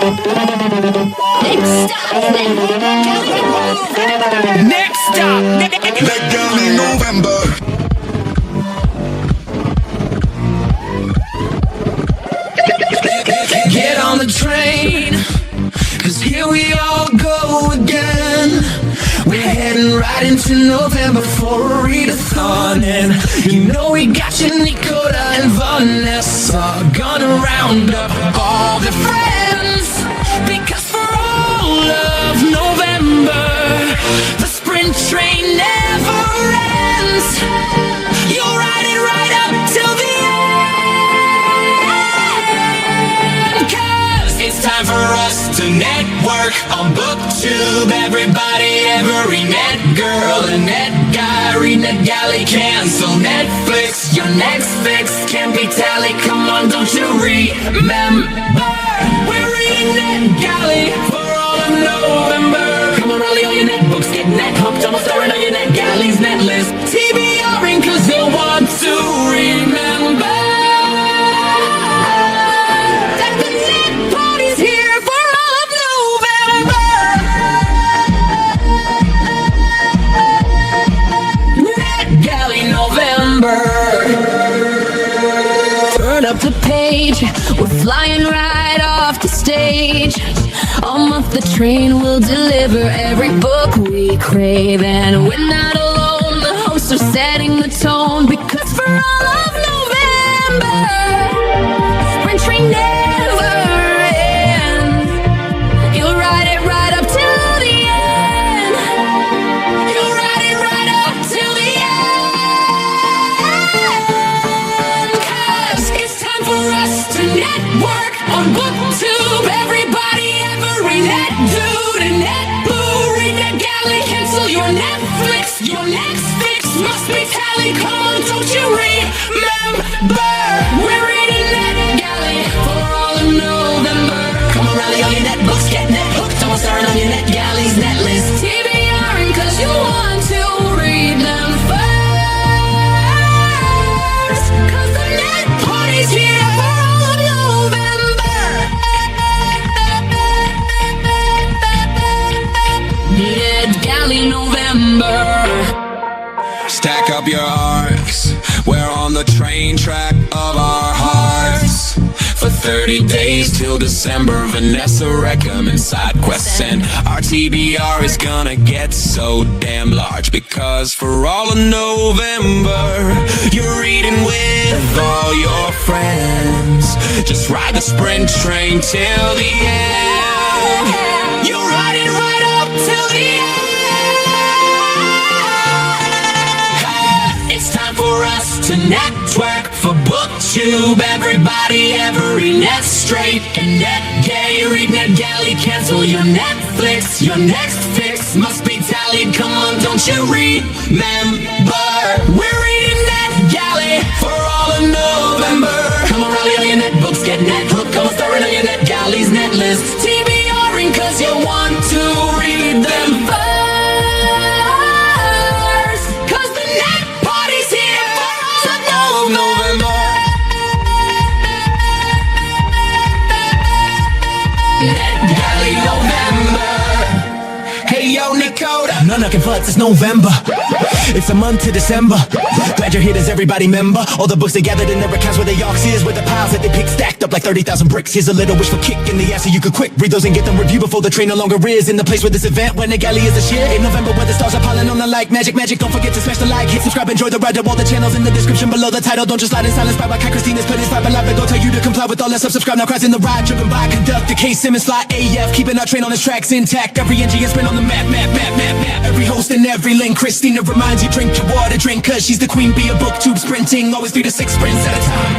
Next stop, NetGalley November. Get on the train, 'cause here we all go again. We're heading right into November for a readathon. And you know we got you, Nicola and Vanessa, gonna round up all the friends, because for all of November, the sprint train never ends. You'll ride it right up till the end, 'cause it's time for us to network on BookTube. Everybody, every net girl and net guy, read NetGalley, cancel Netflix. Your next fix can be tally. Come on, don't you remember? We're reading NetGalley for all of November. Come on, rally all your netbooks, get net hooked. Almost starting on your NetGalley's net list. TBRing 'cause you'll want to remember. Turn up the page, we're flying right off the stage. On off the train, we'll deliver every book we crave. And we're not alone, the hosts are setting the tone, because for all of November, sprint train never ends. You'll ride it right up till the end. You'll ride it right up till the end, 'cause it's time for us to network on BookTube. Everybody, every net dude and net boo, read NetGalley, cancel your Netflix. Your next fix must be tally. Come on, don't you remember? We're reading NetGalley for all of November. Come on, rally all your netbooks, get net hooked. Almost starting on your NetGalley's net list. TBRing 'cause you want to read them first, 'cause the net party's here for all of November. NetGalley November. Stack up your arcs, we're on the train track of our hearts. For 30 days till December, Vanessa recommends side quests, and our TBR is gonna get so damn large, because for all of November, you're reading with all your friends. Just ride the sprint train till the end. You'll ride it right up till the end. It's time for us to network for BookTube. Everybody, every net straight and net gay, read NetGalley, cancel your Netflix. Your next fix must be tallied. Come on, don't you remember? We're reading NetGalley for all of November. Come on, rally all your netbooks, get net hooked. Come on, starting on your NetGalley's net list. TBRing 'cause you want to read them first, 'cause the net party's here for all of November. NetGalley November. Hey yo, Nicola. No knocking floods, it's November. It's a month to December. Glad you're here, does everybody member? All the books they gathered in their accounts where the ox is, where the piles that they pick stacked up like 30,000 bricks. Here's a little wishful kick in the ass so you could quick read those and get them reviewed before the train no longer is in the place where this event, when NetGalley is the shit. In November where the stars are piling on the like magic. Don't forget to smash the like, hit subscribe, enjoy the ride of all the channels in the description below the title. Don't just slide in silence by Kai Christina's put his vibe alive and go tell you to comply with all that stuff. Subscribe now, cries in the ride, driven by conductor K Simmons, fly AF, keeping our train on its tracks intact. Every NG is print on the map. Every host and every link. Christina reminds you, drink your water, drink, 'cause she's the queen bee of BookTube sprinting, always 3 to 6 sprints at a time.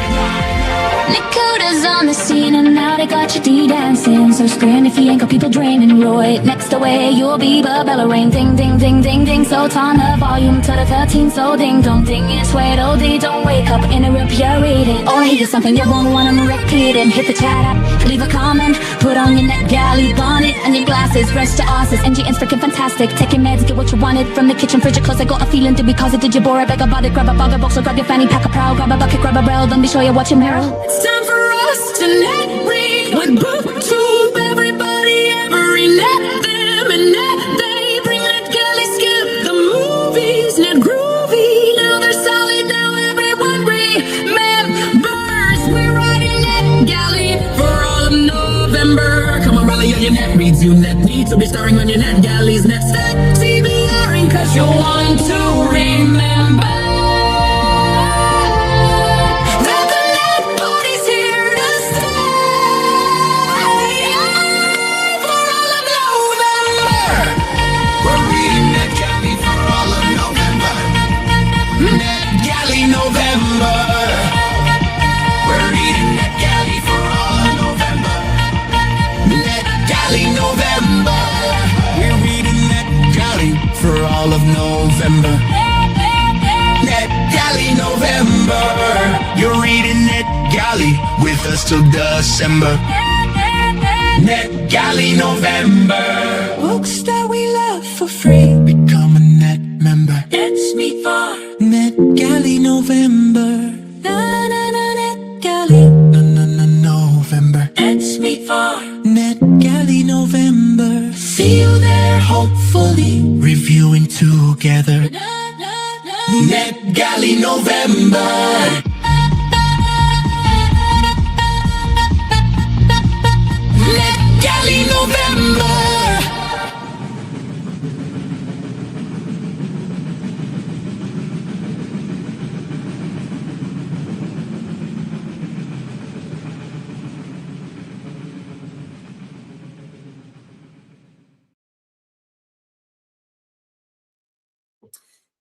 Nicoda's on the scene and now they got your D dancing. So scream if you ain't got people draining. Roy, next away you'll be Bella Rain. Ding, ding, ding, ding, ding. So turn the volume to the 13. So ding, don't ding, it's wait, oh, don't wake up, interrupt your reading. Or here's something you won't want to repeat. And hit the chat app, leave a comment, put on your NetGalley bonnet and your glasses, rest your asses. NGN's freaking fantastic. Take your meds, get what you wanted from the kitchen fridge. Your clothes, I got a feeling, did we cause it? Did you bore it? Beg a body, grab a bugger box, or grab your fanny pack a prowl, grab a bucket, grab a barrel, then be sure you watch your mirror. It's time for us to net read with BookTube. Net them and net they bring NetGalley skip the movies. Net groovy, now they're solid, now everyone remembers. We're riding NetGalley for all of November. Come on, rally on your net reads, you net need to be starring on your NetGalley's next step. CBRing cause you want to remember. NetGalley November. We're reading NetGalley for all of November. NetGalley November. We're reading NetGalley for all of November. NetGalley November. You're reading NetGalley with us till December. NetGalley November. Books that we love for free. Become a net member. It's me for NetGalley November. na na na NetGalley. November. It's me for NetGalley November. see you there hopefully. Reviewing together. Na, na, na. NetGalley November. NetGalley November.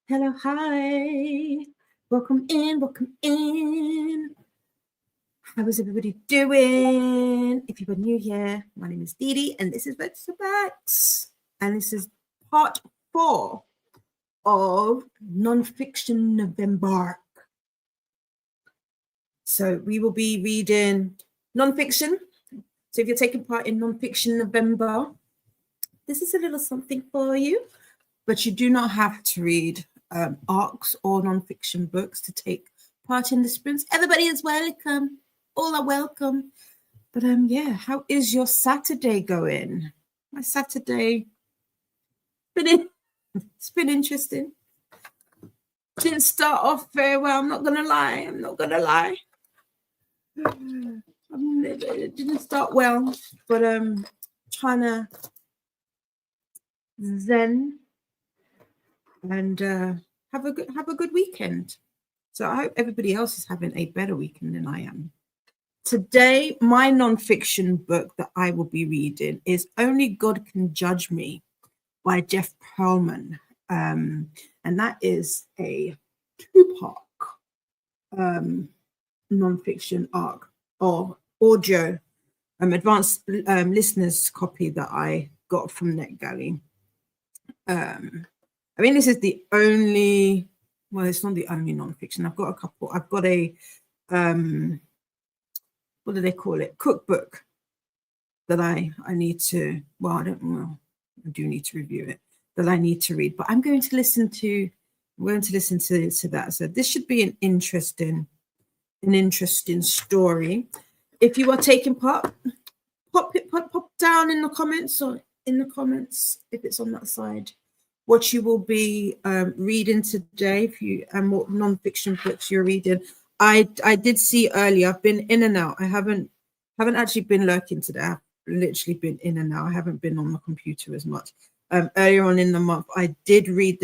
Hello, hi. Welcome in, welcome in. How is everybody doing? If you are new here, my name is Dee Dee, and this is Backs. And this is part 4 of Nonfiction November. So we will be reading nonfiction. So if you're taking part in Nonfiction November, this is a little something for you. But you do not have to read ARCs or nonfiction books to take part in the sprints. Everybody is welcome. All are welcome. But yeah, how is your Saturday going? My Saturday, it's been interesting. Didn't start off very well. I'm not gonna lie. It didn't start well, but trying to zen and have a good weekend. So I hope everybody else is having a better weekend than I am. Today, my nonfiction book that I will be reading is Only God Can Judge Me by Jeff Pearlman. And that is a 2-part nonfiction arc or audio advanced listeners copy that I got from NetGalley. I mean, this is the only, well, it's not the only nonfiction. I've got a couple. I've got a, what do they call it? Cookbook that I need to, well, I do need to review it, that I need to read, but I'm going to listen to that. So this should be an interesting story. If you are taking part, pop down in the comments or in the comments if it's on that side what you will be reading today, if you and what nonfiction books you're reading. I did see earlier, I've been in and out. I haven't actually been lurking today. I've literally been in and out. I haven't been on the computer as much. Earlier on in the month, I did read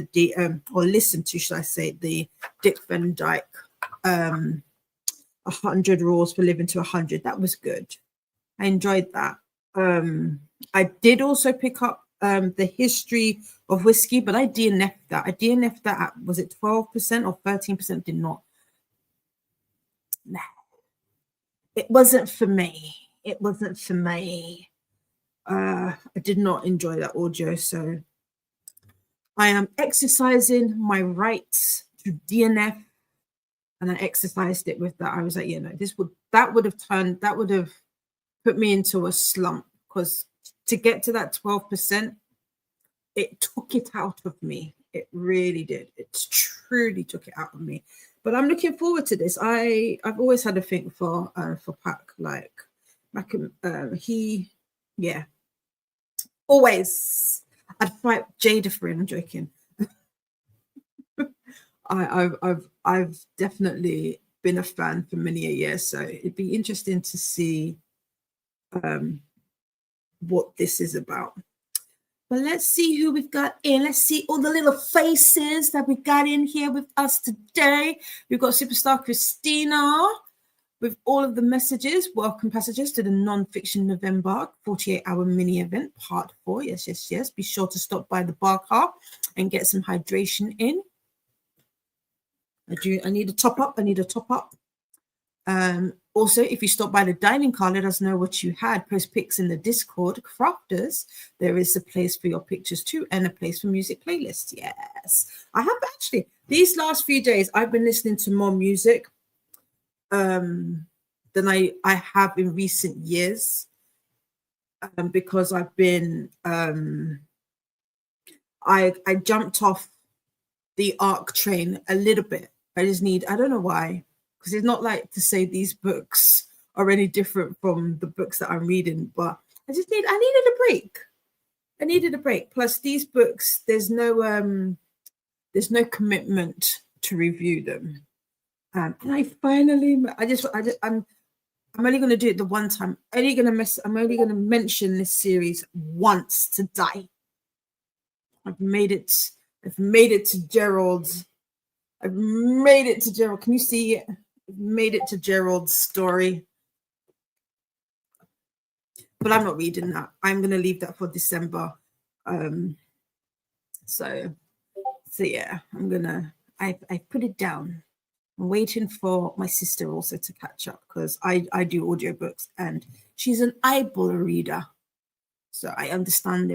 or listen to, should I say, the Dick Van Dyke 100 Rules for Living to 100. That was good. I enjoyed that. I did also pick up the history of whiskey, but I DNF'd that. I DNF'd that at, was it 12% or 13%? Did not. Nah. It wasn't for me. I did not enjoy that audio, so I am exercising my rights to DNF, and I exercised it with that. I was like, that would have put me into a slump, because to get to that 12%, it took it out of me. It really did. It truly took it out of me. But I'm looking forward to this. I've always had a thing for Pac, like back he Always. I'd fight Jada for it. I'm joking. I've definitely been a fan for many a year, so it'd be interesting to see what this is about. But let's see who we've got in. Let's see all the little faces that we got in here with us today. We've got superstar Christina with all of the messages. Welcome passengers to the Nonfiction November 48-hour mini event, part 4. Yes, yes, yes. Be sure to stop by the bar car and get some hydration in. I need a top up. Also, if you stop by the dining car, let us know what you had. Post pics in the Discord. Crafters, there is a place for your pictures too, and a place for music playlists. Yes, I have actually. These last few days, I've been listening to more music than I have in recent years, because I've been I jumped off the ARC train a little bit. I don't know why. Because it's not like to say these books are any different from the books that I'm reading, but I needed a break. I needed a break. Plus, these books, there's no commitment to review them. And I'm only going to do it the one time. I'm only going to mention this series once to die. I've made it to Gerald's. I've made it to Gerald. Can you see it? I've made it to Gerald's story. But I'm not reading that. I'm going to leave that for December. So yeah, I put it down. I'm waiting for my sister also to catch up, because I do audiobooks and she's an eyeball reader. So I understand I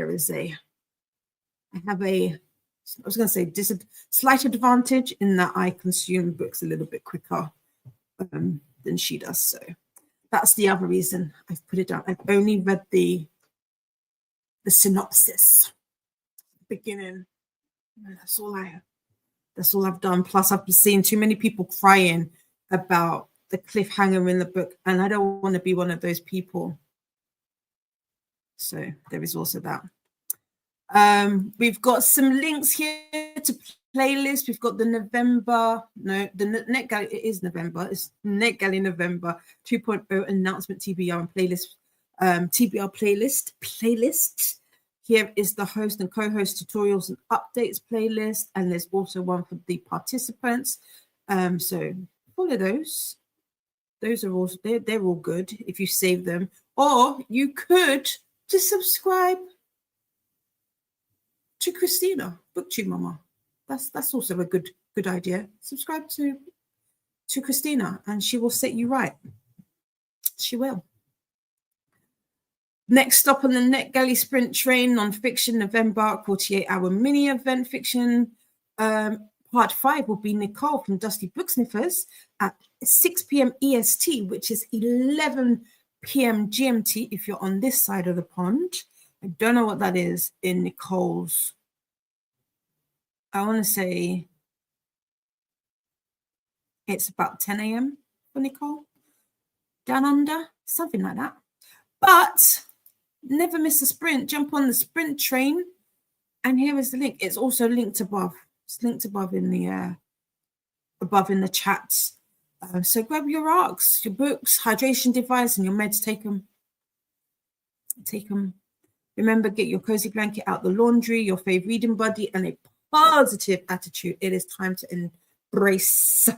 have a slight advantage in that I consume books a little bit quicker than she does. So that's the other reason I've put it down. I've only read the synopsis, beginning. That's all I've done. Plus, I've seen too many people crying about the cliffhanger in the book, and I don't want to be one of those people. So there is also that. We've got some links here to playlists. We've got the NetGalley. It is November. It's NetGalley November 2.0 announcement TBR and playlist. TBR playlist. Here is the host and co-host tutorials and updates playlist, and there's also one for the participants. So follow those. Those are also they're all good if you save them, or you could just subscribe to Christina, BookTube Mama. That's also a good idea. Subscribe to Christina, and she will set you right. She will. Next stop on the NetGalley Sprint train, Nonfiction November 48-hour mini event fiction. Part 5 will be Nicole from Dusty Booksniffers at 6 p.m. EST, which is 11 p.m. GMT if you're on this side of the pond. I don't know what that is in Nicole's. I want to say it's about 10 a.m. for Nicole. Down under, something like that. But never miss a sprint. Jump on the sprint train. And here is the link. It's also linked above. It's linked above in the chats. So grab your ARCs, your books, hydration device, and your meds. Take them. Take them. Remember, get your cozy blanket out the laundry, your favorite reading buddy, and a positive attitude. It is time to embrace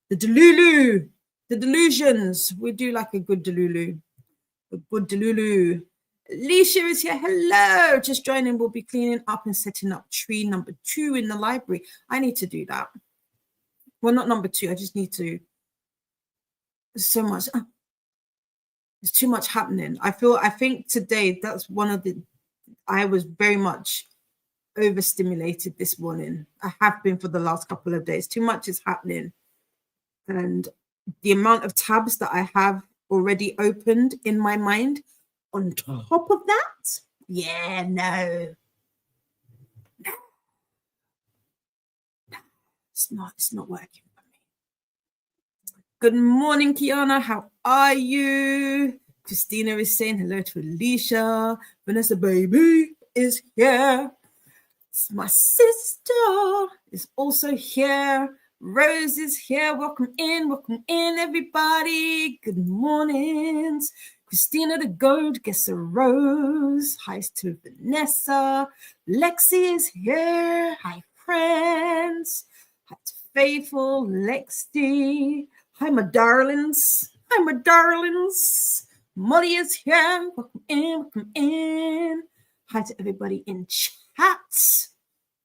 the delulu, the delusions. We do like a good delulu. A good delulu. Alicia is here. Hello. Just joining. We'll be cleaning up and setting up tree number 2 in the library. I need to do that. Well, not number 2. I just need to. There's so much. There's too much happening. I think today that's one of the. I was very much overstimulated this morning. I have been for the last couple of days. Too much is happening. And the amount of tabs that I have already opened in my mind on top of that, no. It's not working for me. Good morning, Kiana. How are you? Christina is saying hello to Alicia. Vanessa, baby. is here. My sister is also here. Rose is here. Welcome in, everybody. Good mornings. Christina the Goat gets a rose. Hi to Vanessa. Lexi is here. Hi, friends. Hi to Faithful, Lexi. Hi, my darlings. Hi, my darlings. Molly is here. Welcome in. Hi to everybody in chat.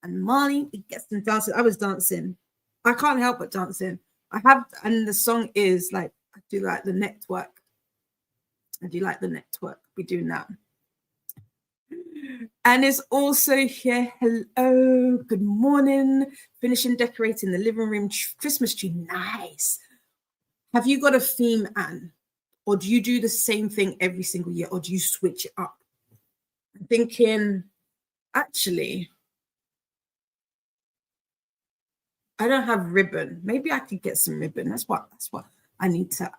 And Molly, it gets them dancing. I was dancing. I can't help but dancing. And the song is like, I do like the network. We're doing that. And it's also here. Hello, good morning. Finishing decorating the living room Christmas tree. Nice. Have you got a theme, Anne? Or do you do the same thing every single year? Or do you switch it up? I'm thinking, actually, I don't have ribbon. Maybe I could get some ribbon. That's what I need to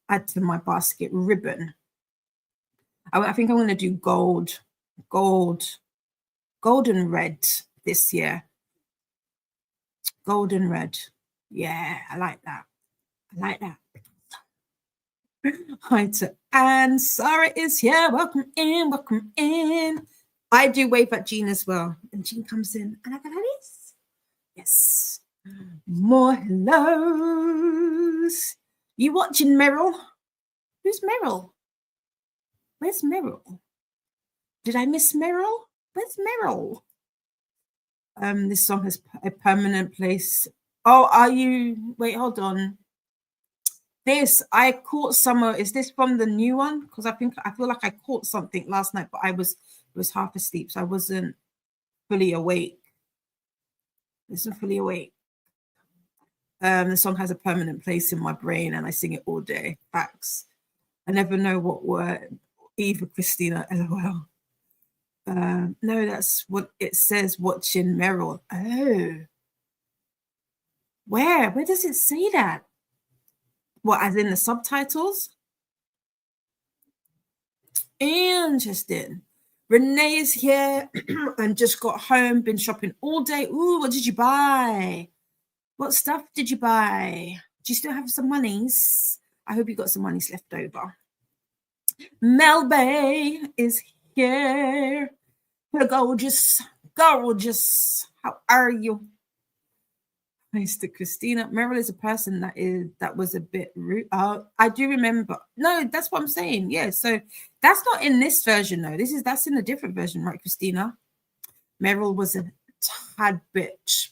add to my basket. Ribbon. I think I'm going to do gold and red this year. Gold and red. Yeah, I like that. Hi to Anne. Sarah is here. Welcome in. I do wave at Jean as well. And Jean comes in. And I go like this. Yes. More hellos. You watching Meryl? Who's Meryl? Where's Meryl? Did I miss Meryl? Where's Meryl? This song has a permanent place. Oh, are you? Wait, hold on. I caught summer. Is this from the new one? Because I feel like I caught something last night, but I was half asleep, so I wasn't fully awake. The song has a permanent place in my brain, and I sing it all day. Facts. I never know what word. Eva Christina, LOL. No, that's what it says. Watching Meryl. Oh, where does it say that? What, as in the subtitles? Interesting. Renee is here and just got home, been shopping all day. Ooh, what did you buy? What stuff did you buy? Do you still have some monies? I hope you got some monies left over. Mel Bay is here. Hello, gorgeous. How are you? Nice to Christina. Meryl is a person that was a bit rude. I do remember. No, that's what I'm saying. Yeah, so that's not in this version, though. That's in a different version, right, Christina? Meryl was a tad bit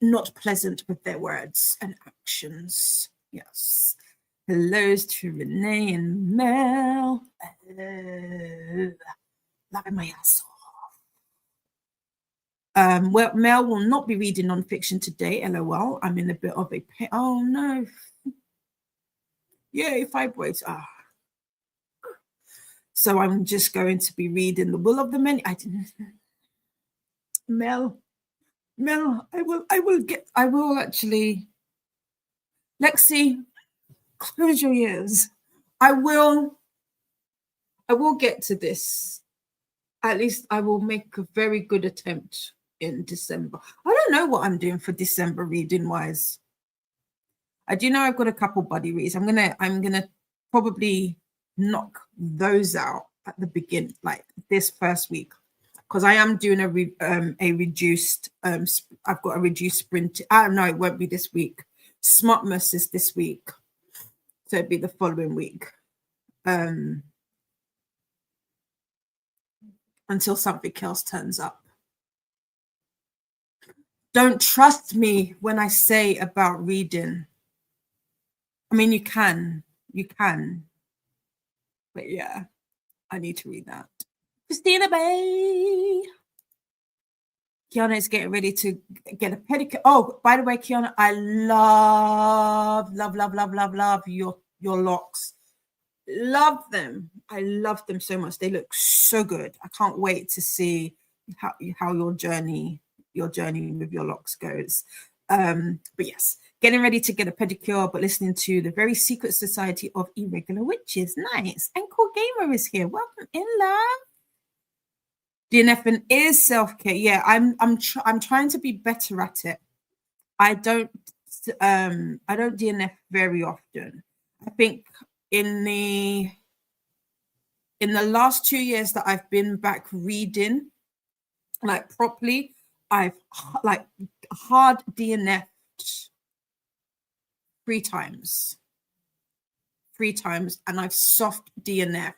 not pleasant with their words and actions. Yes. Hellos to Renee and Mel. Loving my ass off. Well, Mel will not be reading nonfiction today. LOL. I'm in a bit of a pain. Oh no. Yay, fibroids. So I'm just going to be reading The Will of the Many. I didn't. Mel, I will actually. Lexi, close your ears. I will get to this. At least I will make a very good attempt in December. I don't know what I'm doing for December reading wise. I do know I've got a couple buddy reads. I'm gonna probably knock those out at the beginning, like this first week, because I am doing a reduced. I've got a reduced sprint. I don't know. It won't be this week. Smartmas is this week, so it'll be the following week. Until something else turns up. Don't trust me when I say about reading. I mean, you can, but yeah, I need to read that. Christina Bay. Kiana is getting ready to get a pedicure. Oh, by the way, Kiana, I love your locks. Love them. I love them so much. They look so good. I can't wait to see how your journey with your locks goes. But yes, Getting ready to get a pedicure, but listening to the very secret society of irregular witches. Nice. And Cool Gamer is here. Welcome in, love. DNFing is self-care. Yeah, I'm trying to be better at it. I don't DNF very often. I think in the last 2 years that I've been back reading like properly, I've like hard DNF'd 3 times, and I've soft DNF'd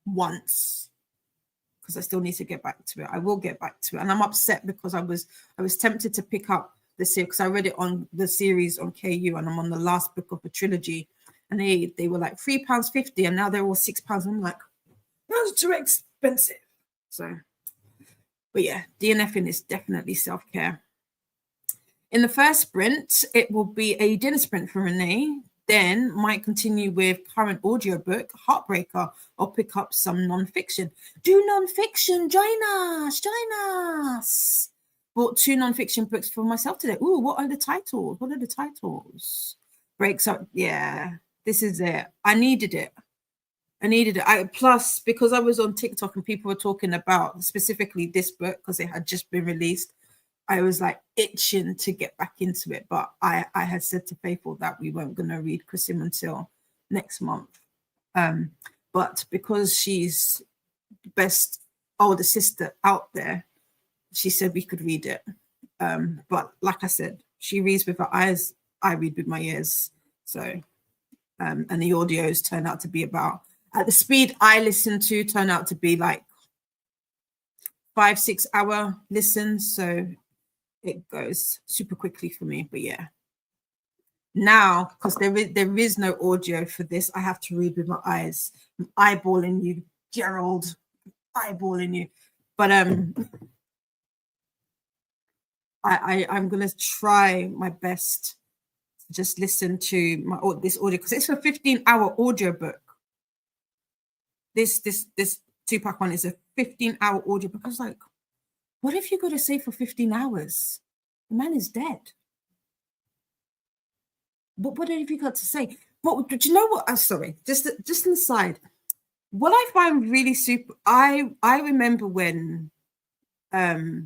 once, because I still need to get back to it. I will get back to it, and I'm upset because I was tempted to pick up the series because I read it on the series on KU, and I'm on the last book of the trilogy, and they were like £3.50, and now they're all £6. I'm like, that's too expensive. So, but yeah, DNFing is definitely self-care. In the first sprint, it will be a dinner sprint for Renee. Then might continue with current audiobook, Heartbreaker, or pick up some nonfiction. Do nonfiction, join us. Bought 2 nonfiction books for myself today. Ooh, what are the titles? Breaks up, yeah, this is it. I needed it. Plus, because I was on TikTok and people were talking about specifically this book because it had just been released, I was like itching to get back into it, but I had said to Faithful that we weren't going to read Chrisim until next month. But because she's the best older sister out there, she said we could read it. But like I said, she reads with her eyes, I read with my ears. So, and the audios turn out to be about, at the speed I listen to, turn out to be like 5-6 hour listens. So it goes super quickly for me. But yeah, now because there is no audio for this, I have to read with my eyes. I'm eyeballing you, Gerald, eyeballing you. But I'm gonna try my best to just listen to this audio because it's a 15-hour audiobook. This 2-pack one is a 15-hour audiobook. I was like, what if you got to say for 15 hours? The man is dead. But what have you got to say? But do you know what? Sorry, just an aside. What I find really super, I remember when, I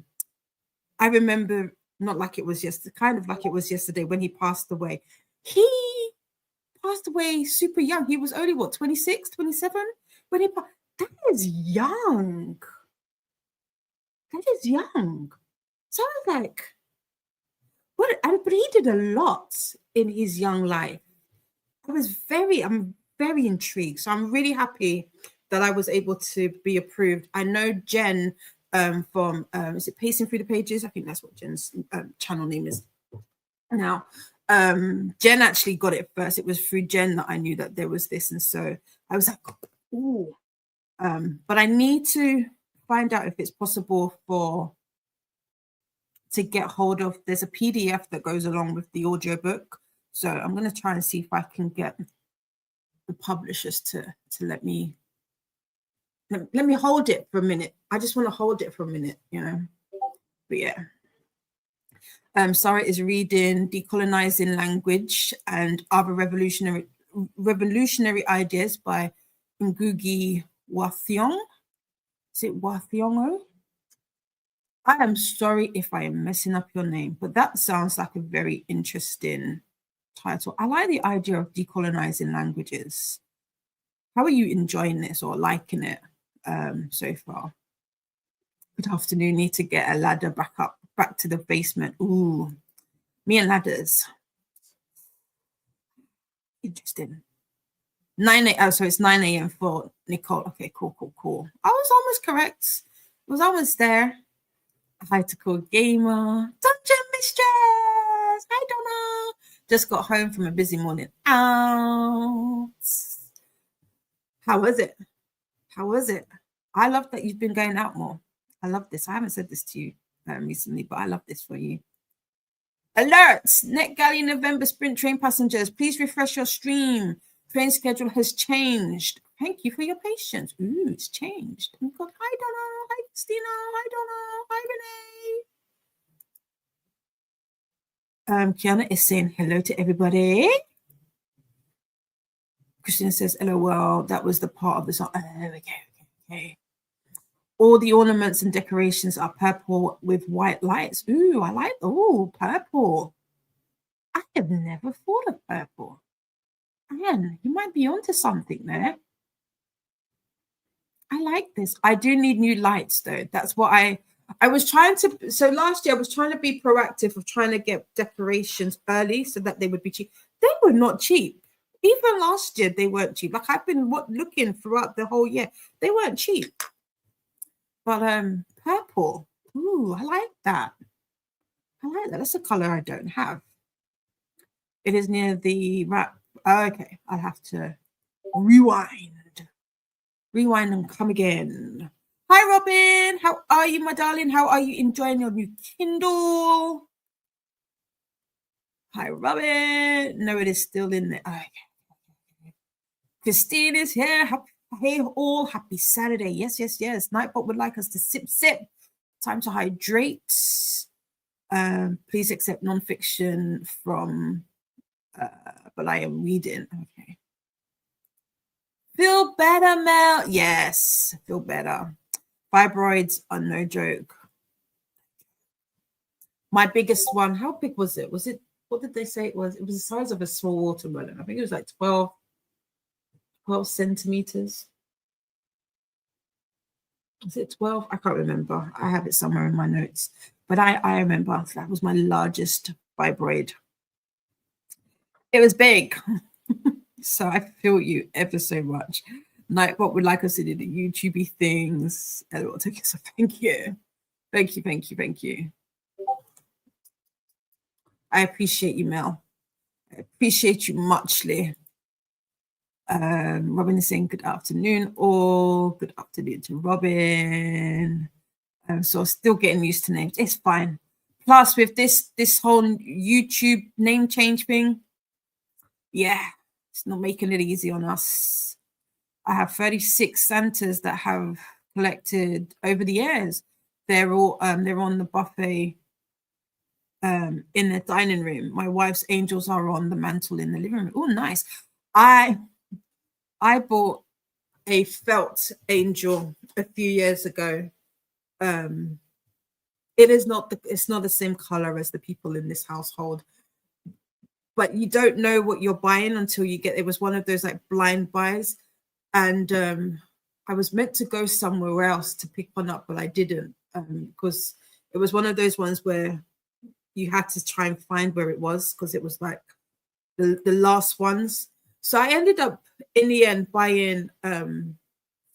remember not like it was yesterday, kind of like it was yesterday when he passed away. He passed away super young. He was only, 26, 27? When he passed. That is young. That is young. So I was like, what? But he did a lot in his young life. I'm very intrigued. So I'm really happy that I was able to be approved. I know Jen from, is it Pacing Through the Pages? I think that's what Jen's channel name is. Now, Jen actually got it first. It was through Jen that I knew that there was this. And so I was like, ooh. But I need to find out if it's possible to get hold of. There's a PDF that goes along with the audiobook. So I'm going to try and see if I can get the publishers to let me hold it for a minute. I just want to hold it for a minute, you know. But yeah. Sarah is reading Decolonizing Language and Other Revolutionary Ideas by Ngugi wa Thiong'o. Is it wa Thiong'o? I am sorry if I am messing up your name, but that sounds like a very interesting title. I like the idea of decolonizing languages. How are you enjoying this or liking it so far? Good afternoon. Need to get a ladder back to the basement. Ooh, me and ladders. Interesting. 9 a.m. Oh, so it's 9 a.m. for Nicole. Okay, cool. I was almost correct. I was almost there. Hi to Cool Gamer. Dungeon Mistress. Hi, Donna. Just got home from a busy morning out. How was it? I love that you've been going out more. I love this. I haven't said this to you recently, but I love this for you. Alerts! NetGalley November sprint train passengers, please refresh your stream. Train schedule has changed. Thank you for your patience. Ooh, it's changed. Oh my God. Hi, Donna. Hi, Christina. Hi, Donna. Hi, Renee. Kiana is saying hello to everybody. Christina says, LOL, that was the part of the song. Oh, okay. All the ornaments and decorations are purple with white lights. Ooh, I like, purple. I have never thought of purple. Man, you might be onto something there. I like this. I do need new lights though. That's what I was trying to, so last year I was trying to be proactive of trying to get decorations early so that they would be cheap. They were not cheap. Even last year, they weren't cheap. Like I've been looking throughout the whole year. They weren't cheap. But purple. Ooh, I like that. I like that. That's a color I don't have. It is near the wrap. Oh, okay, I'll have to rewind and come again. Hi, Robin. How are you, my darling? How are you enjoying your new Kindle? Hi, Robin. No, it is still in there. Okay. Christine is here. Hey, all. Happy Saturday. Yes. Nightbot would like us to sip. Time to hydrate. Please accept nonfiction from, but I am reading. Okay. Feel better, Mel. Yes, feel better. Fibroids are no joke. My biggest one, how big was it? What did they say it was? It was the size of a small watermelon. I think it was like 12 centimeters. Was it 12? I can't remember. I have it somewhere in my notes. But I remember that was my largest fibroid. It was big. So I feel you ever so much. Nightbot would like us to do the YouTubey things. And it will take us. So thank you. Thank you. I appreciate you, Mel. I appreciate you muchly. Robin is saying good afternoon, all. Good afternoon to Robin. So still getting used to names. It's fine. Plus with this whole YouTube name change thing, yeah, it's not making it easy on us. I have 36 Santas that have collected over the years. They're all they're on the buffet in the dining room. My wife's angels are on the mantle in the living room. Oh, nice. I bought a felt angel a few years ago. It's not the same color as the people in this household, but you don't know what you're buying until you get. It was one of those like blind buys, and I was meant to go somewhere else to pick one up, but I didn't because it was one of those ones where you had to try and find where it was because it was like the last ones. So I ended up in the end buying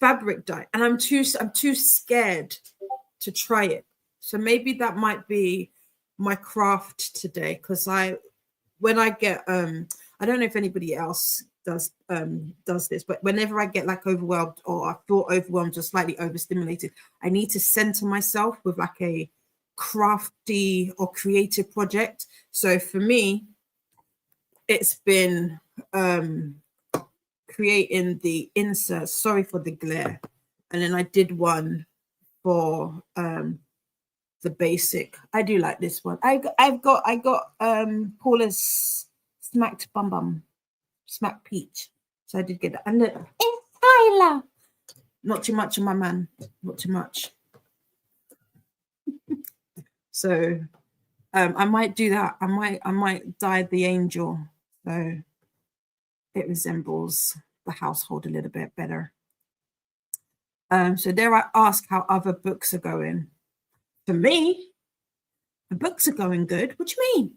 fabric dye, and I'm too scared to try it. So maybe that might be my craft today, because when I get I don't know if anybody else does this, but whenever I get like overwhelmed or I feel overwhelmed or slightly overstimulated, I need to center myself with like a crafty or creative project. So for me, it's been creating the inserts. Sorry for the glare. And then I did one for the basic. I do like this one. I got Paula's smacked smacked peach. So I did get that. And look, it's Tyler. Not too much of my man. Not too much. So I might do that. I might dye the angel so it resembles the household a little bit better. So dare I ask how other books are going? For me, the books are going good. What do you mean?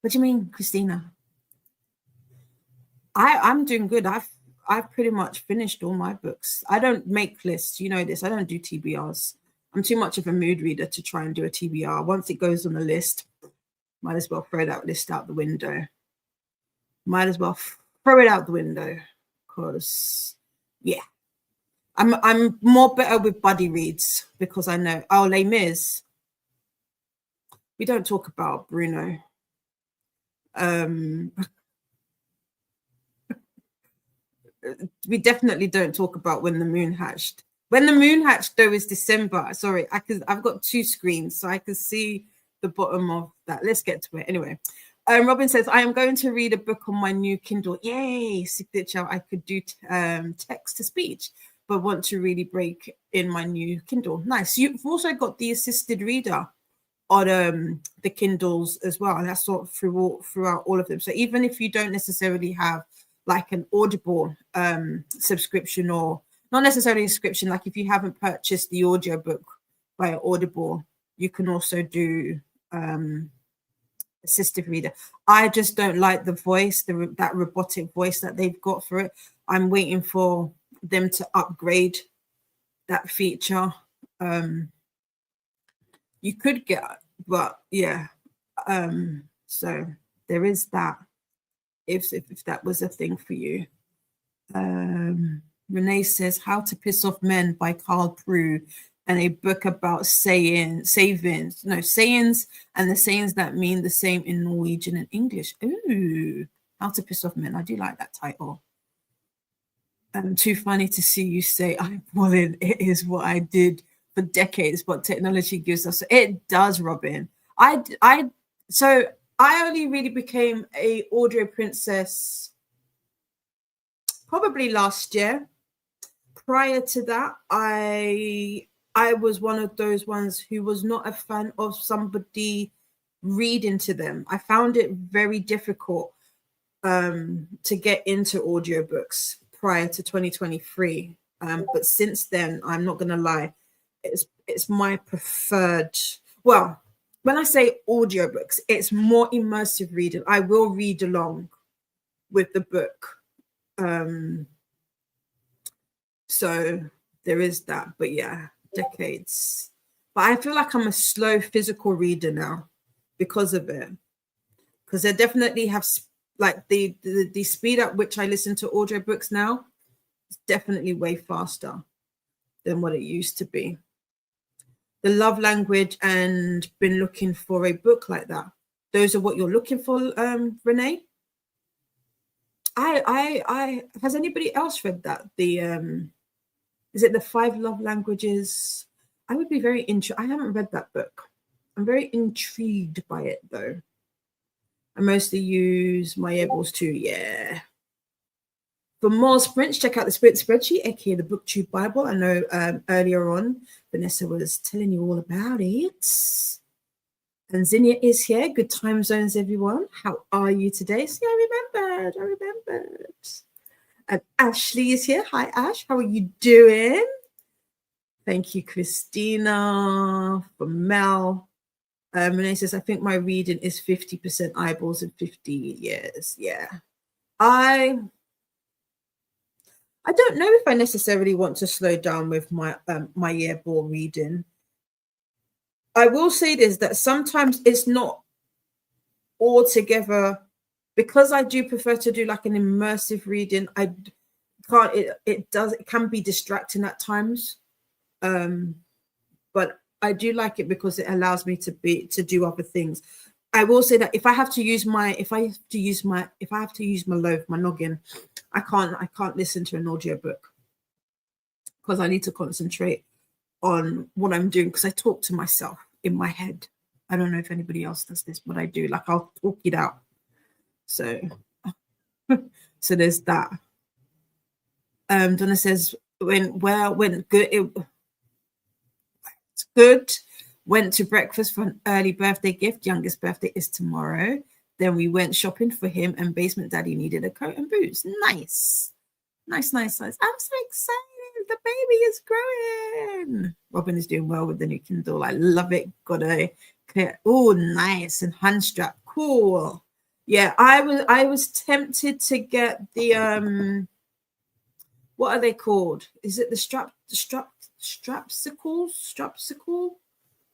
What do you mean, Christina? I'm doing good. I've pretty much finished all my books. I don't make lists. You know this. I don't do TBRs. I'm too much of a mood reader to try and do a TBR. Once it goes on a list, might as well throw that list out the window. Might as well throw it out the window, because yeah, I'm more better with buddy reads, because I know. Oh, Les Mis. We don't talk about Bruno. We definitely don't talk about When the Moon Hatched. When the Moon Hatched, though, is December. Sorry, I've got two screens, so I can see the bottom of that. Let's get to it anyway. Robin says, I am going to read a book on my new Kindle. Yay, signature. I could do text to speech, but want to really break in my new Kindle. Nice. You've also got the assisted reader on the Kindles as well. And that's sort of throughout all of them. So even if you don't necessarily have like an Audible subscription, or not necessarily a subscription, like if you haven't purchased the audiobook via Audible, you can also do assistive reader. I just don't like the voice, that robotic voice that they've got for it. I'm waiting for them to upgrade that feature. You could get, but yeah. So there is that. If that was a thing for you. Renee says, How to Piss Off Men by Carl Prue, and a book about sayings and the sayings that mean the same in Norwegian and English. Ooh, How to Piss Off Men. I do like that title. Too funny to see you say I'm boring. It is what I did for decades, but technology gives us. It does, Robin. So I only really became a audio princess probably last year. Prior to that, I was one of those ones who was not a fan of somebody reading to them. I found it very difficult to get into audiobooks prior to 2023. But since then, I'm not going to lie, it's my preferred. Well, when I say audiobooks, it's more immersive reading. I will read along with the book. So there is that. But yeah, decades. But I feel like I'm a slow physical reader now because of it. Because I definitely have like the speed at which I listen to audiobooks now is definitely way faster than what it used to be. The love language and been looking for a book like that. Those are what you're looking for, Renee. I has anybody else read that? Is it the 5 Love Languages? I would be very I haven't read that book. I'm very intrigued by it though. I mostly use my eyeballs too. Yeah. For more sprints, check out the Sprint Spreadsheet, aka the BookTube Bible. I know earlier on, Vanessa was telling you all about it. And Zinnia is here. Good time zones, everyone. How are you today? See, I remembered. And Ashley is here. Hi, Ash. How are you doing? Thank you, Christina. For Mel. Renee says, I think my reading is 50% eyeballs and 50 years. Yeah. I don't know if I necessarily want to slow down with my my earball reading. I will say this, that sometimes it's not altogether, because I do prefer to do like an immersive reading. I can't, it can be distracting at times. But I do like it because it allows me to do other things. I will say that if I have to use my noggin, I can't listen to an audiobook because I need to concentrate on what I'm doing, because I talk to myself in my head. I don't know if anybody else does this, but I do. Like, I'll talk it out. So there's that. Donna says, went good. It's good. Went to breakfast for an early birthday gift. Youngest birthday is tomorrow. Then we went shopping for him, and Basement Daddy needed a coat and boots. Nice. I'm so excited. The baby is growing. Robin is doing well with the new Kindle. I love it. Got a clear. Oh, nice. And hand strap. Cool. Yeah, I was tempted to get the what are they called? Is it the strapsicle?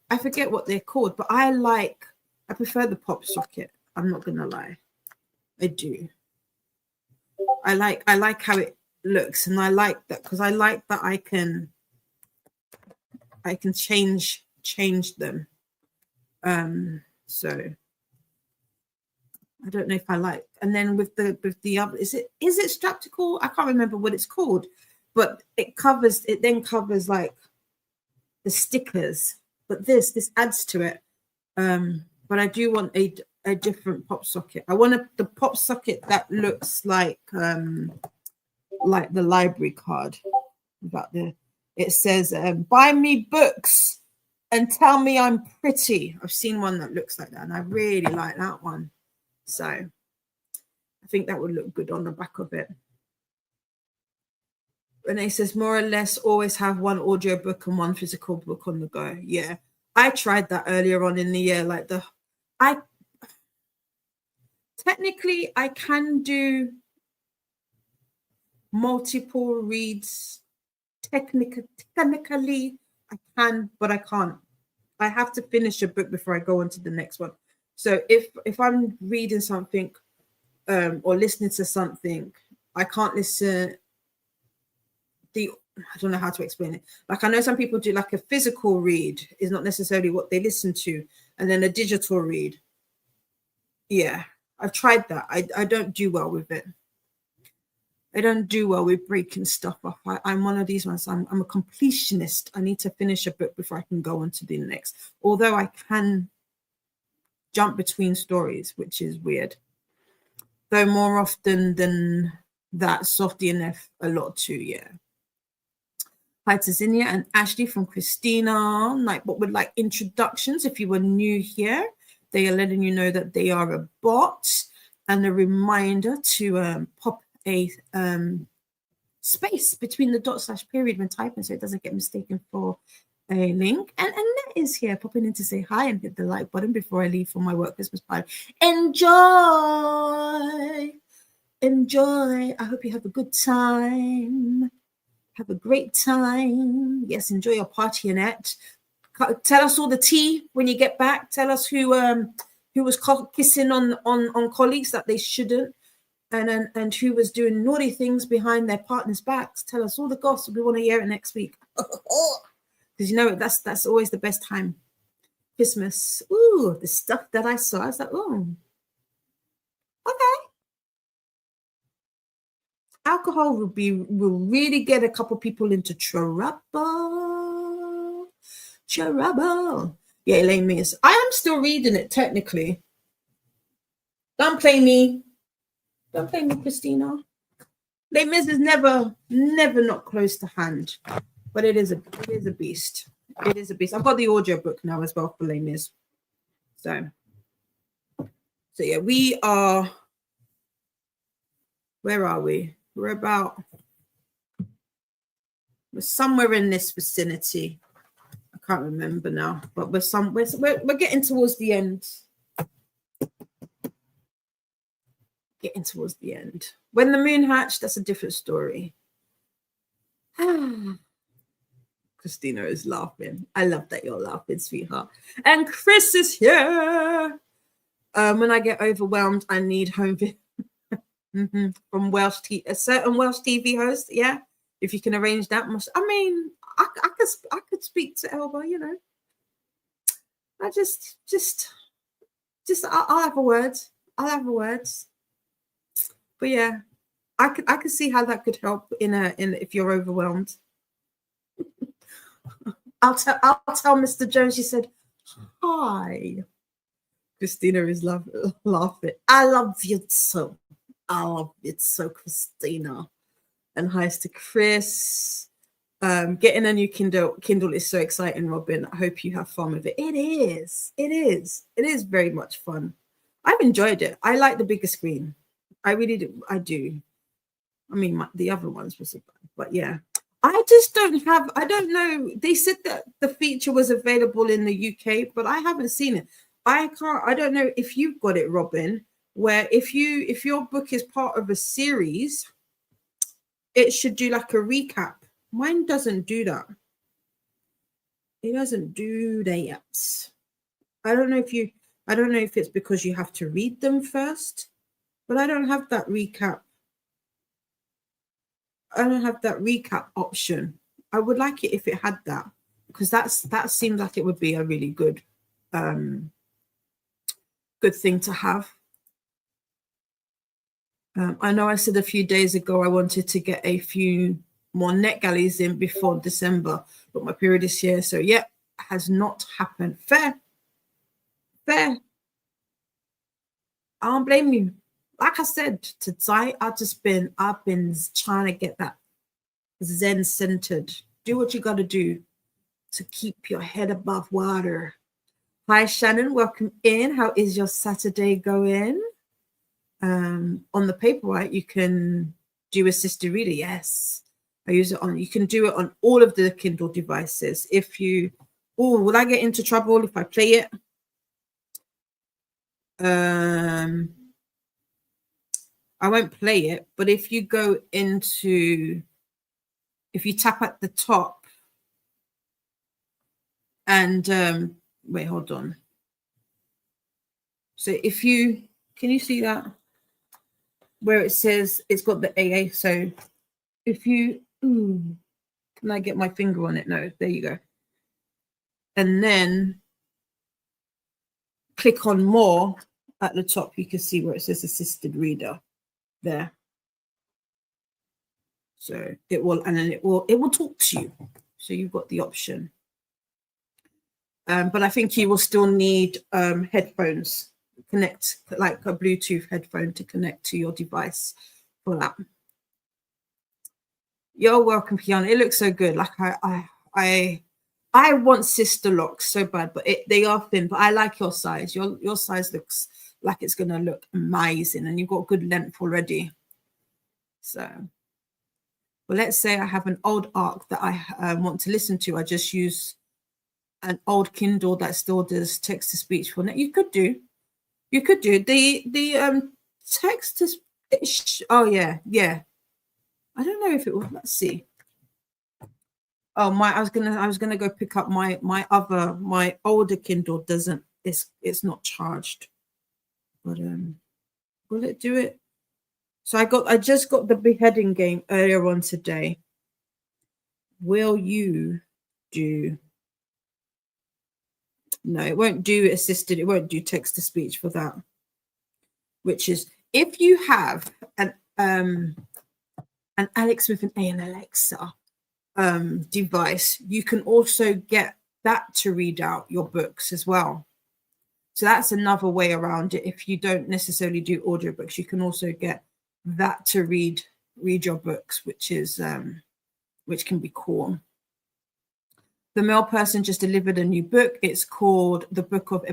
I forget what they're called, but I prefer the pop socket. I'm not gonna lie. I do. I like how it looks, and I like that because I like that I can change them. So I don't know if I like. And then with the other, is it strapsicle? I can't remember what it's called, but it then covers like the stickers. But this adds to it. But I do want a different pop socket. I want the pop socket that looks like the library card. About it says, "Buy me books and tell me I'm pretty." I've seen one that looks like that, and I really like that one. So I think that would look good on the back of it. Renee says, more or less always have one audio book and one physical book on the go. Yeah, I tried that earlier on in the year. Like technically I can do multiple reads. Technically I can, but I can't. I have to finish a book before I go on to the next one. So if I'm reading something or listening to something, I can't listen. I don't know how to explain it. Like I know some people do like a physical read is not necessarily what they listen to, and then a digital read. Yeah, I've tried that. I don't do well with it. I don't do well with breaking stuff up. I'm one of these ones. I'm a completionist. I need to finish a book before I can go on to the next. Although I can jump between stories, which is weird. Though more often than that, Softy and F a lot too, yeah. Hi to Zinnia and Ashley from Christina. Like, what would like introductions if you were new here? They are letting you know that they are a bot, and a reminder to pop a space between the /period when typing so it doesn't get mistaken for a link. And Annette is here popping in to say hi and hit the like button before I leave for my work Christmas party. Enjoy. I hope you have a good time. Have a great time. Yes, enjoy your party, Annette. Tell us all the tea when you get back. Tell us who was kissing on colleagues that they shouldn't, and who was doing naughty things behind their partner's backs. Tell us all the gossip. We want to hear it next week. Because you know that's always the best time. Christmas. Ooh, the stuff that I saw. I was like, oh, okay. Alcohol will really get a couple people into trouble. Yeah, Elaine Mears. I am still reading it technically. Don't play me. Don't play me, Christina. Les Mis is never not close to hand, but it is a beast. It is a beast. I've got the audio book now as well for Les Mis. So yeah, we are. Where are we? We're somewhere in this vicinity. I can't remember now, but we're getting towards the end. Getting towards the end. When the moon hatched, that's a different story. Christina is laughing. I love that you're laughing, sweetheart. And Chris is here. When I get overwhelmed, I need home video. From Welsh TV, a certain Welsh TV host. Yeah, if you can arrange that. I could speak to Elba. You know, I just I'll have a word. I'll have a word. But yeah, I could see how that could help in if you're overwhelmed. I'll tell Mr. Jones. She said, "Hi." Christina is laughing. I love you so. I love it so, Christina. And hi to Chris. Getting a new Kindle is so exciting, Robin. I hope you have fun with it. It is very much fun. I've enjoyed it. I like the bigger screen. I really do. I do. I mean, the other ones was fun, but yeah. I don't know. They said that the feature was available in the UK, but I haven't seen it. I don't know if you've got it, Robin, where if your book is part of a series, it should do like a recap. Mine doesn't do that. It doesn't do that. I don't know if it's because you have to read them first, but I don't have that recap. I don't have that recap option. I would like it if it had that, because that seems like it would be a really good thing to have. I know I said a few days ago I wanted to get a few more NetGalleys in before December, but my period is here, so yeah, has not happened. Fair. Fair. I don't blame you. Like I said, today I've been trying to get that Zen centered. Do what you got to do to keep your head above water. Hi, Shannon. Welcome in. How is your Saturday going? On the Paperwhite, you can do assisted reader. Yes, I use it on. You can do it on all of the Kindle devices. If you, oh, will I get into trouble if I play it? I won't play it, but if you go into, if you tap at the top and wait, hold on. So if you, can you see that? Where it says it's got the AA. So if you, can I get my finger on it? No, there you go. And then click on more at the top. You can see where it says assisted reader there. So it will, and then it will talk to you. So you've got the option. But I think you will still need headphones, connect like a Bluetooth headphone to connect to your device for that. You're welcome, Kiana. It looks so good. Like I want sister locks so bad, but they are thin. But I like your size. Your size looks like it's gonna look amazing, and you've got good length already. So, well, let's say I have an old ARC that I want to listen to. I just use an old Kindle that still does text to speech for that. You could do the text to speech. Oh yeah. I don't know if it will. Let's see. Oh my! I was gonna go pick up my older Kindle. Doesn't, it's not charged. But will it do it? So I just got the beheading game earlier on today. Will you do? No, it won't do assisted. It won't do text to speech for that. Which is, if you have an Alex with an A and Alexa device, you can also get that to read out your books as well. So that's another way around it. If you don't necessarily do audiobooks, you can also get that to read your books, which is which can be cool. The Mail Person just delivered a new book. It's called The Book of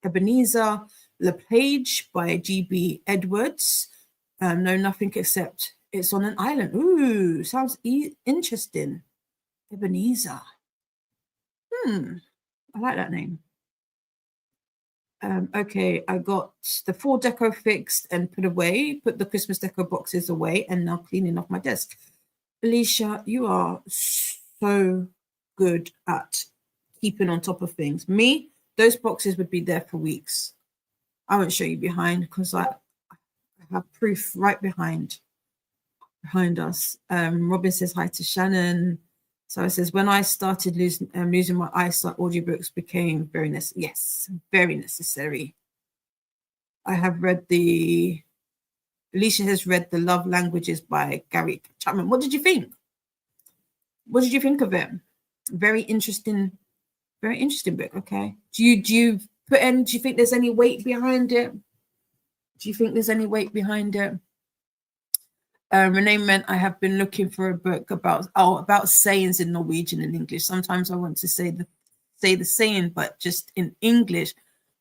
Ebenezer LePage by G.B. Edwards. No, nothing except it's on an island. Ooh, sounds interesting. Ebenezer. I like that name. Okay, I got the fall deco fixed and put away, put the Christmas deco boxes away, and now cleaning off my desk. Alicia, you are so good at keeping on top of things. Me, those boxes would be there for weeks. I won't show you behind because I have proof right behind us. Robin says hi to Shannon. So it says, when I started losing my eyesight, audiobooks became very necessary. I have read Alicia has read The Love Languages by Gary Chapman. What did you think? What did you think of it? Very interesting book. Okay. Do you think there's any weight behind it? Renee meant I have been looking for a book about sayings in Norwegian and English. Sometimes I want to say the saying, but just in English,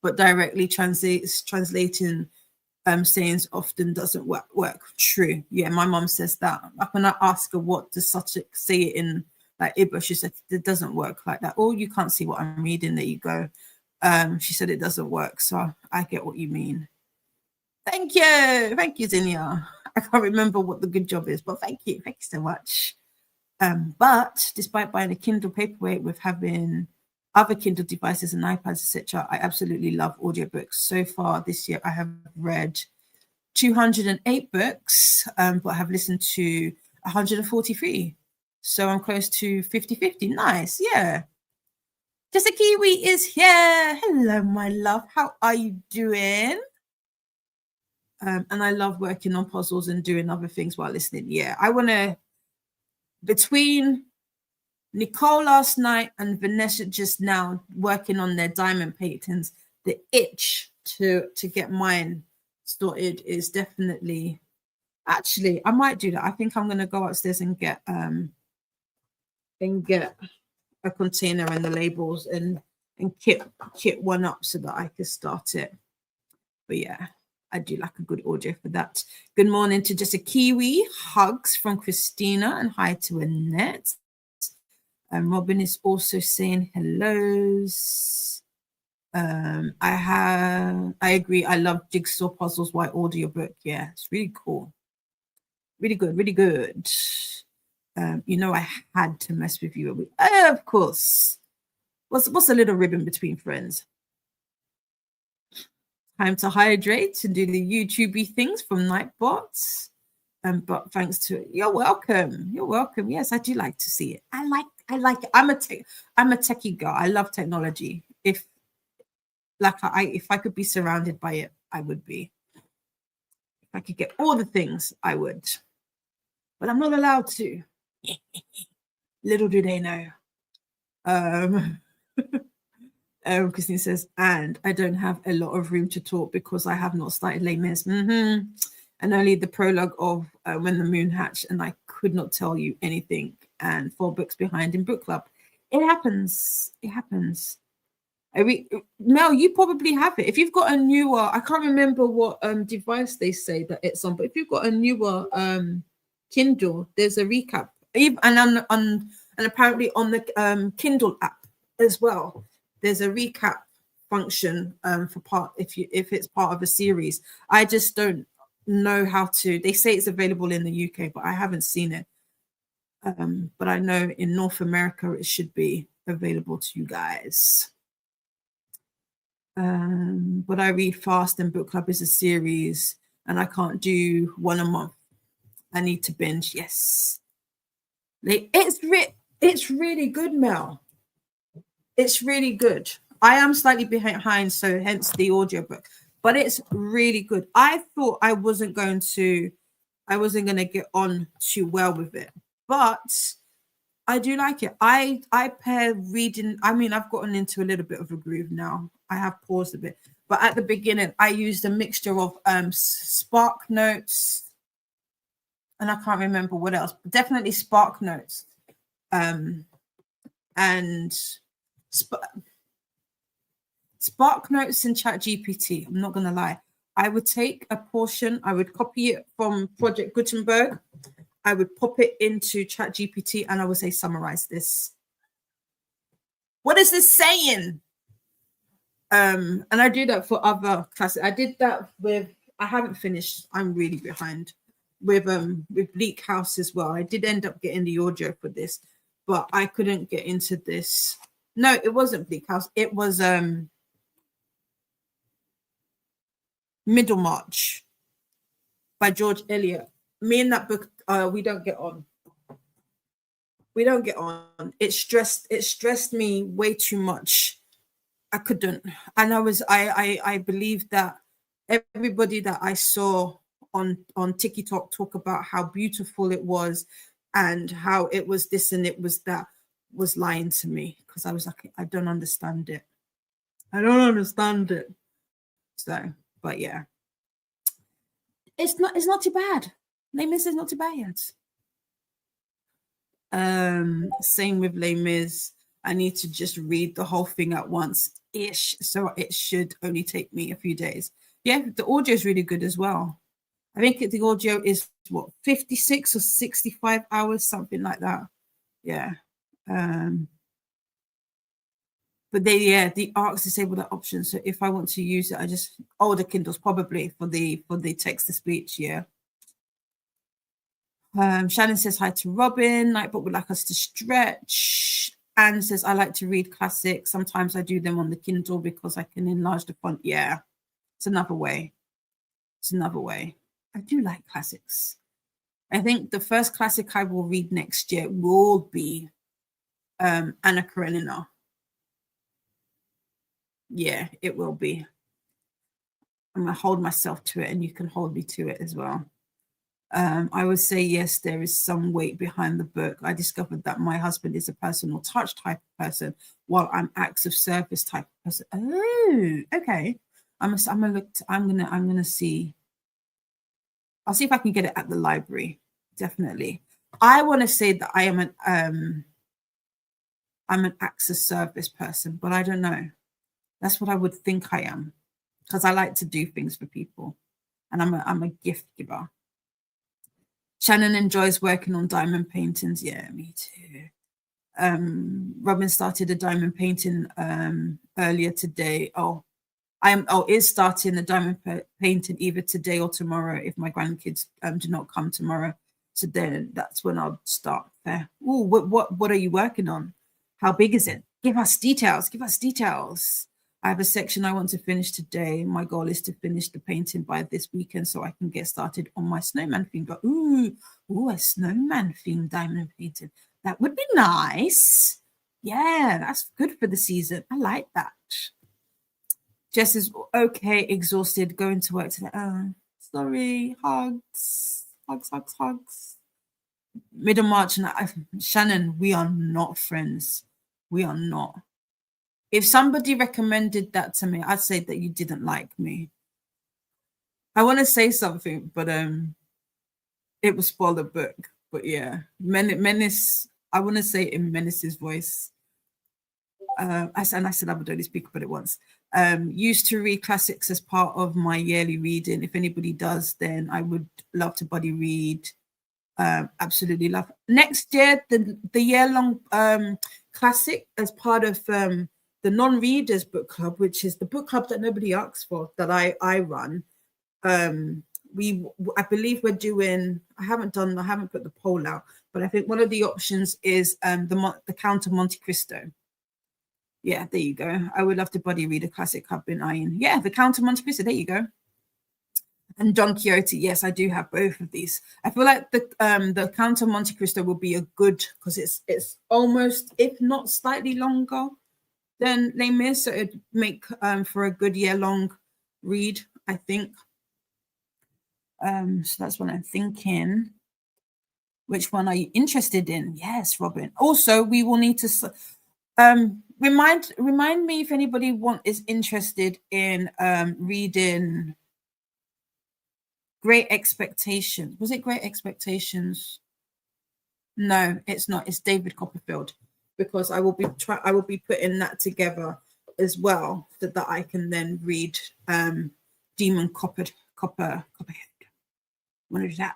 but directly translating sayings often doesn't work. True. Yeah, my mom says that. Like when I ask her what does such a say it in like Ibo, she said it doesn't work like that. Oh, you can't see what I'm reading. There you go. She said it doesn't work. So I get what you mean. Thank you, Zinnia. I can't remember what the good job is, but thank you so much. But despite buying a Kindle Paperwhite with having other Kindle devices and iPads, etc., I absolutely love audiobooks. So far this year, I have read 208 books, but I have listened to 143. So I'm close to 50-50. Nice, yeah. Just a Kiwi is here. Hello, my love. How are you doing? And I love working on puzzles and doing other things while listening. Yeah, I want to, between Nicole last night and Vanessa just now working on their diamond paintings, itch to get mine sorted is definitely, actually, I might do that. I think I'm going to go upstairs and get a container and the labels and kit one up so that I can start it. But yeah, I do like a good audio for that. Good morning to Just a Kiwi. Hugs from Christina and hi to Annette. Robin is also saying hellos. I agree. I love jigsaw puzzles while audiobook. Yeah, it's really cool. Really good, really good. You know, I had to mess with you. Of course. What's a little ribbon between friends? Time to hydrate and do the YouTubey things from Nightbot. But thanks to you're welcome. You're welcome. Yes, I do like to see it. I like it. I'm a techie girl. I love technology. If I could be surrounded by it, I would be. If I could get all the things, I would. But I'm not allowed to. Little do they know. Christine says, and I don't have a lot of room to talk because I have not started Les Mis. And only the prologue of When the Moon Hatched, and I could not tell you anything. And 4 books behind in book club. It happens. It happens. Mel, you probably have it. If you've got a newer, I can't remember what device they say that it's on, but if you've got a newer Kindle, there's a recap. And apparently on the Kindle app as well, there's a recap function if it's part of a series. I just don't know how to. They say it's available in the UK, but I haven't seen it. But I know in North America it should be available to you guys. But I read fast, and book club is a series, and I can't do one a month. I need to binge. Yes, it's really good, Mel. It's really good. I am slightly behind, so hence the audiobook, but it's really good. I thought I wasn't going to get on too well with it, but I do like it. I pair reading. I mean, I've gotten into a little bit of a groove now. I have paused a bit, but at the beginning, I used a mixture of Spark Notes, and I can't remember what else. But definitely Spark Notes, and Spark Notes and ChatGPT. I'm not gonna lie. I would take a portion. I would copy it from Project Gutenberg. I would pop it into ChatGPT, and I would say, summarize this. What is this saying? And I do that for other classes. I did that with, I haven't finished. I'm really behind with Bleak House as well. I did end up getting the audio for this, but I couldn't get into this. No, it wasn't Bleak House. It was Middlemarch by George Eliot. Me and that book, we don't get on. We don't get on. It stressed me way too much. I couldn't. And I believe that everybody that I saw on TikTok talk about how beautiful it was and how it was this and it was that was lying to me, because I was like, I don't understand it. I don't understand it. So, but yeah. It's not too bad. Les Mis is not too bad. Same with Les Mis. I need to just read the whole thing at once-ish, so it should only take me a few days. Yeah, the audio is really good as well. I think the audio is, 56 or 65 hours, something like that. Yeah. But the ARCs disable that option. So if I want to use it, I just, the Kindles probably for the text-to-speech, yeah. Shannon says hi to Robin. Nightbot would like us to stretch. Anne says, I like to read classics. Sometimes I do them on the Kindle because I can enlarge the font. Yeah, it's another way. It's another way. I do like classics. I think the first classic I will read next year will be Anna Karenina. Yeah, it will be. I'm going to hold myself to it, and you can hold me to it as well. I would say yes, there is some weight behind the book. I discovered that my husband is a personal touch type of person, while I'm acts of service type of person. Oh, okay. I'm gonna see. I'll see if I can get it at the library. Definitely. I want to say that I'm an acts of service person, but I don't know. That's what I would think I am, because I like to do things for people, and I'm a gift giver. Shannon enjoys working on diamond paintings. Yeah, me too. Robin started a diamond painting earlier today. Is starting the diamond painting either today or tomorrow if my grandkids do not come tomorrow. So then that's when I'll start there. Oh, what are you working on? How big is it? Give us details. Give us details. I have a section I want to finish today. My goal is to finish the painting by this weekend so I can get started on my snowman theme. But a snowman theme diamond painting. That would be nice. Yeah, that's good for the season. I like that. Jess is okay, exhausted, going to work today. Oh, sorry. Hugs. Middle March, and Shannon, we are not friends. We are not. If somebody recommended that to me, I'd say that you didn't like me. I want to say something, but it will spoil the book. But yeah, Menace. I want to say it in Menace's voice. I said I would only speak about it once. Used to read classics as part of my yearly reading. If anybody does, then I would love to buddy read. Absolutely love. Next year, the year-long classic as part of the non-readers book club, which is the book club that nobody asks for, that I run. I believe we're doing. I haven't put the poll out, but I think one of the options is the Count of Monte Cristo. Yeah, there you go. I would love to buddy read a classic I've been eyeing. Yeah, the Count of Monte Cristo. There you go. And Don Quixote. Yes, I do have both of these. I feel like the Count of Monte Cristo will be a good, because it's almost, if not slightly longer than Les Mis, so it'd make for a good year-long read, I think. So that's what I'm thinking. Which one are you interested in? Yes, Robin. Also, we will need to remind me if anybody is interested in reading Great Expectations. Was it Great Expectations? No, it's not. It's David Copperfield, because I will be putting that together as well, so that I can then read Demon Copperhead. What is that?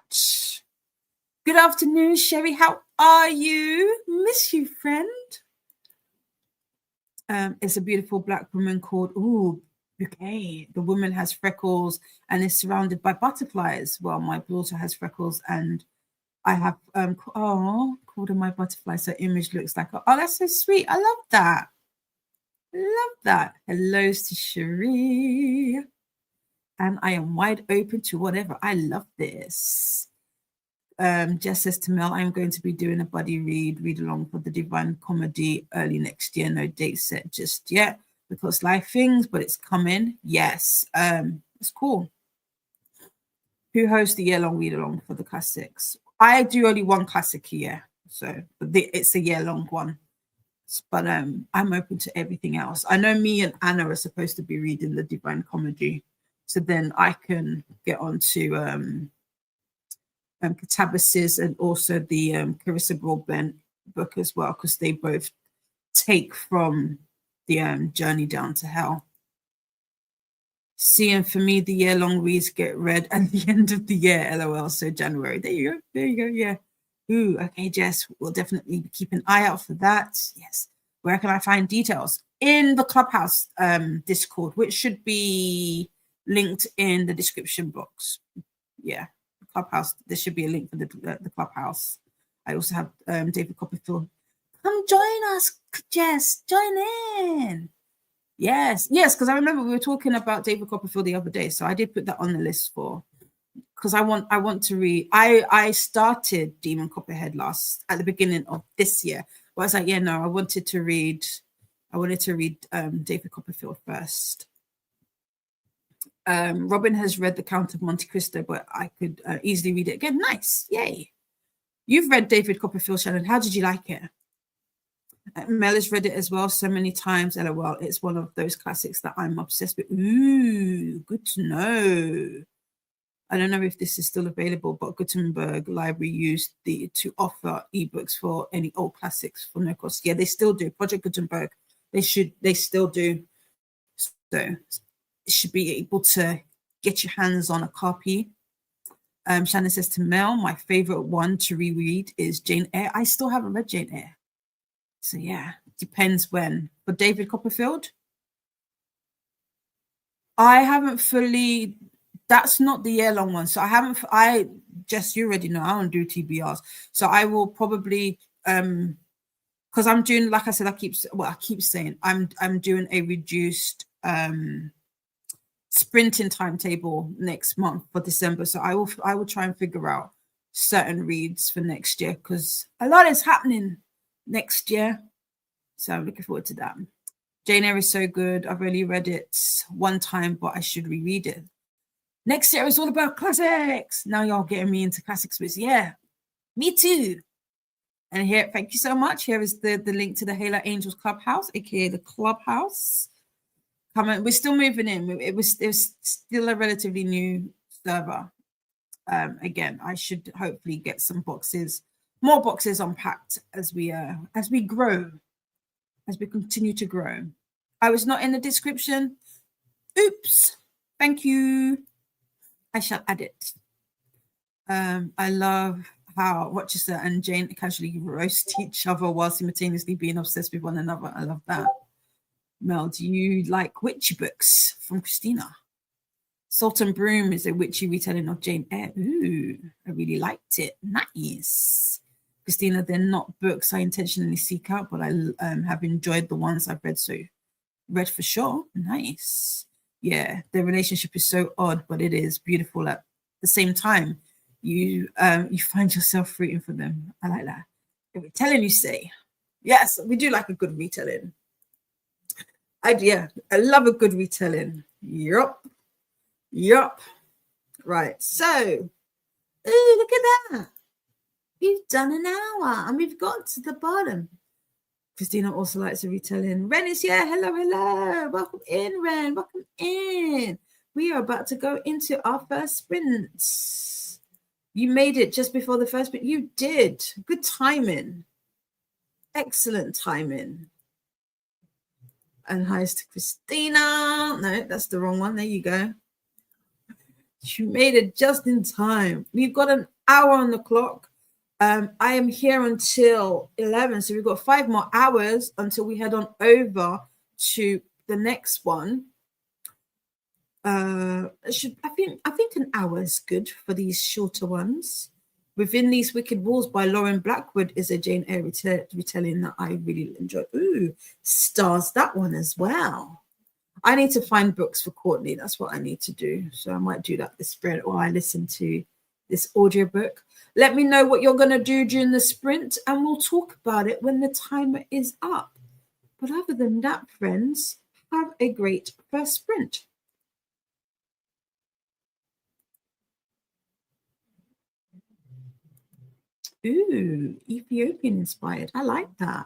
Good afternoon, Sherry. How are you? Miss you, friend. It's a beautiful black woman called Bouquet. The woman has freckles and is surrounded by butterflies. Well, my daughter has freckles, and I have called her my butterfly. So image looks like that's so sweet. I love that. Hellos to Cherie. And I am wide open to whatever. I love this. Jess says to Mel, I'm going to be doing a buddy read along for the Divine Comedy early next year. No date set just yet because life things, but it's coming. Yes, it's cool. Who hosts the year-long read-along for the classics? I do only one classic a year, so it's a year-long one. But I'm open to everything else. I know me and Anna are supposed to be reading the Divine Comedy, so then I can get on to Catabasis and also the Carissa Broadbent book as well, because they both take from the Journey Down to Hell. See, and for me, the year-long reads get read at the end of the year, LOL. So January. There you go. Yeah. Ooh, okay, Jess. We'll definitely keep an eye out for that. Yes. Where can I find details? In the Clubhouse Discord, which should be linked in the description box. Yeah, Clubhouse. There should be a link for the Clubhouse. I also have David Copperfield. Come join us, Jess. Join in. Yes, because I remember we were talking about David Copperfield the other day, so I did put that on the list because I want to read. I started Demon Copperhead at the beginning of this year, but I was like, I wanted to read David Copperfield first. Robin has read The Count of Monte Cristo, but I could easily read it again. Nice. Yay. You've read David Copperfield, Shannon. How did you like it? Mel has read it as well so many times. LOL. It's one of those classics that I'm obsessed with. Ooh, good to know. I don't know if this is still available, but Gutenberg Library used to offer ebooks for any old classics for no cost. Yeah, they still do. Project Gutenberg, they still do. So you should be able to get your hands on a copy. Shannon says to Mel, my favorite one to reread is Jane Eyre. I still haven't read Jane Eyre. So yeah, depends when. For David Copperfield, I haven't fully. That's not the year-long one. So you already know, I don't do TBRs. So I will probably, because I'm doing, like I said, I keep saying, I'm doing a reduced sprinting timetable next month for December. So I will try and figure out certain reads for next year, because a lot is happening next year. So I'm looking forward to that. Jane Eyre is so good. I've only read it one time, but I should reread it. Next year is all about classics. Now y'all getting me into classics, but yeah, me too. And here, thank you so much. Here is the link to the Halo Angels Clubhouse, aka the Clubhouse. Come on, we're still moving in. It was still a relatively new server. Again, I should hopefully get some more boxes unpacked as we grow, as we continue to grow. I was not in the description. Oops. Thank you. I shall add it. I love how Rochester and Jane casually roast each other while simultaneously being obsessed with one another. I love that. Mel, do you like witchy books? From Christina. Salt and Broom is a witchy retelling of Jane Eyre. Ooh, I really liked it. Nice. Christina, they're not books I intentionally seek out, but I have enjoyed the ones I've read for sure. Nice. Yeah, the relationship is so odd, but it is beautiful at the same time. You find yourself rooting for them. I like that. A retelling, you say? Yes, we do like a good retelling. I love a good retelling. Yup. Right. So, look at that. We've done an hour and we've got to the bottom. Christina also likes a retelling. Ren is here. Hello. Welcome in, Ren. Welcome in. We are about to go into our first sprint. You made it just before the first sprint. You did. Good timing. Excellent timing. And hi to Christina. No, that's the wrong one. There you go. You made it just in time. We've got an hour on the clock. I am here until 11, so we've got 5 more hours until we head on over to the next one. I think an hour is good for these shorter ones. Within These Wicked Walls by Lauren Blackwood is a Jane Eyre retelling that I really enjoy. Ooh, stars that one as well. I need to find books for Courtney. That's what I need to do. So I might do that this sprint while I listen to this audiobook. Let me know what you're going to do during the sprint, and we'll talk about it when the timer is up. But other than that, friends, have a great first sprint. Ooh, Ethiopian inspired. I like that.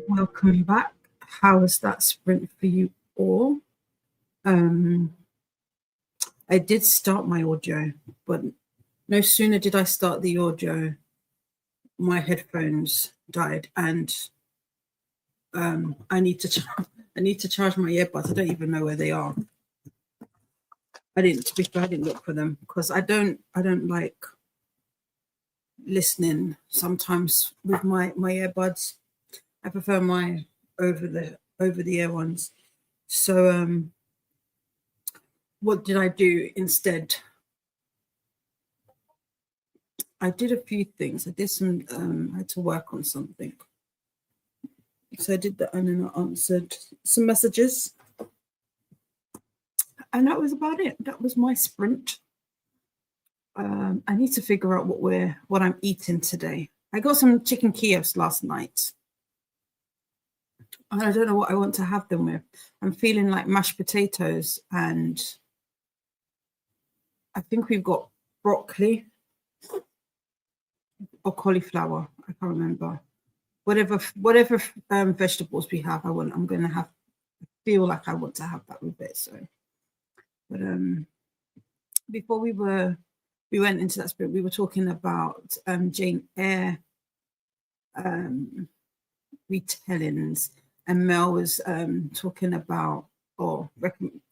Welcome back. How was that sprint for you all? I did start my audio, but no sooner did I start the audio, my headphones died, and I need to charge my earbuds. I don't even know where they are. I didn't look for them because I don't like listening sometimes with my earbuds. I prefer my over the air ones. So what did I do instead? I did a few things. I did some I had to work on something. So I did that, and then I answered some messages. And that was about it. That was my sprint. I need to figure out what I'm eating today. I got some chicken Kievs last night. And I don't know what I want to have them with. I'm feeling like mashed potatoes, and I think we've got broccoli or cauliflower. I can't remember. Whatever vegetables we have, I'm going to feel like I want to have that with it. So, but before we went into that sprint, we were talking about Jane Eyre retellings. And Mel was talking about, or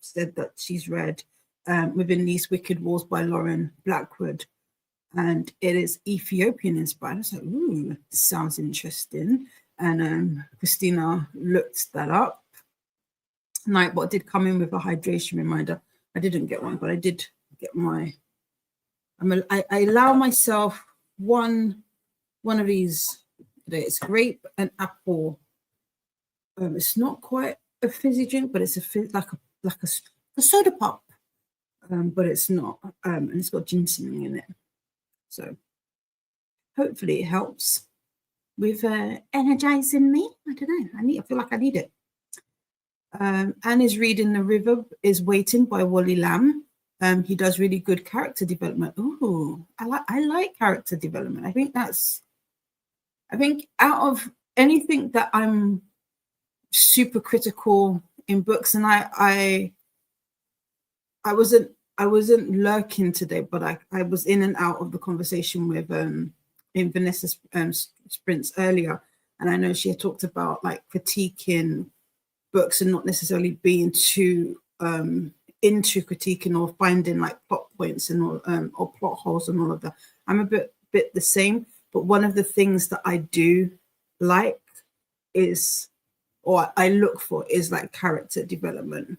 said that she's read Within These Wicked Walls by Lauren Blackwood, and it is Ethiopian inspired. I was like, ooh, sounds interesting. And Christina looked that up. Nightbot did come in with a hydration reminder. I didn't get one, but I did get my. I allow myself one of these today. It's grape and apple. It's not quite a fizzy drink, but it's like a soda pop, but it's not, and it's got ginseng in it. So hopefully it helps with energizing me. I don't know. I feel like I need it. Anne is reading The River is Waiting by Wally Lamb. He does really good character development. Ooh, I like character development. I think out of anything that I'm super critical in books, and I wasn't lurking today, but I was in and out of the conversation with in Vanessa's sprints earlier, and I know she had talked about like critiquing books and not necessarily being too into critiquing or finding like plot points and all, or plot holes and all of that. I'm a bit the same, but one of the things that I do like is, or I look for, is like character development.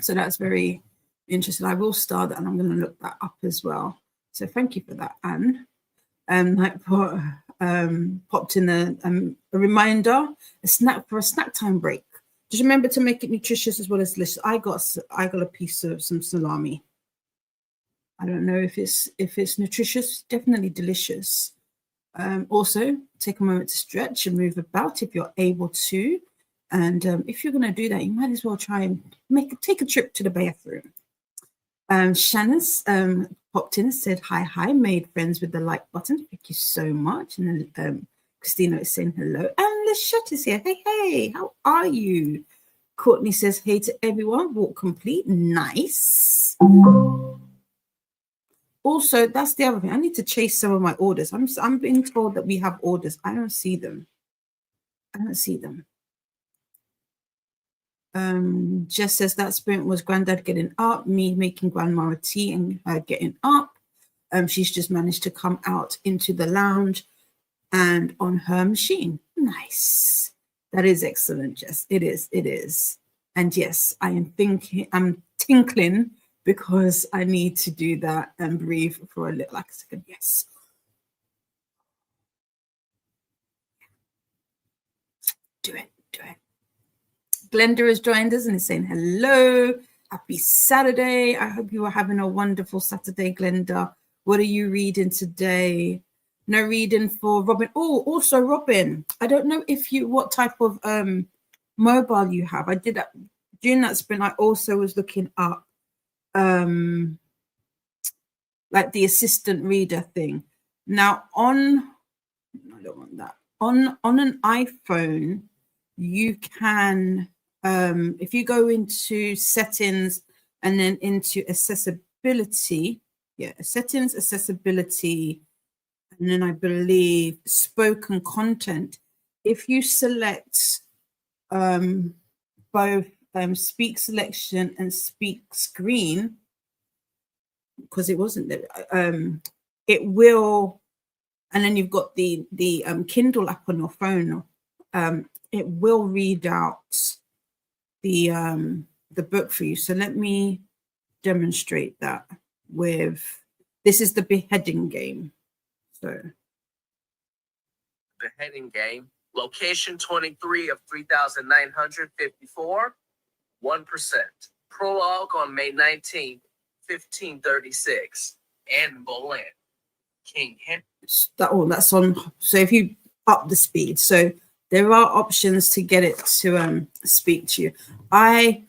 So that's very interesting. I will start that, and I'm going to look that up as well. So thank you for that, Anne. Popped in a reminder, a snack for a snack time break. Just remember to make it nutritious as well as delicious. I got a piece of some salami. I don't know if it's nutritious, definitely delicious. Also, take a moment to stretch and move about if you're able to. And if you're going to do that, you might as well try and take a trip to the bathroom. Shanna's popped in and said, hi, made friends with the like button. Thank you so much. And then Christina is saying hello. And Lachette is here. Hey, how are you? Courtney says, hey to everyone. Walk complete. Nice. Also, that's the other thing. I need to chase some of my orders. I'm being told that we have orders. I don't see them. Jess says that sprint was Granddad getting up, me making Grandma a tea and her getting up. She's just managed to come out into the lounge and on her machine. Nice. That is excellent, Jess. It is. And yes, I'm tinkling because I need to do that and breathe for a little, like a second. Yes. Do it. Glenda has joined us and is saying hello. Happy Saturday. I hope you are having a wonderful Saturday, Glenda. What are you reading today? No reading for Robin. Oh, also Robin, I don't know what type of mobile you have. I did that during that sprint. I also was looking up like the assistant reader thing. Now I don't want that. On an iPhone, you can, if you go into settings and then into accessibility, settings, accessibility, and then I believe spoken content. If you select both speak selection and speak screen, because it wasn't there, it will, and then you've got the Kindle app on your phone, it will read out the book for you. So let me demonstrate that with, this is the beheading game. So beheading game, location 23 of 3,954, 1%. Prologue on May 19th, 1536, Anne Boleyn, King Henry. That's on. So if you up the speed, so there are options to get it to speak to you.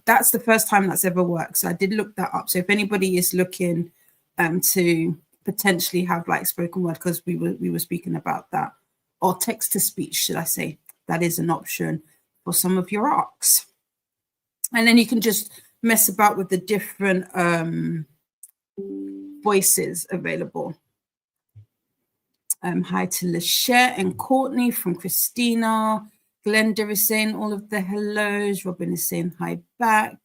That's the first time that's ever worked. So I did look that up. So if anybody is looking to potentially have like spoken word, because we were speaking about that, or text to speech, should I say, that is an option for some of your arcs. And then you can just mess about with the different voices available. Hi to Lachette and Courtney from Christina. Glenda is saying all of the hellos. Robin is saying hi back.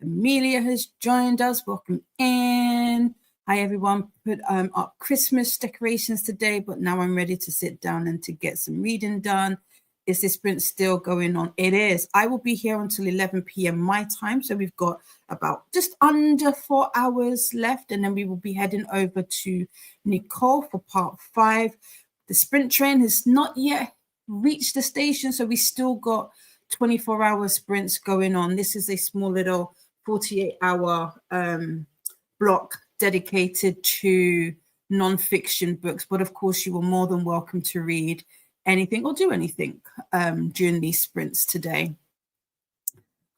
Amelia has joined us. Welcome in. Hi, everyone. Put up Christmas decorations today, but now I'm ready to sit down and to get some reading done. Is this sprint still going on? It is. I will be here until 11 p.m. my time. So we've got about just under 4 hours left. And then we will be heading over to Nicole for part 5. The sprint train has not yet reached the station. So we still got 24-hour sprints going on. This is a small little 48-hour block dedicated to nonfiction books. But of course, you are more than welcome to read anything or do anything during these sprints today.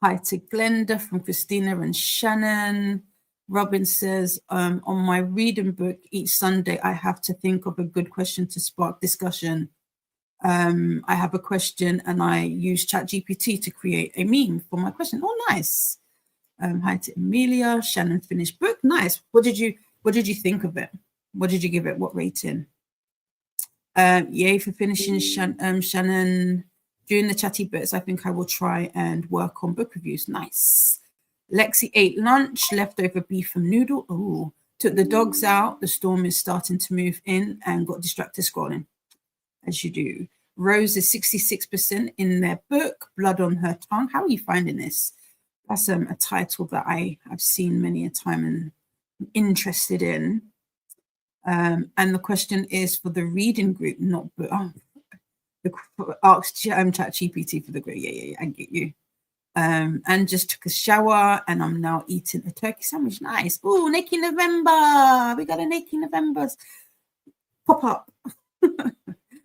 Hi to Glenda from Christina and Shannon. Robin says, on my reading book each Sunday, I have to think of a good question to spark discussion. I have a question and I use ChatGPT to create a meme for my question. Oh, nice. Hi to Amelia. Shannon finished book. Nice. What did you think of it? What did you give it? What rating? Yay for finishing, Shannon. During the chatty bits, I think I will try and work on book reviews. Nice. Lexi ate lunch, leftover beef and noodle. Ooh. Took the dogs out. The storm is starting to move in and got distracted scrolling, as you do. Rose is 66% in their book, Blood on Her Tongue. How are you finding this? That's a title that I have seen many a time and I'm interested in. And the question is for the reading group, not book. Ask ChatGPT for the group. Yeah, I get you. And just took a shower and I'm now eating a turkey sandwich. Nice. Oh, NetGalley November. We got a NetGalley November pop up.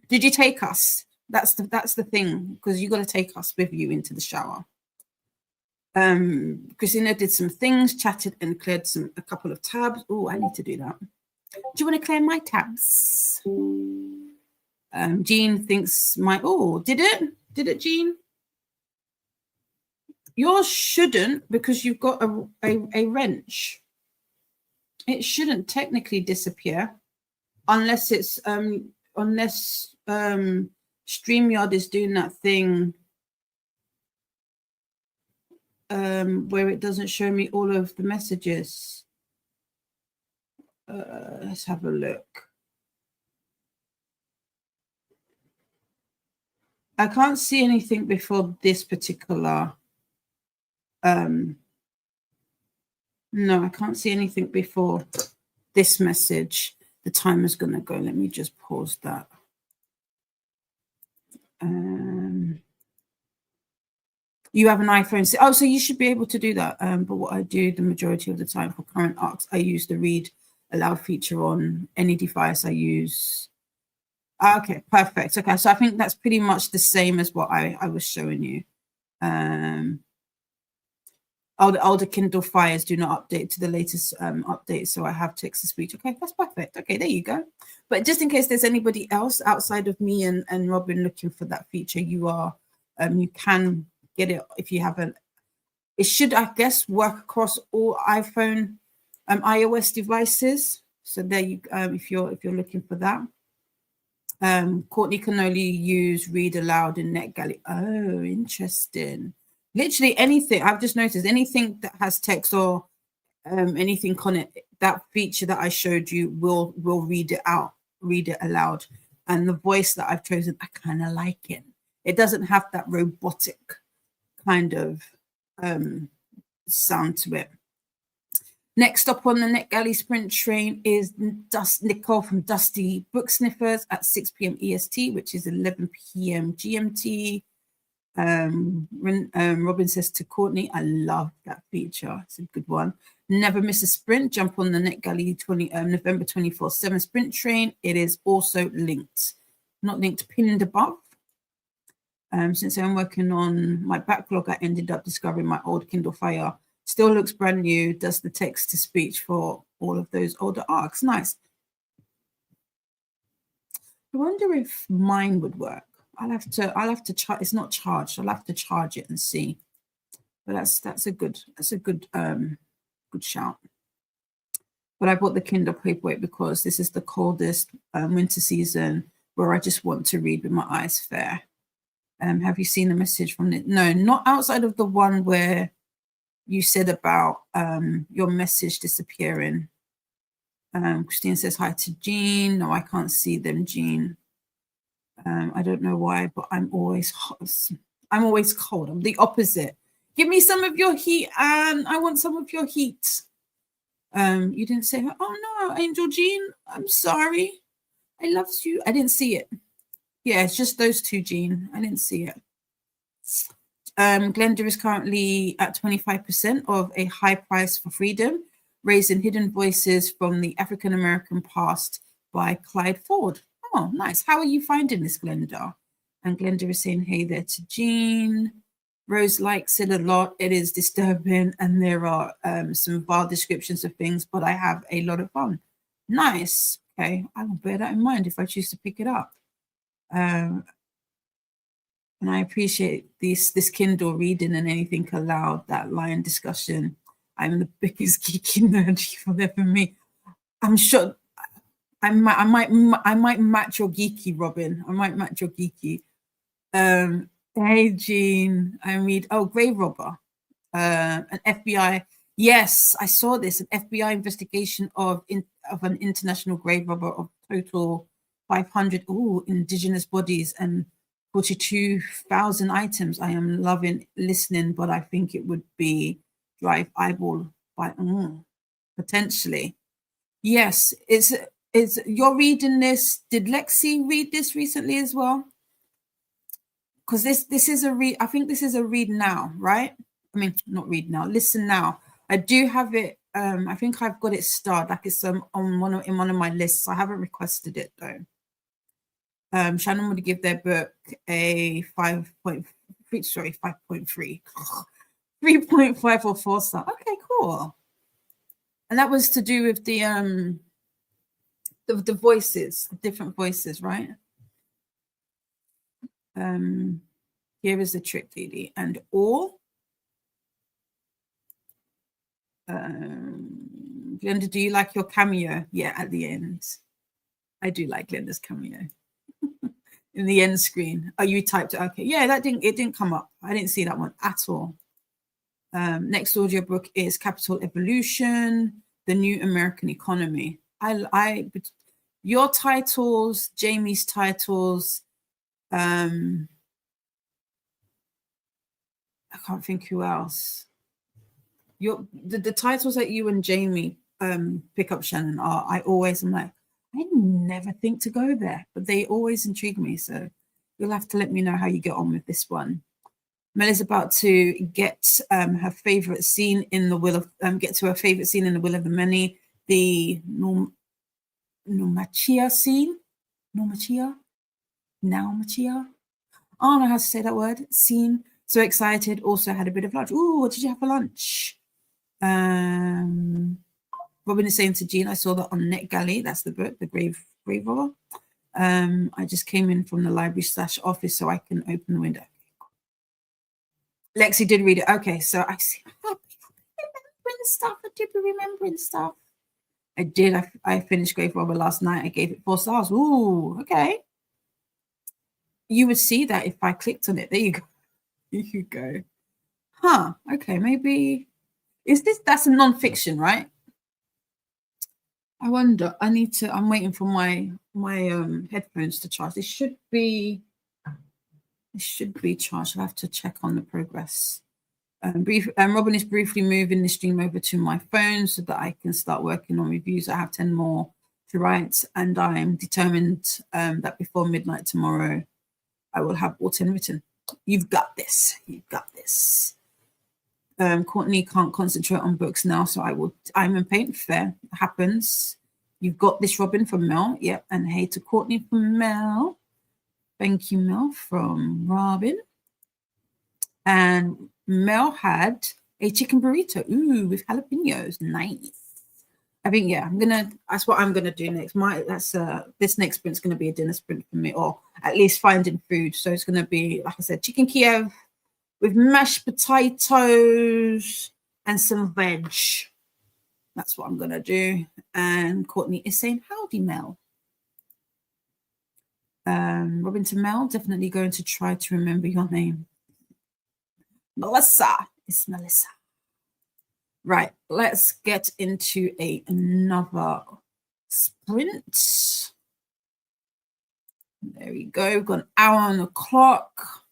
Did you take us? That's the thing, because you got to take us with you into the shower. Christina did some things, chatted and cleared a couple of tabs. Oh, I need to do that. Do you want to clear my tabs? Jean thinks did it, Jean? Yours shouldn't, because you've got a wrench. It shouldn't technically disappear unless it's StreamYard is doing that thing where it doesn't show me all of the messages. Let's have a look. I can't see anything before this particular. No, I can't see anything before this message. The timer's going to go. Let me just pause that. You have an iPhone. So you should be able to do that. But what I do the majority of the time for current arcs, I use the read aloud feature on any device I use. Okay, perfect. Okay, so I think that's pretty much the same as what I was showing you. Oh, the older Kindle Fires do not update to the latest update, so I have text-to-speech. Okay, that's perfect. Okay, there you go. But just in case there's anybody else outside of me and Robin looking for that feature, you can get it if you haven't. It should, I guess, work across all iPhone, iOS devices. So there you, if you're looking for that. Courtney can only use read aloud in NetGalley. Oh, interesting. Literally anything. I've just noticed anything that has text or anything on it, that feature that I showed you will read it out, read it aloud. And the voice that I've chosen, I kind of like it. It doesn't have that robotic kind of sound to it. Next up on the NetGalley Sprint train is Nicole from Dusty Book Sniffers at 6 p.m. EST, which is 11 p.m. GMT. Robin says to Courtney, I love that feature. It's a good one. Never miss a sprint. Jump on the NetGalley November 24/7 sprint train. It is also linked, not linked, pinned above. Since I'm working on my backlog, I ended up discovering my old Kindle Fire. Still looks brand new. Does the text to speech for all of those older arcs. Nice. I wonder if mine would work. I'll have to charge. It's not charged. I'll have to charge it and see. But that's a good good shout. But I bought the Kindle Paperweight because this is the coldest winter season where I just want to read with my eyes fair. Have you seen the message from it? No, not outside of the one where you said about your message disappearing. Christine says hi to Jean. No, I can't see them, Jean. I don't know why, but I'm always hot. I'm always cold. I'm the opposite. Give me some of your heat, and I want some of your heat. You didn't say, oh no, Angel Jean, I'm sorry. I loved you. I didn't see it. Yeah, it's just those two, Jean. I didn't see it. Glenda is currently at 25% of A High Price for Freedom, Raising Hidden Voices from the African American Past by Clyde Ford. Oh, nice. How are you finding this, Glenda? And Glenda is saying, hey there to Jean. Rose likes it a lot. It is disturbing, and there are some vile descriptions of things, but I have a lot of fun. Nice. Okay, I will bear that in mind if I choose to pick it up. And I appreciate this Kindle reading and anything aloud, that line discussion. I'm the biggest geeky nerd you've ever met. I'm sure I might match your geeky, Robin. I might match your geeky. Hey, Jean. I read, Grave Robber. An FBI. Yes, I saw this. An FBI investigation of an international grave robber of total 500 indigenous bodies and 42,000 items. I am loving listening, but I think it would be drive eyeball by potentially. Yes, it's you're reading this. Did Lexi read this recently as well? Because this is a read. I think this is a read now, right? I mean, not read now. Listen now. I do have it. I think I've got it starred. Like it's in one of my lists. I haven't requested it though. Shannon would give their book a 5.3. 3.5 or 4 star. Okay, cool. And that was to do with the voices, the different voices, right? Here is the trick, Lily. And all. Glenda, do you like your cameo? Yeah, at the end. I do like Glenda's cameo. In the end screen. Oh, you typed it. Okay. Yeah, it didn't come up. I didn't see that one at all. Next audiobook is Capital Evolution, The New American Economy. Your titles, Jamie's titles, I can't think who else. The titles that you and Jamie pick up, Shannon, I'm like, I never think to go there, but they always intrigue me. So you'll have to let me know how you get on with this one. Mel is about to get her favorite scene in the Will of get to her favorite scene in the Will of the Many, the Naumachia scene. Naumachia. I don't know how to say that word. Scene. So excited. Also had a bit of lunch. Ooh, what did you have for lunch? Robin is saying to Jean, I saw that on NetGalley. That's the book, The Grave Robber. I just came in from the library / office so I can open the window. Lexi did read it. Okay, so I see. Remembering stuff. I did be remembering stuff. I did. I finished Grave Robber last night. I gave it 4 stars. Ooh, okay. You would see that if I clicked on it. There you go. You go. Huh. Okay, maybe. That's a nonfiction, right? I wonder. I'm waiting for my headphones to charge. It should be charged. I'll have to check on the progress. Robin is briefly moving the stream over to my phone so that I can start working on reviews. I have 10 more to write, and I'm determined that before midnight tomorrow, I will have all 10 written. You've got this. You've got this. Courtney can't concentrate on books now, so I'm in paint. Fair. It happens. You've got this, Robin, from Mel. Yep. And hey to Courtney from Mel. Thank you, Mel, from Robin. And Mel had a chicken burrito. Ooh, with jalapenos. Nice. I think, yeah, that's what I'm gonna do next. This next sprint's gonna be a dinner sprint for me, or at least finding food. So it's gonna be, like I said, chicken Kiev with mashed potatoes and some veg. That's what I'm gonna do. And Courtney is saying, howdy, Mel. Robin to Mel, definitely going to try to remember your name. Melissa. It's Melissa. Right, let's get into another sprint. There we go. We've got an hour on the clock.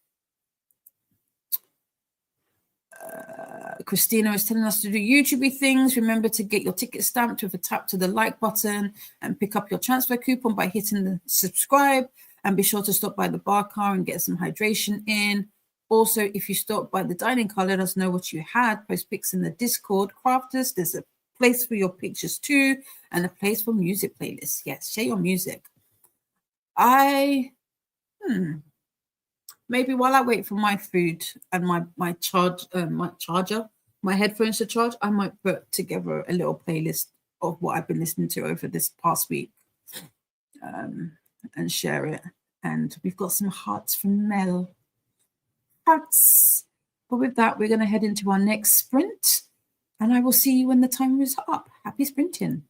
Christina is telling us to do YouTubey things. Remember to get your ticket stamped with a tap to the like button and pick up your transfer coupon by hitting the subscribe. And be sure to stop by the bar car and get some hydration in. Also, if you stop by the dining car, let us know what you had. Post pics in the Discord. Crafters, there's a place for your pictures too, and a place for music playlists. Yes, share your music. Maybe while I wait for my food and my charger, my headphones to charge, I might put together a little playlist of what I've been listening to over this past week, and share it. And we've got some hearts from Mel. Hearts. But with that, we're going to head into our next sprint, and I will see you when the timer is up. Happy sprinting.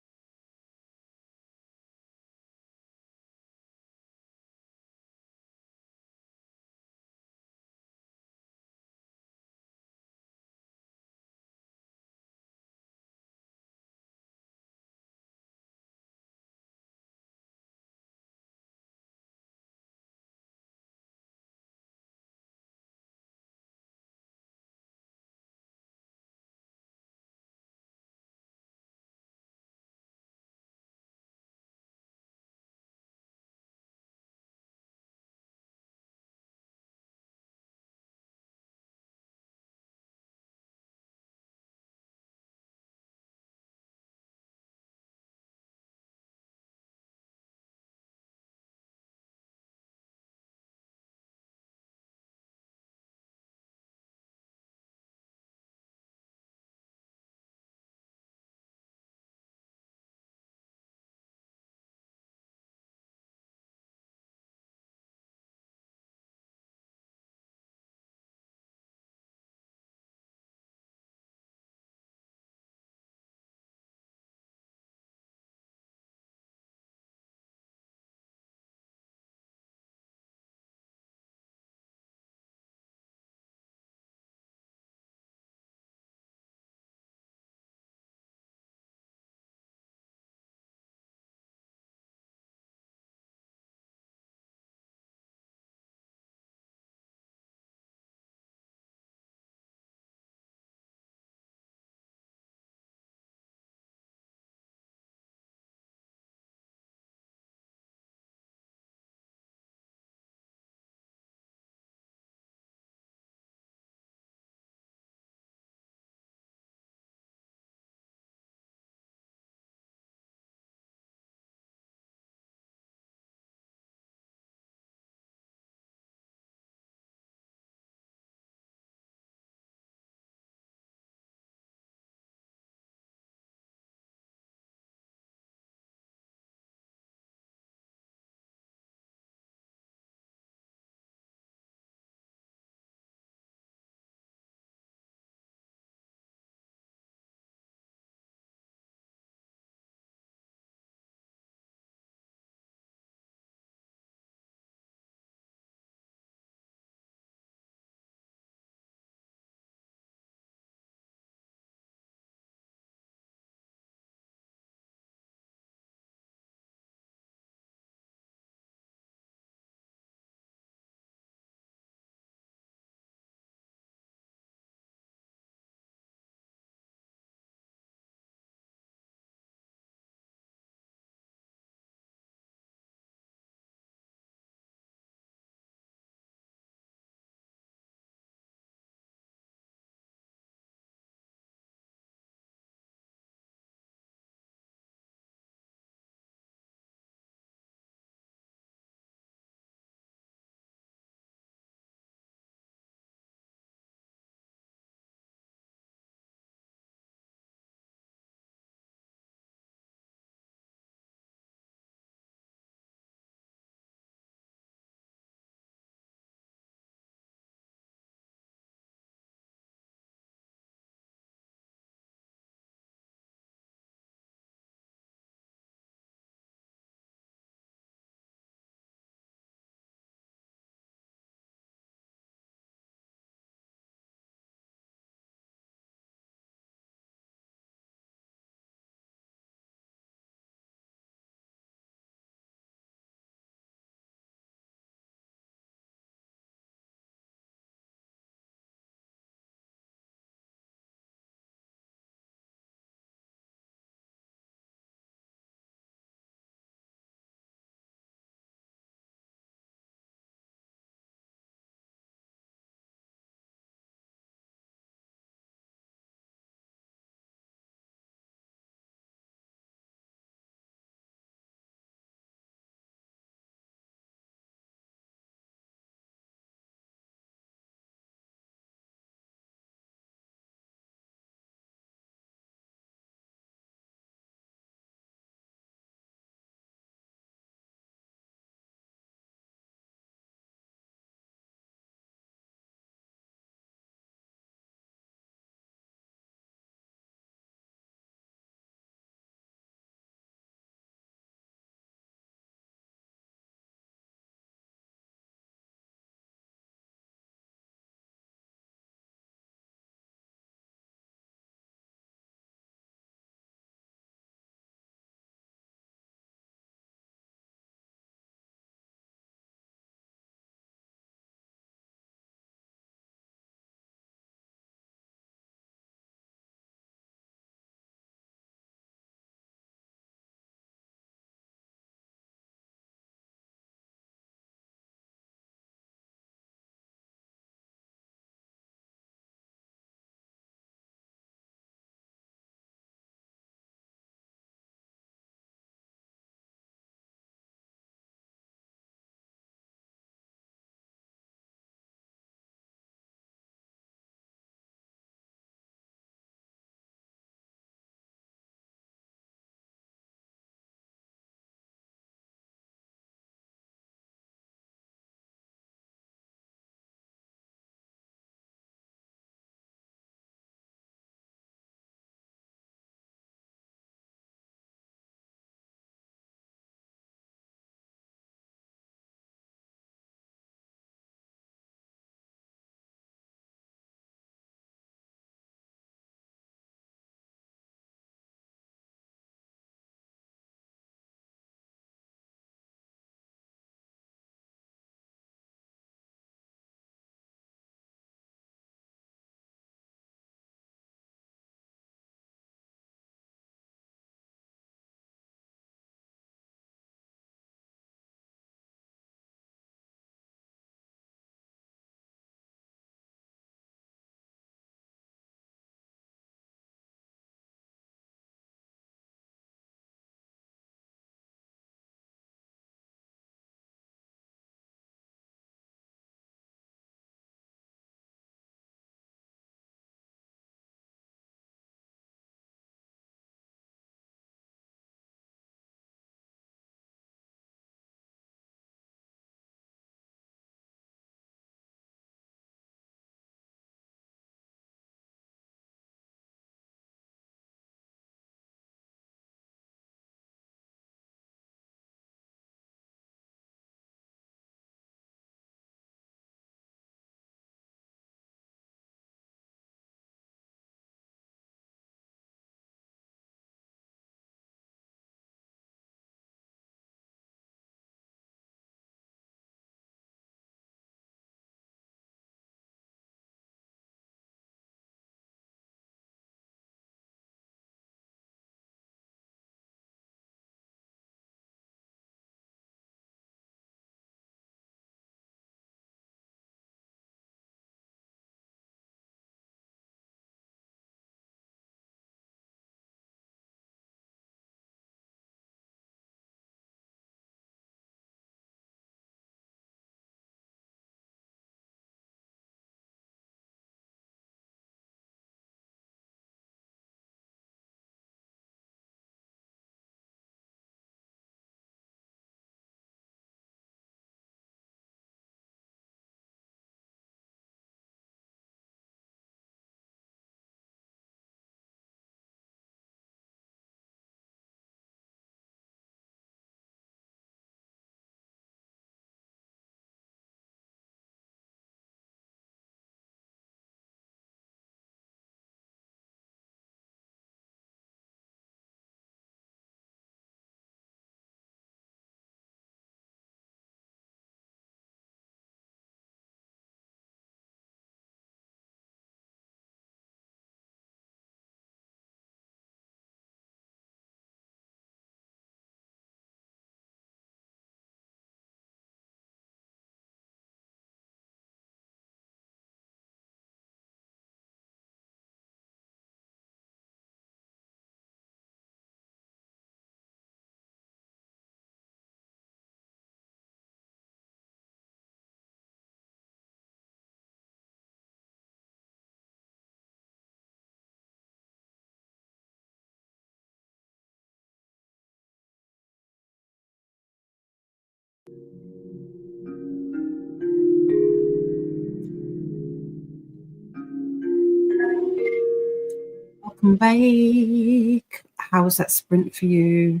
welcome back. How was that sprint for you?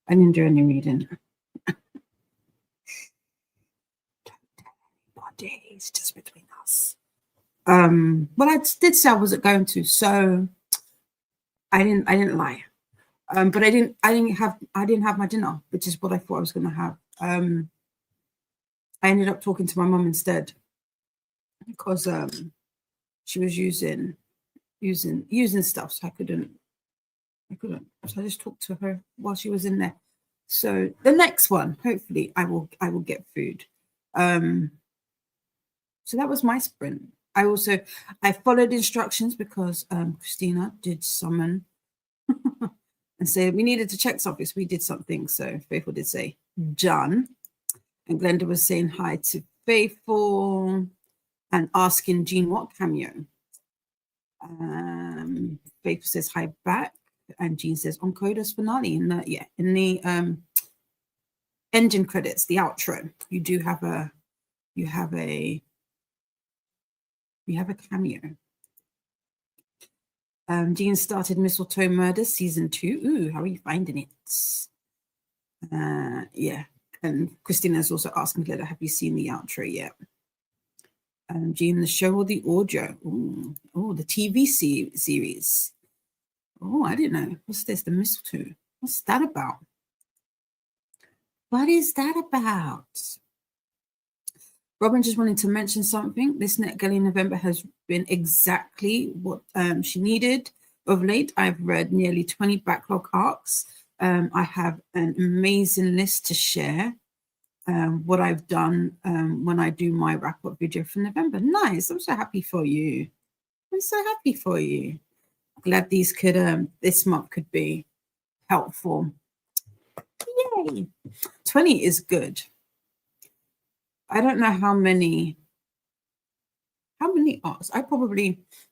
I didn't do any reading. It's just between us. Well, I did say I wasn't going to, so I didn't lie. But I didn't have my dinner, which is what I thought I was going to have. I ended up talking to my mum instead because she was using stuff, so I couldn't. So I just talked to her while she was in there. So the next one, hopefully, I will get food. So that was my sprint. I followed instructions because Christina did summon and say we needed to check something. So we did something. So Faithful did say done. And Glenda was saying hi to Faithful and asking Jean what cameo. Faithful says hi back. And Jean says on Coda's finale in the engine credits, the outro. You have a cameo. Jean started Mistletoe Murders season 2. Ooh, how are you finding it? Yeah. And Christina's also asking Glenda, have you seen the outro yet? Jean, the show or the audio? Ooh, the TV series. Oh, I didn't know. What's this? The Mistletoe. What's that about? What is that about? Robin just wanted to mention something. This NetGalley November has been exactly what she needed of late. I've read nearly 20 backlog arcs. I have an amazing list to share. What I've done when I do my wrap-up video for November. Nice. I'm so happy for you. I'm so happy for you. Glad these could this month could be helpful. Yay! 20 is good. I don't know how many arcs.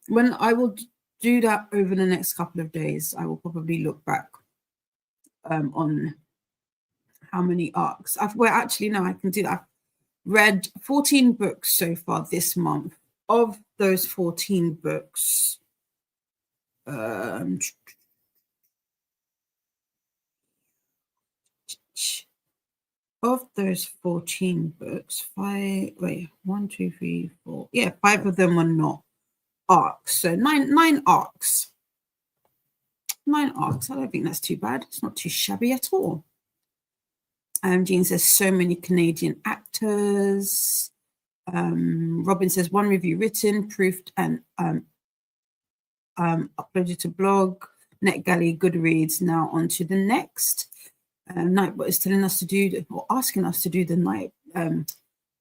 When I will do that over the next couple of days, I will probably look back on how many arcs. I can do that. I've read 14 books so far this month. Of those 14 books, of those 14 books, 5 of them were not arcs. So nine arcs. 9 arcs. I don't think that's too bad. It's not too shabby at all. Jean says so many Canadian actors. Robin says one review written, proofed, and uploaded to blog. NetGalley, Goodreads. Now on to the next. Nightbot is telling us to do, or asking us to do the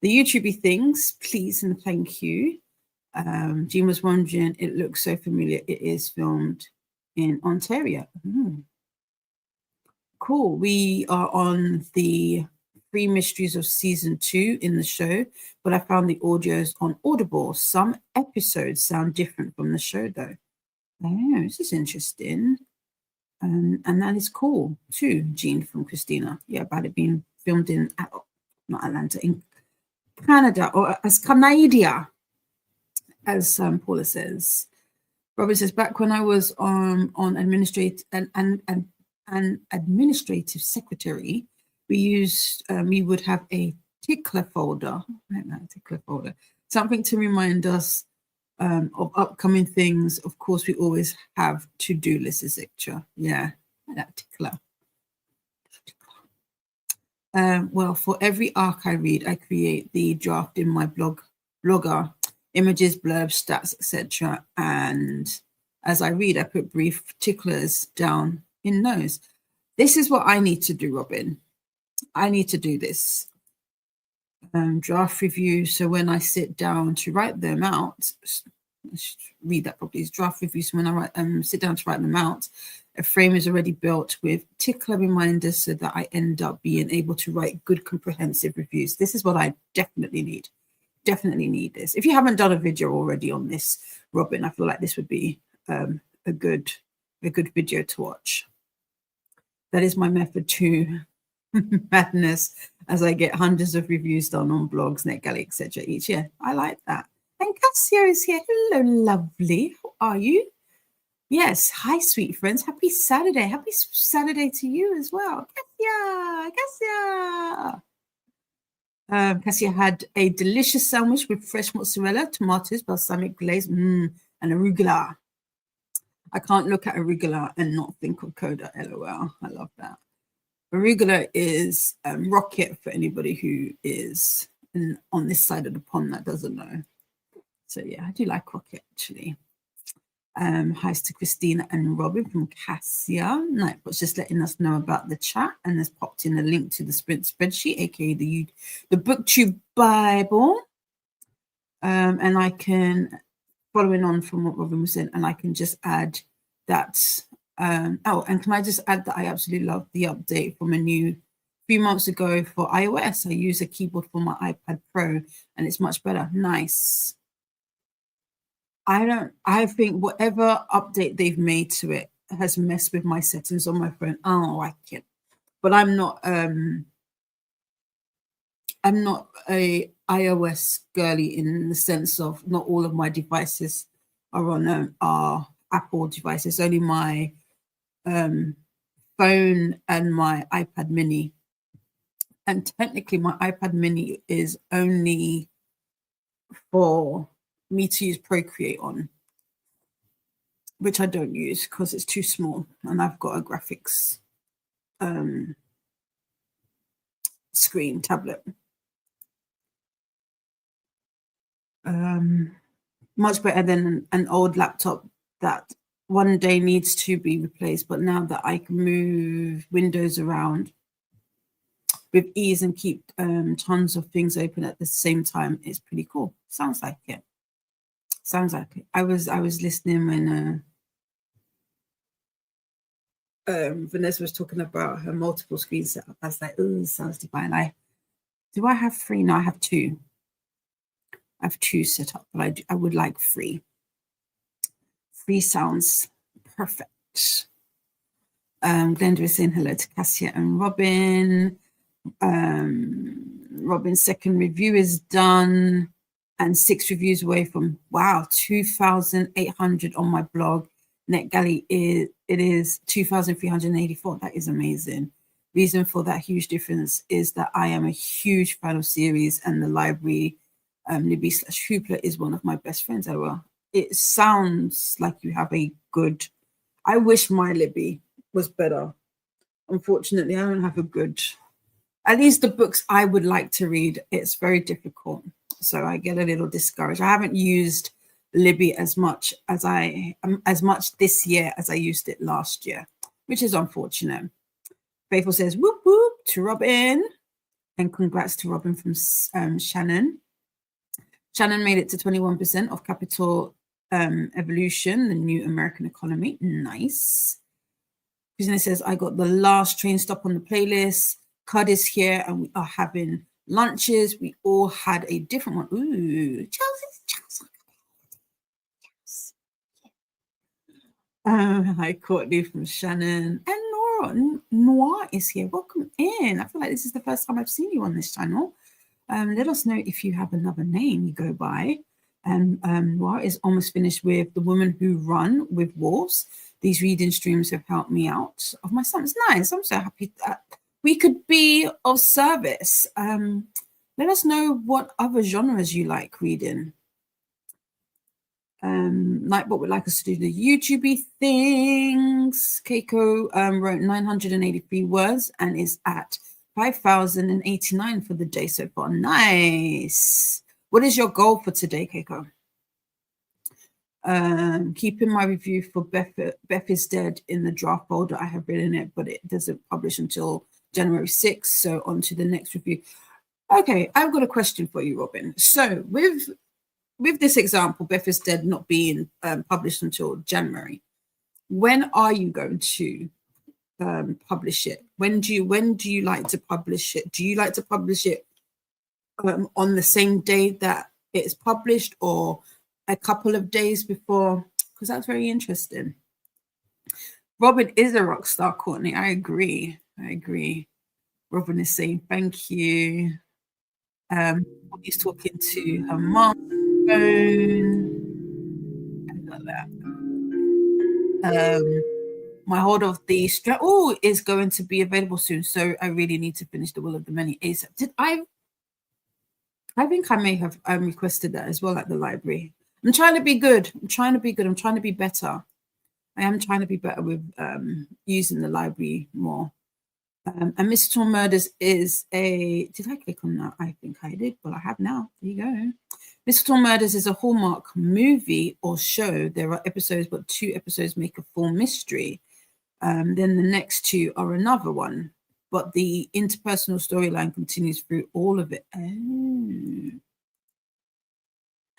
YouTube things, please, and thank you. Jean was wondering, it looks so familiar. It is filmed in Ontario. Cool. We are on the 3 mysteries of season 2 in the show, but I found the audios on Audible. Some episodes sound different from the show, though. Oh, this is interesting. And that is cool too, Jean from Christina. Yeah, about it being filmed in, not Atlanta, in Canada, or as Canada, as Paula says. Robert says, back when I was on administrative and administrative secretary, we would have a tickler folder. Something to remind us of upcoming things. Of course, we always have to-do lists, etc. Yeah, that tickler. Well, for every arc I read, I create the draft in my blogger, images, blurbs, stats, etc. And as I read, I put brief ticklers down in those. This is what I need to do, Robin. I need to do this. Draft review. So when I sit down to write them out, let's read that properly. It's draft review. So when I sit down to write them out, a frame is already built with tickler reminders so that I end up being able to write good, comprehensive reviews. This is what I definitely need. Definitely need this. If you haven't done a video already on this, Robin, I feel like this would be a good video to watch. That is my method to madness as I get hundreds of reviews done on blogs, NetGalley, etc. each year. I like that. And Cassio is here. Hello, lovely. How are you? Yes. Hi, sweet friends. Happy Saturday. Happy Saturday to you as well. Cassia. Cassia had a delicious sandwich with fresh mozzarella, tomatoes, balsamic glaze, and arugula. I can't look at arugula and not think of Coda. LOL. I love that. Arugula is rocket for anybody who is on this side of the pond that doesn't know. So yeah, I do like rocket actually. Hi to Christina and Robin from Cassia. Nightbot's just letting us know about the chat and has popped in a link to the sprint spreadsheet, aka the BookTube Bible. And I can, following on from what Robin was saying, and I can just add that. And can I just add that I absolutely love the update from a few months ago for iOS. I use a keyboard for my iPad Pro and it's much better. Nice. I think whatever update they've made to it has messed with my settings on my phone. I don't like it. But I'm not a iOS girly in the sense of not all of my devices are Apple devices. Only my phone and my iPad mini. And technically my iPad mini is only for me to use Procreate on, which I don't use because it's too small and I've got a graphics screen tablet. Much better than an old laptop that one day needs to be replaced, but now that I can move windows around with ease and keep tons of things open at the same time, it's pretty cool. Sounds like it. Sounds like it. I was listening when Vanessa was talking about her multiple screen setup. I was like, oh, sounds divine. Do I have 3? No, I have 2. I have 2 set up, but I would like 3. 3 sounds perfect. Glenda is saying hello to Cassia and Robin. Robin's second review is done and 6 reviews away from, wow, 2,800 on my blog. NetGalley it is 2,384. That is amazing. Reason for that huge difference is that I am a huge fan of series and the library. Libby/Hoopla is one of my best friends ever. It sounds like you have a good. I wish my Libby was better. Unfortunately, I don't have a good. At least the books I would like to read, it's very difficult. So I get a little discouraged. I haven't used Libby as much this year as I used it last year, which is unfortunate. Faithful says whoop whoop to Robin, and congrats to Robin from Shannon. Shannon made it to 21% of Capital Evolution, the new American economy. Nice. Christina says, I got the last train stop on the playlist. Cud is here and we are having lunches. We all had a different one. Ooh, Chelsea. Hi, Courtney from Shannon. And Nora. Noir is here. Welcome in. I feel like this is the first time I've seen you on this channel. Let us know if you have another name you go by. And Noir is almost finished with The Women Who Run with Wolves. These reading streams have helped me out of my son. It's nice. I'm so happy that we could be of service. Let us know what other genres you like reading. Nightbot would like us to do the YouTube things. Keiko wrote 983 words and is at 5,089 for the day so far. Nice. What is your goal for today, Keiko? Keeping my review for Beth is Dead in the draft folder. I have written it, but it doesn't publish until January 6th. So on to the next review. Okay, I've got a question for you, Robin. So with this example, Beth is Dead not being published until January, when are you going to publish it? When do you like to publish it? Do you like to publish it on the same day that it's published or a couple of days before? Because that's very interesting. Robin is a rock star, Courtney. I agree. Robin is saying thank you. He's talking to her mom. Phone. I got that. My Hold of the Strap is going to be available soon, so I really need to finish The Will of the Many ASAP. I think I may have requested that as well at the library. I'm trying to be good. I'm trying to be better. I am trying to be better with using the library more. And Mystical Murders is did I click on that? I think I did. Well, I have now. There you go. Mystical Murders is a Hallmark movie or show. There are episodes, but 2 episodes make a full mystery. Then the next 2 are another one. But the interpersonal storyline continues through all of it. Oh.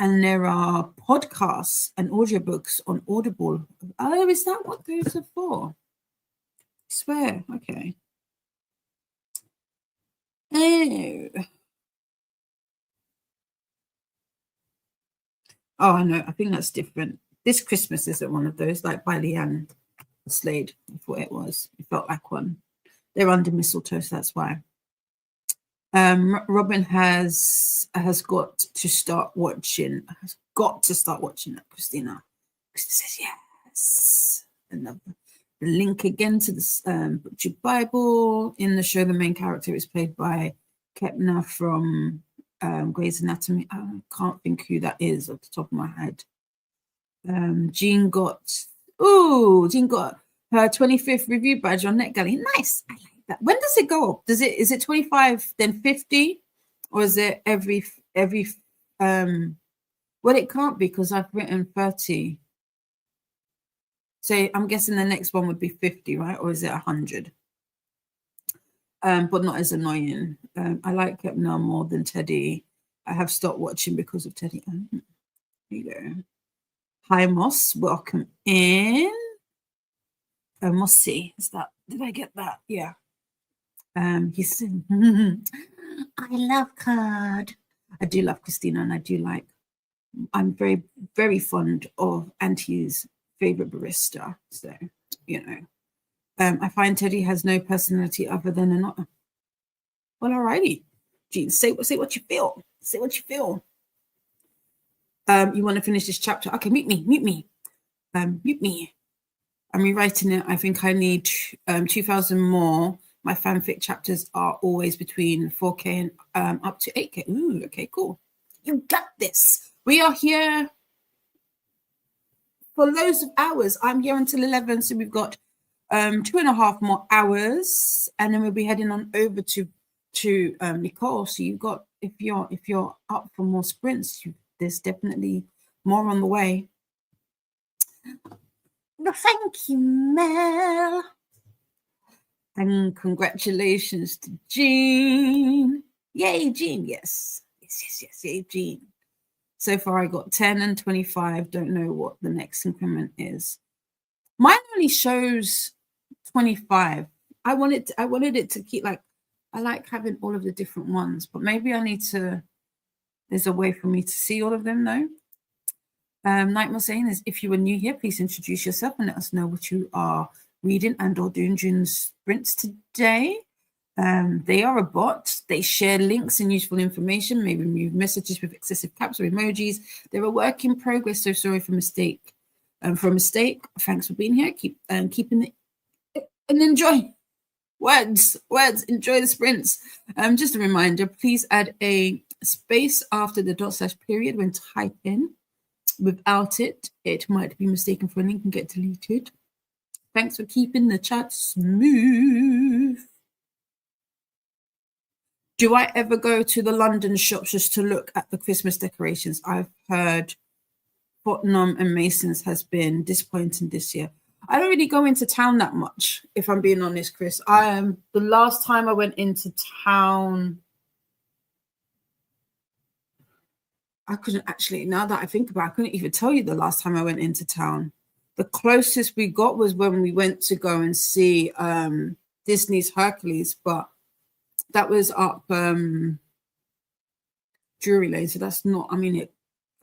And there are podcasts and audiobooks on Audible. Oh, is that what those are for? I swear. Okay. Oh, I know. I think that's different. This Christmas isn't one of those, like by Leanne Slade. I thought it was. It felt like one. They're under mistletoe, so that's why. Robin has got to start watching. Has got to start watching that, Christina. Christina says yes. Another link again to this Butchered Bible. In the show, the main character is played by Kepner from Grey's Anatomy. I can't think who that is off the top of my head. Jean got her 25th review badge on NetGalley. Nice. I like that. When does it go up? Is it 25 then 50, or is it every well, it can't be because I've written 30. So I'm guessing the next one would be 50, right? Or is it 100? But not as annoying. I like Kepner more than Teddy. I have stopped watching because of Teddy. There you go. Hi, Moss. Welcome in. Mossy. Is that? Did I get that? Yeah. He said, I love Card. I do love Christina, and I do like. I'm very, very fond of Auntie's favorite barista. So, you know. I find Teddy has no personality other than an. Well, alrighty, Jean, say what you feel. Say what you feel. You want to finish this chapter? Okay, mute me. Mute me. I'm rewriting it. I think I need 2,000 more. My fanfic chapters are always between 4K and up to 8K. Ooh, okay, cool. You got this. We are here for loads of hours. I'm here until 11, so we've got 2.5 more hours, and then we'll be heading on over to Nicole. So you've got, if you're up for more sprints, there's definitely more on the way. No, thank you, Mel, and congratulations to Jean. Yay, Jean! Yes, yay, Jean. So far, I got 10 and 25. Don't know what the next increment is. Mine only shows 25. I wanted it to keep like, I like having all of the different ones, but maybe I need to, there's a way for me to see all of them though. Nightmare saying is, if you are new here, please introduce yourself and let us know what you are reading and or doing during sprints today. They are a bot. They share links and useful information, maybe remove messages with excessive caps or emojis. They're a work in progress, so sorry for mistake. For a mistake, thanks for being here. Keep keeping it and enjoy. Words, enjoy the sprints. Just a reminder, please add a space after the /period when typing. Without it, it might be mistaken for a link and get deleted. Thanks for keeping the chat smooth. Do I ever go to the London shops just to look at the Christmas decorations? I've heard Fortnum and Mason's has been disappointing this year. I don't really go into town that much, if I'm being honest, Chris. The last time I went into town, I couldn't actually, now that I think about it, I couldn't even tell you the last time I went into town. The closest we got was when we went to go and see Disney's Hercules, but that was up Drury Lane. So that's not, I mean, it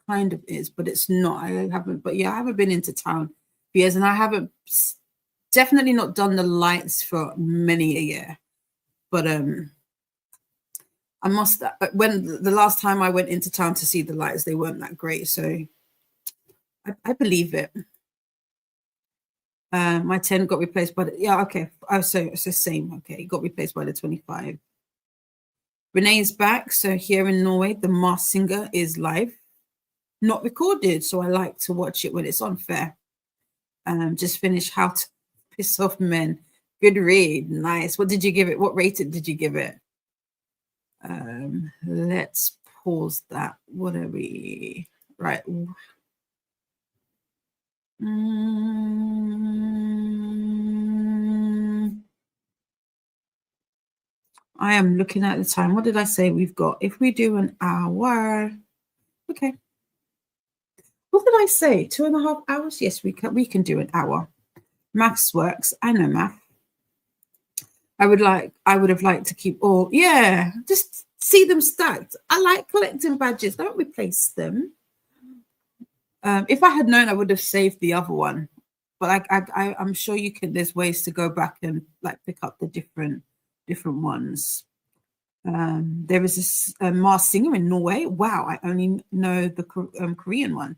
kind of is, but it's not. I haven't been into town for years, and I haven't definitely not done the lights for many a year. But I must, when the last time I went into town to see the lights, they weren't that great. So I believe it. My 10 got replaced by the, yeah, okay. Oh, so it's the same. Okay, it got replaced by the 25. Renee's back. So here in Norway, the Masked Singer is live, not recorded. So I like to watch it when it's on. Fair. Just finished How to Piss Off Men. Good read. Nice. What did you give it? What rating did you give it? Let's pause that. What are we? Right. I am looking at the time. What did I say we've got? If we do an hour, okay. What did I say? 2.5 hours? Yes, we can do an hour. Maths works. I know math. I would have liked to keep all, yeah, just see them stacked. I like collecting badges. Don't replace them. If I had known, I would have saved the other one. But I'm sure you can. There's ways to go back and like pick up the different ones. There is this Masked Singer in Norway. Wow, I only know the Korean one.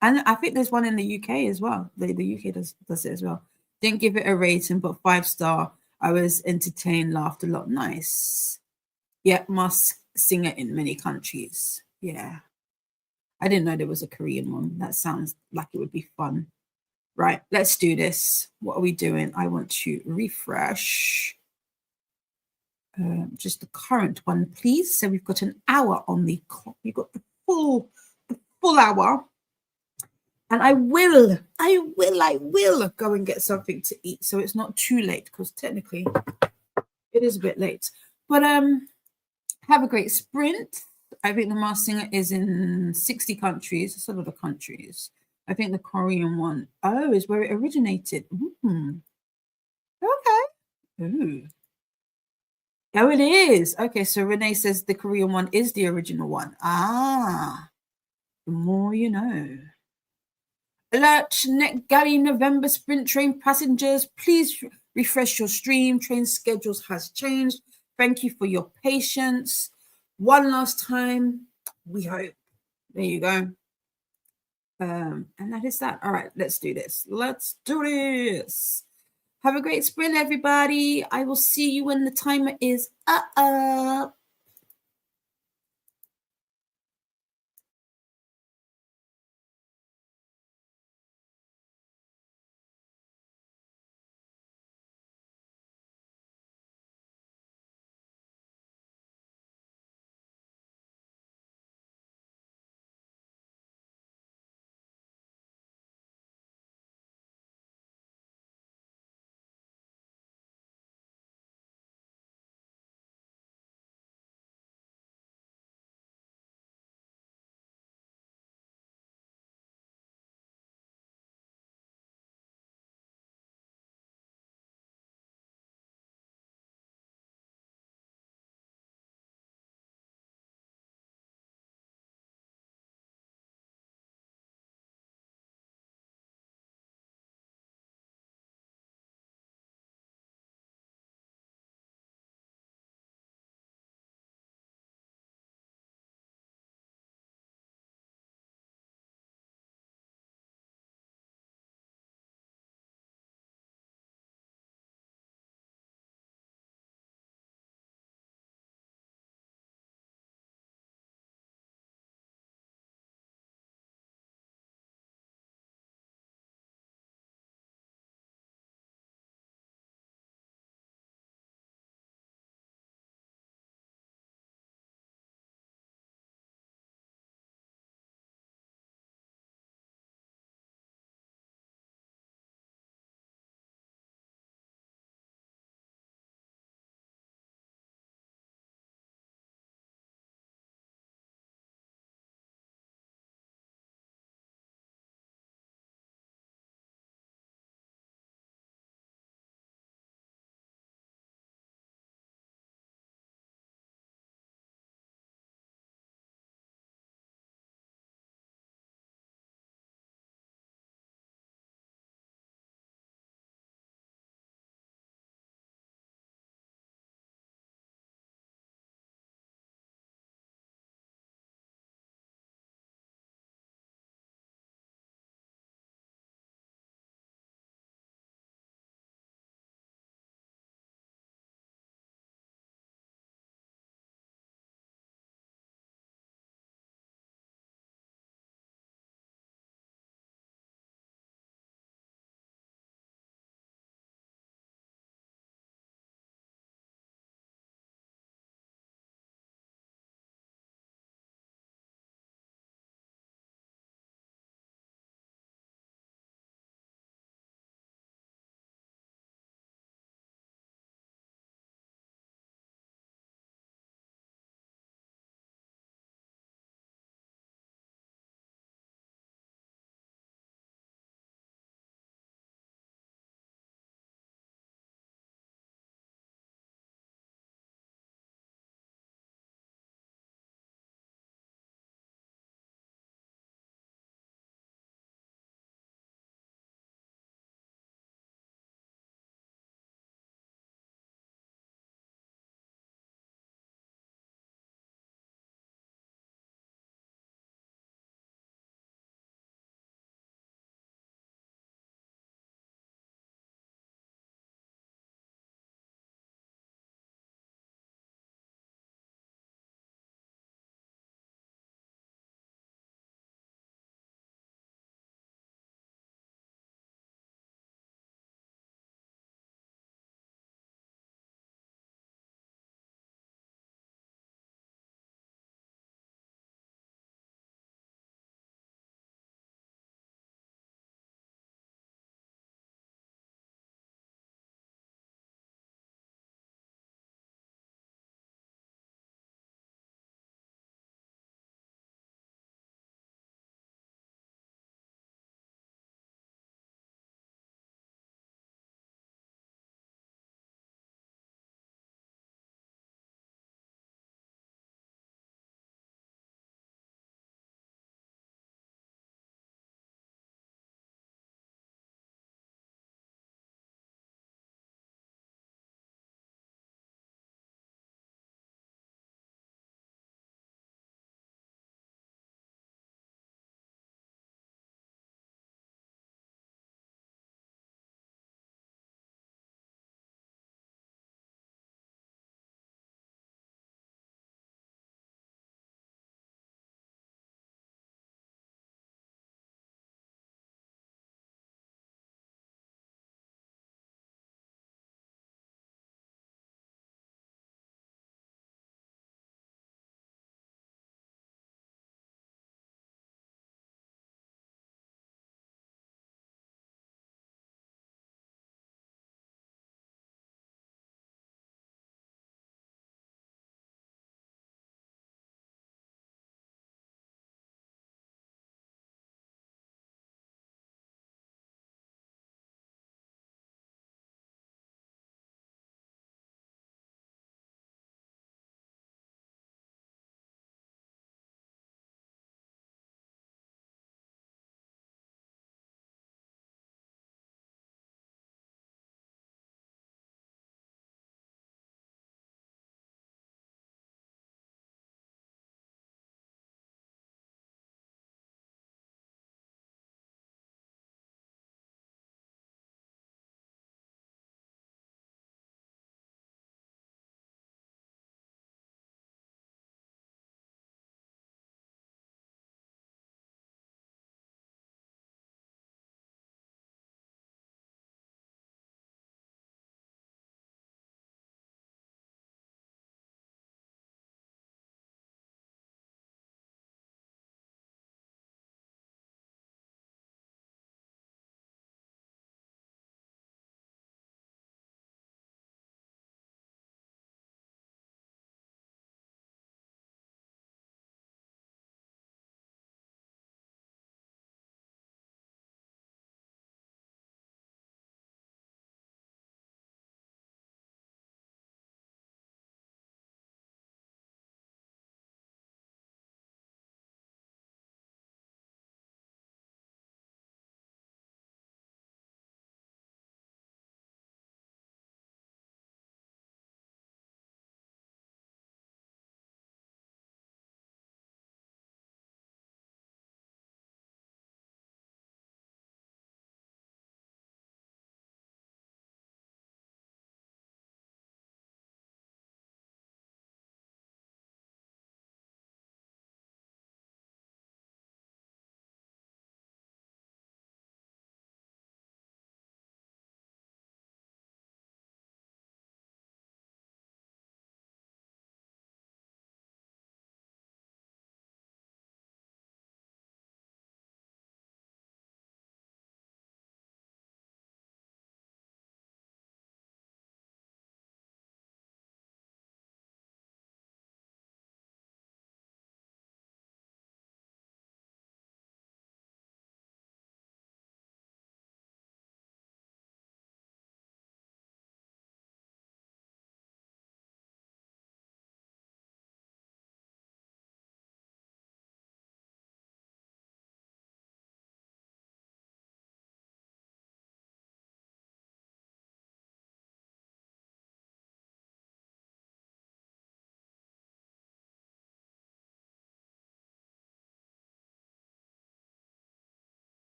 And I think there's one in the UK as well. The UK does it as well. Didn't give it a rating, but 5-star. I was entertained, laughed a lot. Nice. Yeah, Masked Singer in many countries. Yeah. I didn't know there was a Korean one. That sounds like it would be fun. Right, let's do this. What are we doing? I want to refresh. Just the current one, please. So we've got an hour on the clock. We've got the full hour. And I will go and get something to eat. So it's not too late because technically it is a bit late. But have a great sprint. I think the Masked Singer is in 60 countries. It's a lot of countries. I think the Korean one, is where it originated. Okay. Ooh. Oh, it is. Okay, so Renee says the Korean one is the original one. Ah, the more you know. Alert, NetGalley November sprint train passengers, please refresh your stream. Train schedules has changed. Thank you for your patience. One last time, we hope. There you go. And that is that. All right, let's do this. Let's do this. Have a great sprint, everybody. I will see you when the timer is up.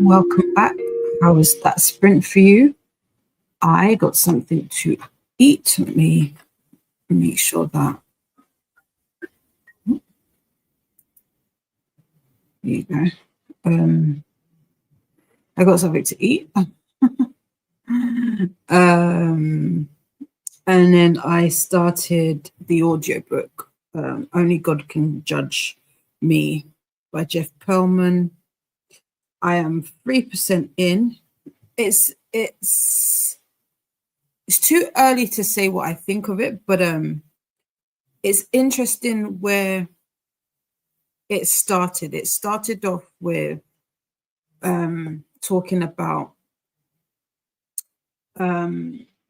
Welcome back. How was that sprint for you? I got something to eat. Let me make sure that. There you go. I got something to eat. And then I started the audiobook, Only God Can Judge Me by Jeff Pearlman. I am 3% in. It's too early to say what I think of it, but it's interesting where it started. It started off with talking about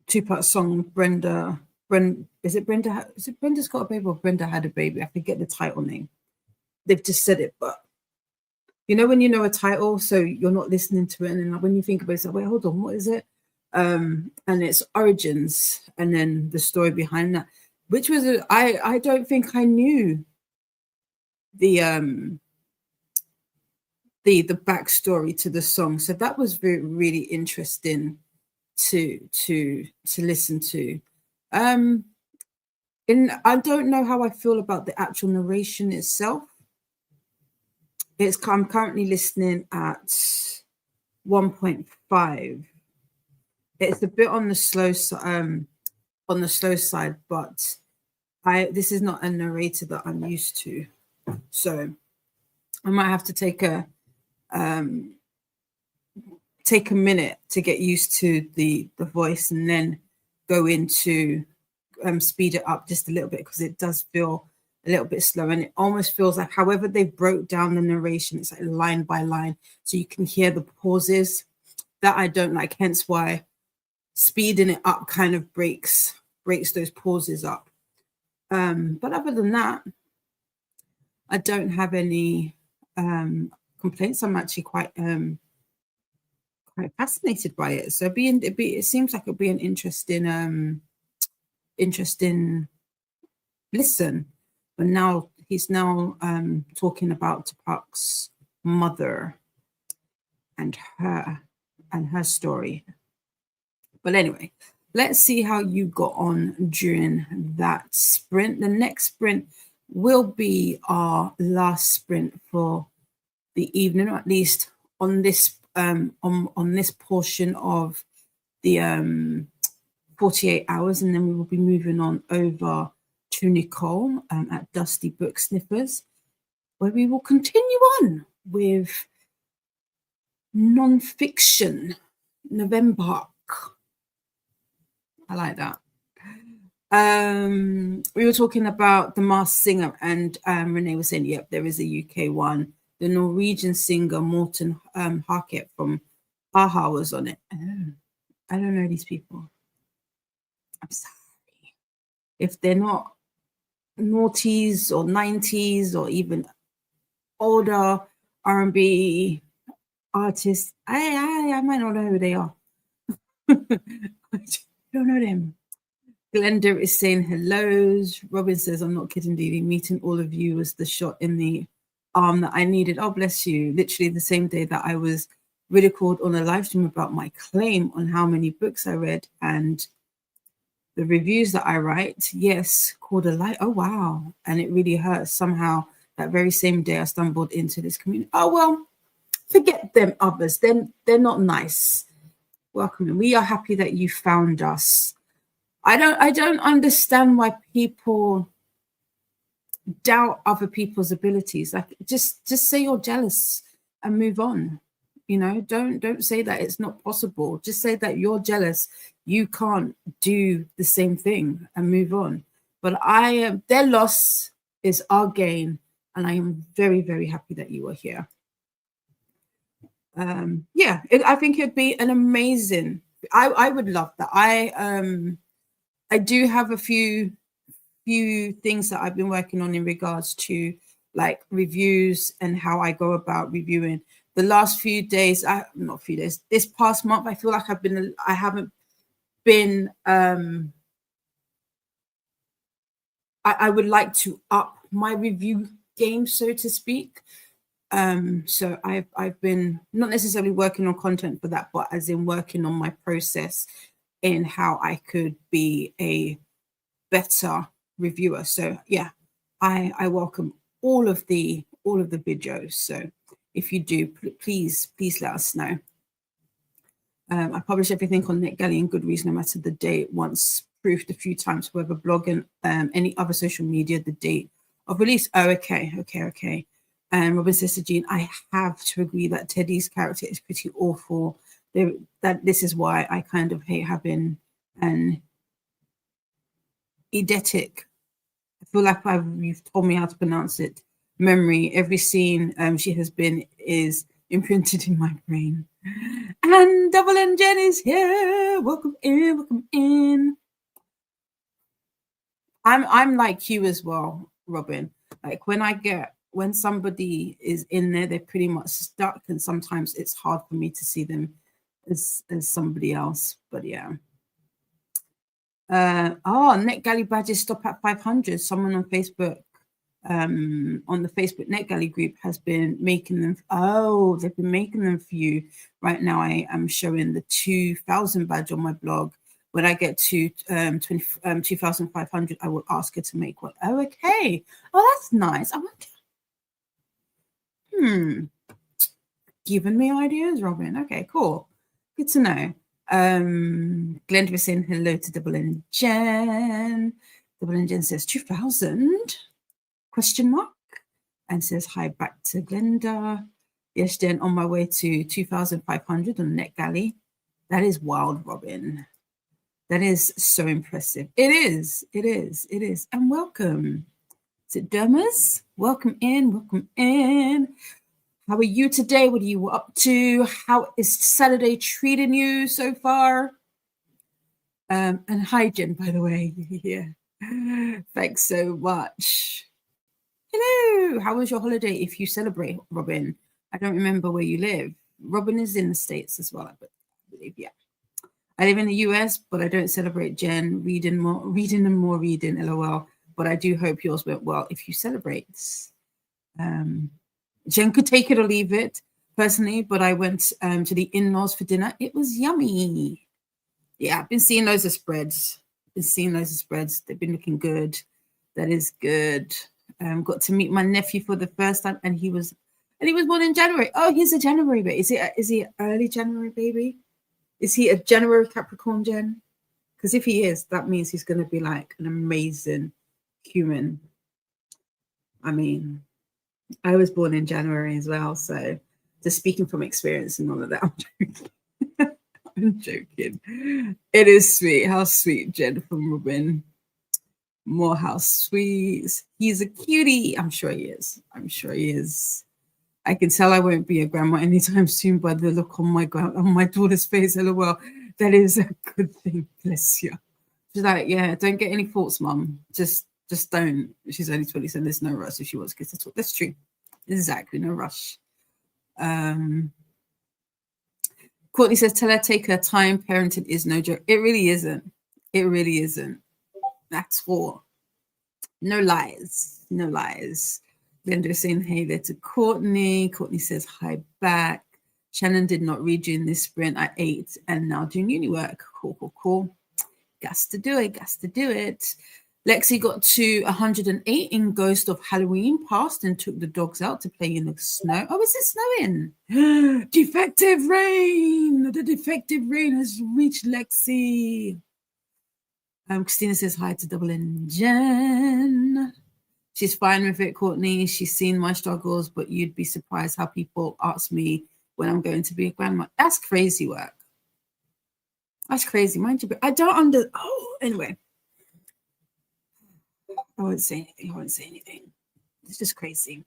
Tupac's song Is it Brenda's Got a Baby or Brenda Had a Baby? I forget the title name. They've just said it, but you know when you know a title, so you're not listening to it, and then when you think about it, it's like, wait, hold on, what is it? And its origins, and then the story behind that, which was I don't think I knew the backstory to the song, so that was really interesting to listen to. And I don't know how I feel about the actual narration itself. I'm currently listening at 1.5. It's a bit on the slow side, but this is not a narrator that I'm used to, so I might have to take a minute to get used to the voice, and then go into speed it up just a little bit, because it does feel a little bit slow, and it almost feels like however they broke down the narration, it's like line by line, so you can hear the pauses that I don't like, hence why speeding it up kind of breaks those pauses up. But other than that, I don't have any complaints. I'm actually quite fascinated by it. So it seems like it'll be an interesting listen. But now he's talking about Tupac's mother and her story. But anyway, let's see how you got on during that sprint. The next sprint will be our last sprint for the evening, or at least on this on this portion of the 48 hours, and then we will be moving on over to Nicole at Dusty Book Sniffers, where we will continue on with Nonfiction, NovembARC. I like that. We were talking about The Masked Singer, and Renee was saying, yep, there is a UK one. The Norwegian singer Morten Harket from AHA was on it. Oh, I don't know these people. I'm sorry. If they're not noughties or 90s or even older R&B artists, I might not know who they are. I don't know them. Glenda is saying hellos. Robin says, I'm not kidding, Dee. Meeting all of you was the shot in the arm that I needed. Oh, bless you. Literally the same day that I was ridiculed on a live stream about my claim on how many books I read and the reviews that I write. Yes, called a light. Oh, wow. And it really hurts. Somehow that very same day I stumbled into this community. Oh, well, forget them others. They're not nice. Welcome in. We are happy that you found us. I don't understand why people doubt other people's abilities. Like, just say you're jealous and move on. You know, don't say that it's not possible. Just say that you're jealous. You can't do the same thing and move on. But their loss is our gain, and I am very, very happy that you are here. I think it'd be an amazing. I would love that. I do have a few things that I've been working on in regards to like reviews and how I go about reviewing. The last few days, this past month, I feel like I haven't been, I would like to up my review game, so to speak. So I've been not necessarily working on content for that, but as in working on my process in how I could be a better reviewer. So yeah, I welcome all of the videos. So if you do, please let us know. I publish everything on NetGalley and Goodreads, no matter the date. Once proofed a few times, whether blog and any other social media, the date of release. Oh, okay. And Robin says to Jean, I have to agree that Teddy's character is pretty awful. This is why I kind of hate having an eidetic. I feel like you've told me how to pronounce it. Memory. Every scene she has been is imprinted in my brain. And Double N Jen is here. Welcome in. I'm like you as well, Robin. Like when somebody is in there, they're pretty much stuck, and sometimes it's hard for me to see them as somebody else. But yeah. NetGalley badges stop at 500. Someone on Facebook, on the Facebook NetGalley group, has been making them. Oh, they've been making them for you. Right now, I am showing the 2,000 badge on my blog. When I get to 2,500, I will ask her to make one. Oh, okay. Oh, that's nice. I wonder. Giving me ideas, Robin. Okay, cool. Good to know. Glenda was saying hello to Double N Jen. Double N Jen says 2,000 ? And says hi back to Glenda. Yes, Jen, on my way to 2,500 on NetGalley. That is wild, Robin. That is so impressive. It is. And welcome. Is it Dermas? Welcome in. How are you today? What are you up to? How is Saturday treating you so far? And hi, Jen, by the way. Yeah. Thanks so much. Hello. How was your holiday if you celebrate, Robin? I don't remember where you live. Robin is in the States as well, I believe, yeah. I live in the US, but I don't celebrate, Jen. Reading, LOL. But I do hope yours went well if you celebrate. Jen could take it or leave it, personally, but I went to the in-laws for dinner. It was yummy. Yeah, I've been seeing loads of spreads. They've been looking good. That is good. Got to meet my nephew for the first time, and he was born in January. Oh, he's a January baby. Is he an early January baby? Is he a January Capricorn, Jen? Because if he is, that means he's going to be like an amazing human. I mean, I was born in January as well, so just speaking from experience and all of that, I'm joking. It is sweet. How sweet, Jen from Robin. More how sweet. He's a cutie. I'm sure he is. I can tell I won't be a grandma anytime soon by the look on my daughter's face. LOL. That is a good thing. Bless you. She's like, yeah, don't get any thoughts, Mum. Just don't. She's only 20, so there's no rush if she wants to get to talk. That's true. Exactly, no rush. Courtney says, tell her take her time. Parenting is no joke. It really isn't. That's all. No lies. Glenda is saying hey there to Courtney. Courtney says hi back. Shannon did not read during this sprint. I ate and now doing uni work. Cool. Gas to do it. Lexi got to 108 in Ghost of Halloween, passed and took the dogs out to play in the snow. Oh, is it snowing? Defective rain. The defective rain has reached Lexi. Christina says hi to Double N Jen. She's fine with it, Courtney. She's seen my struggles, but you'd be surprised how people ask me when I'm going to be a grandma. That's crazy work. That's crazy. Mind you, but I don't anyway. I won't say anything. It's just crazy.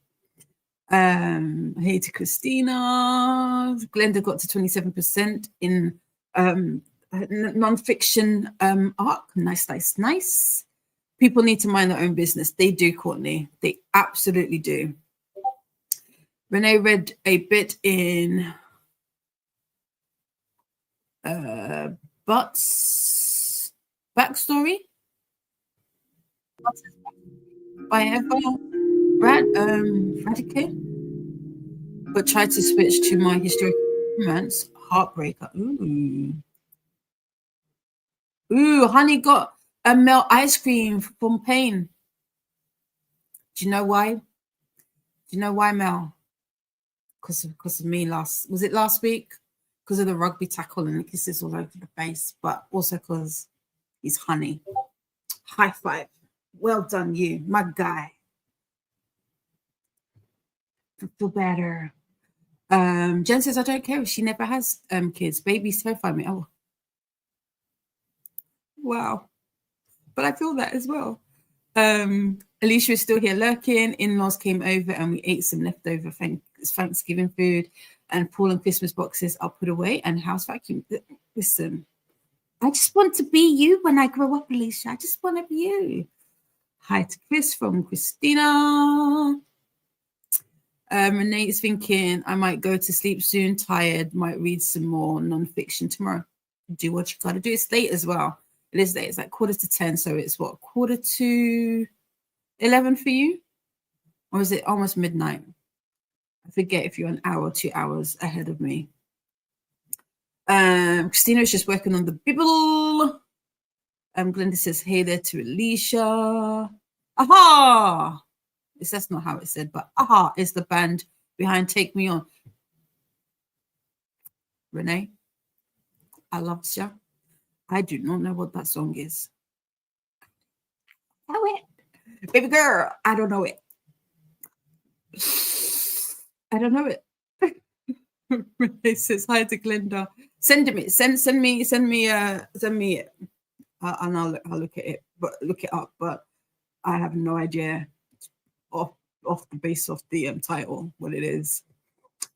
Hey to Christina. Glenda got to 27% in nonfiction arc. Nice. People need to mind their own business. They do, Courtney. They absolutely do. Renee read a bit in But's backstory by Eva Radke. but tried to switch to my historical romance. Heartbreaker. Ooh, honey got a melt ice cream from Pain. Do you know why? Do you know why, Mel? Because of me last week? Because of the rugby tackle and the kisses all over the face, but also because he's honey. High five. Well done, you, my guy. Feel better. Jen says, I don't care if she never has kids. Babies terrify me. Oh, wow. But I feel that as well. Alicia is still here lurking. In-laws came over and we ate some leftover Thanksgiving food, and Paul and Christmas boxes I'll put away and house vacuum. Listen, I just want to be you when I grow up, Alicia. I just want to be you. Hi to Chris from Christina. Renee is thinking I might go to sleep soon, tired, might read some more nonfiction tomorrow. Do what you gotta do. It's late as well. It is late. It's like 9:45, so it's what, 11:45 for you? Or is it almost midnight? I forget if you're an hour or 2 hours ahead of me. Christina is just working on the Bible. Glenda says, hey there to Alicia. Aha! That's not how it said, but Aha is the band behind Take Me On. Renee, I love you. I do not know what that song is. I know it. Baby girl, I don't know it. I don't know it. Renee says hi to Glenda. Send me it. And I'll look at it, but look it up. But I have no idea off the base of the title what it is.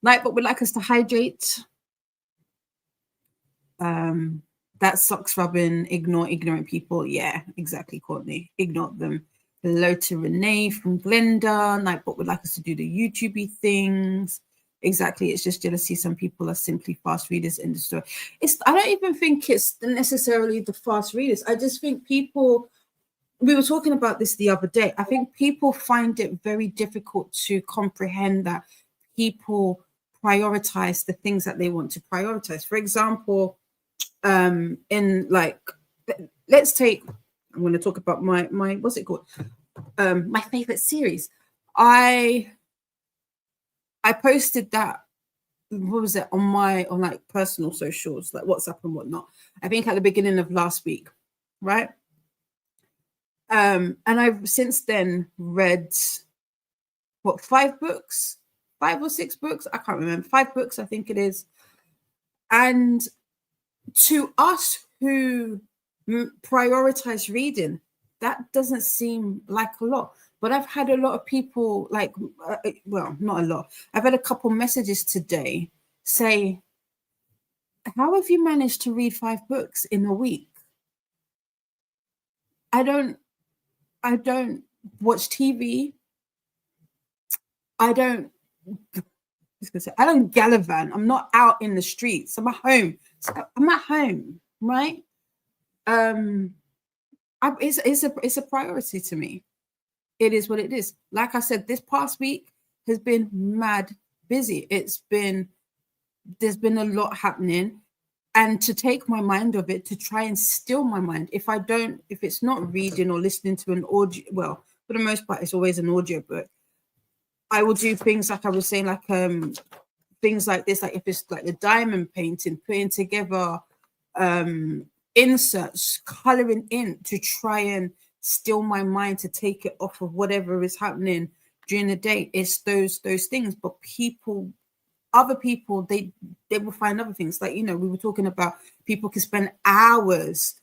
Nightbot would like us to hydrate. That sucks, Robin. Ignore ignorant people. Yeah, exactly, Courtney. Ignore them. Hello to Renee from Glenda. Nightbot would like us to do the YouTube things. Exactly, it's just jealousy. Some people are simply fast readers in the story. I don't even think it's necessarily the fast readers. I just think people, we were talking about this the other day. I think people find it very difficult to comprehend that people prioritize the things that they want to prioritize. For example, in like, let's take, I'm going to talk about my what's it called? My favorite series. I posted that, what was it, on like personal socials, like WhatsApp and whatnot, I think at the beginning of last week, right? And I've since then read, what, 5 books? 5 or 6 books? I can't remember. 5 books, I think it is. And to us who prioritize reading, that doesn't seem like a lot. But I've had a lot of people, like, well, not a lot. I've had a couple messages today say, how have you managed to read 5 books in a week? I don't watch TV. I don't gallivant. I'm not out in the streets. I'm at home. I'm at home, right? It's a priority to me. It is what it is. Like I said, this past week has been mad busy. There's been a lot happening, and to take my mind off it, to try and still my mind. If it's not reading or listening to an audio, well, for the most part, it's always an audio book. I will do things like I was saying, like things like this, like if it's like the diamond painting, putting together inserts, coloring in to try and still my mind, to take it off of whatever is happening during the day. It's those things. But other people, they will find other things. Like, you know, we were talking about people can spend hours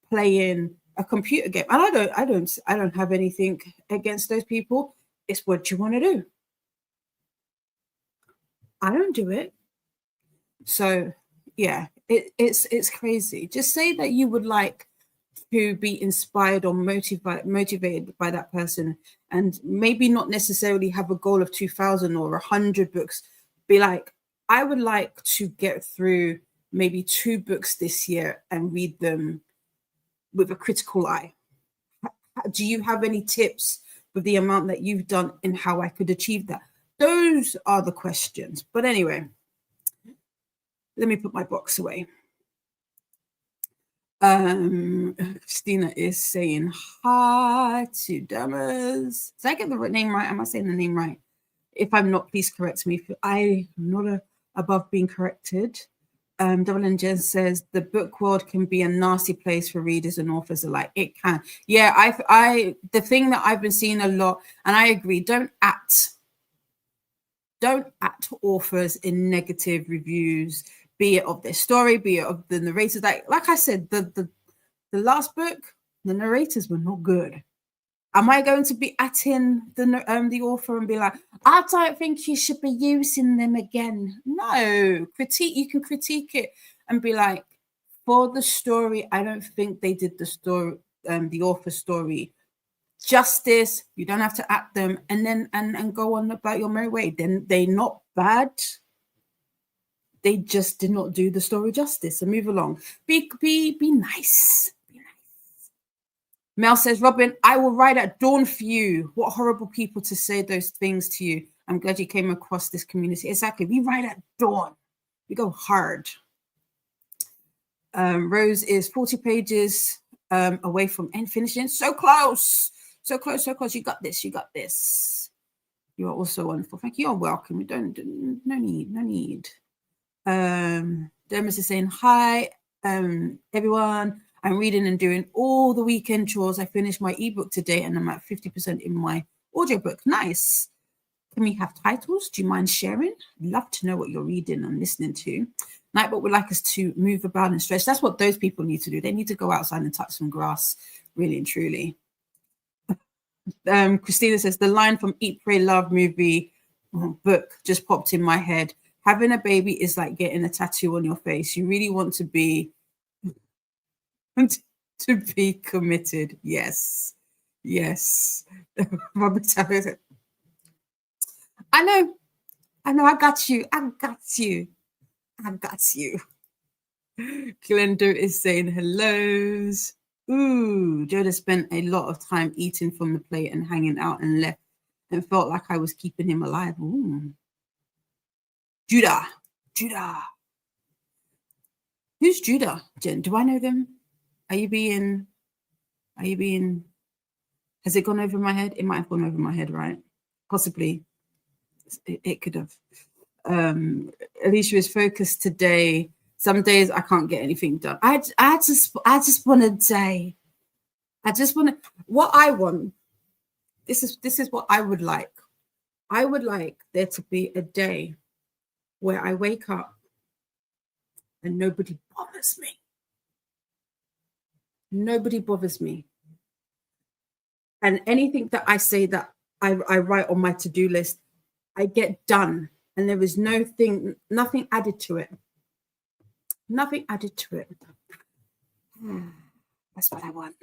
playing a computer game. And I don't have anything against those people. It's what you want to do. I don't do it. So yeah, it's crazy. Just say that you would like to be inspired or motivated by that person, and maybe not necessarily have a goal of 2,000 or 100 books. Be like, I would like to get through maybe 2 books this year and read them with a critical eye. Do you have any tips with the amount that you've done and how I could achieve that? those are the questions. But anyway, let me put my box away. Christina is saying hi to Damas. Did I get the name right? Am I saying the name right? If I'm not, please correct me. I'm not above being corrected. Double N Jen says the book world can be a nasty place for readers and authors alike. It can. Yeah, I the thing that I've been seeing a lot, and I agree, don't at authors in negative reviews, be it of their story, be it of the narrators. Like I said, the last book, the narrators were not good. Am I going to be atting the author and be like, I don't think you should be using them again? No, you can critique it and be like, for the story, I don't think they did the story, the author's story justice. You don't have to act them and then and go on about your merry way. Then they're not bad. They just did not do the story justice. So move along. Be nice. Mel says, Robin, I will ride at dawn for you. What horrible people to say those things to you. I'm glad you came across this community. Exactly. We ride at dawn. We go hard. Rose is 40 pages away from end finishing. So close. So close, so close. You got this. You got this. You are also wonderful. Thank you. You're welcome. No need. Dermis is saying, hi, everyone. I'm reading and doing all the weekend chores. I finished my ebook today and I'm at 50% in my audiobook. Nice. Can we have titles? Do you mind sharing? I'd love to know what you're reading and listening to. Nightbot would like us to move about and stretch. That's what those people need to do. They need to go outside and touch some grass, really and truly. Christina says, the line from Eat, Pray, Love movie book just popped in my head. Having a baby is like getting a tattoo on your face. You really want to be committed. Yes. Robert, I know. I got you. Glenda is saying hellos. Ooh, Joda spent a lot of time eating from the plate and hanging out and left and felt like I was keeping him alive. Ooh. Judah. Who's Judah, Jen? Do I know them? Are you being, has it gone over my head? It might have gone over my head, right? Possibly. It could have. Alicia is focused today. Some days I can't get anything done. I just want a day. What I want. This is what I would like. I would like there to be a day where I wake up and nobody bothers me. Nobody bothers me. And anything that I say that I write on my to-do list, I get done. And there is nothing added to it. Nothing added to it. That's what I want.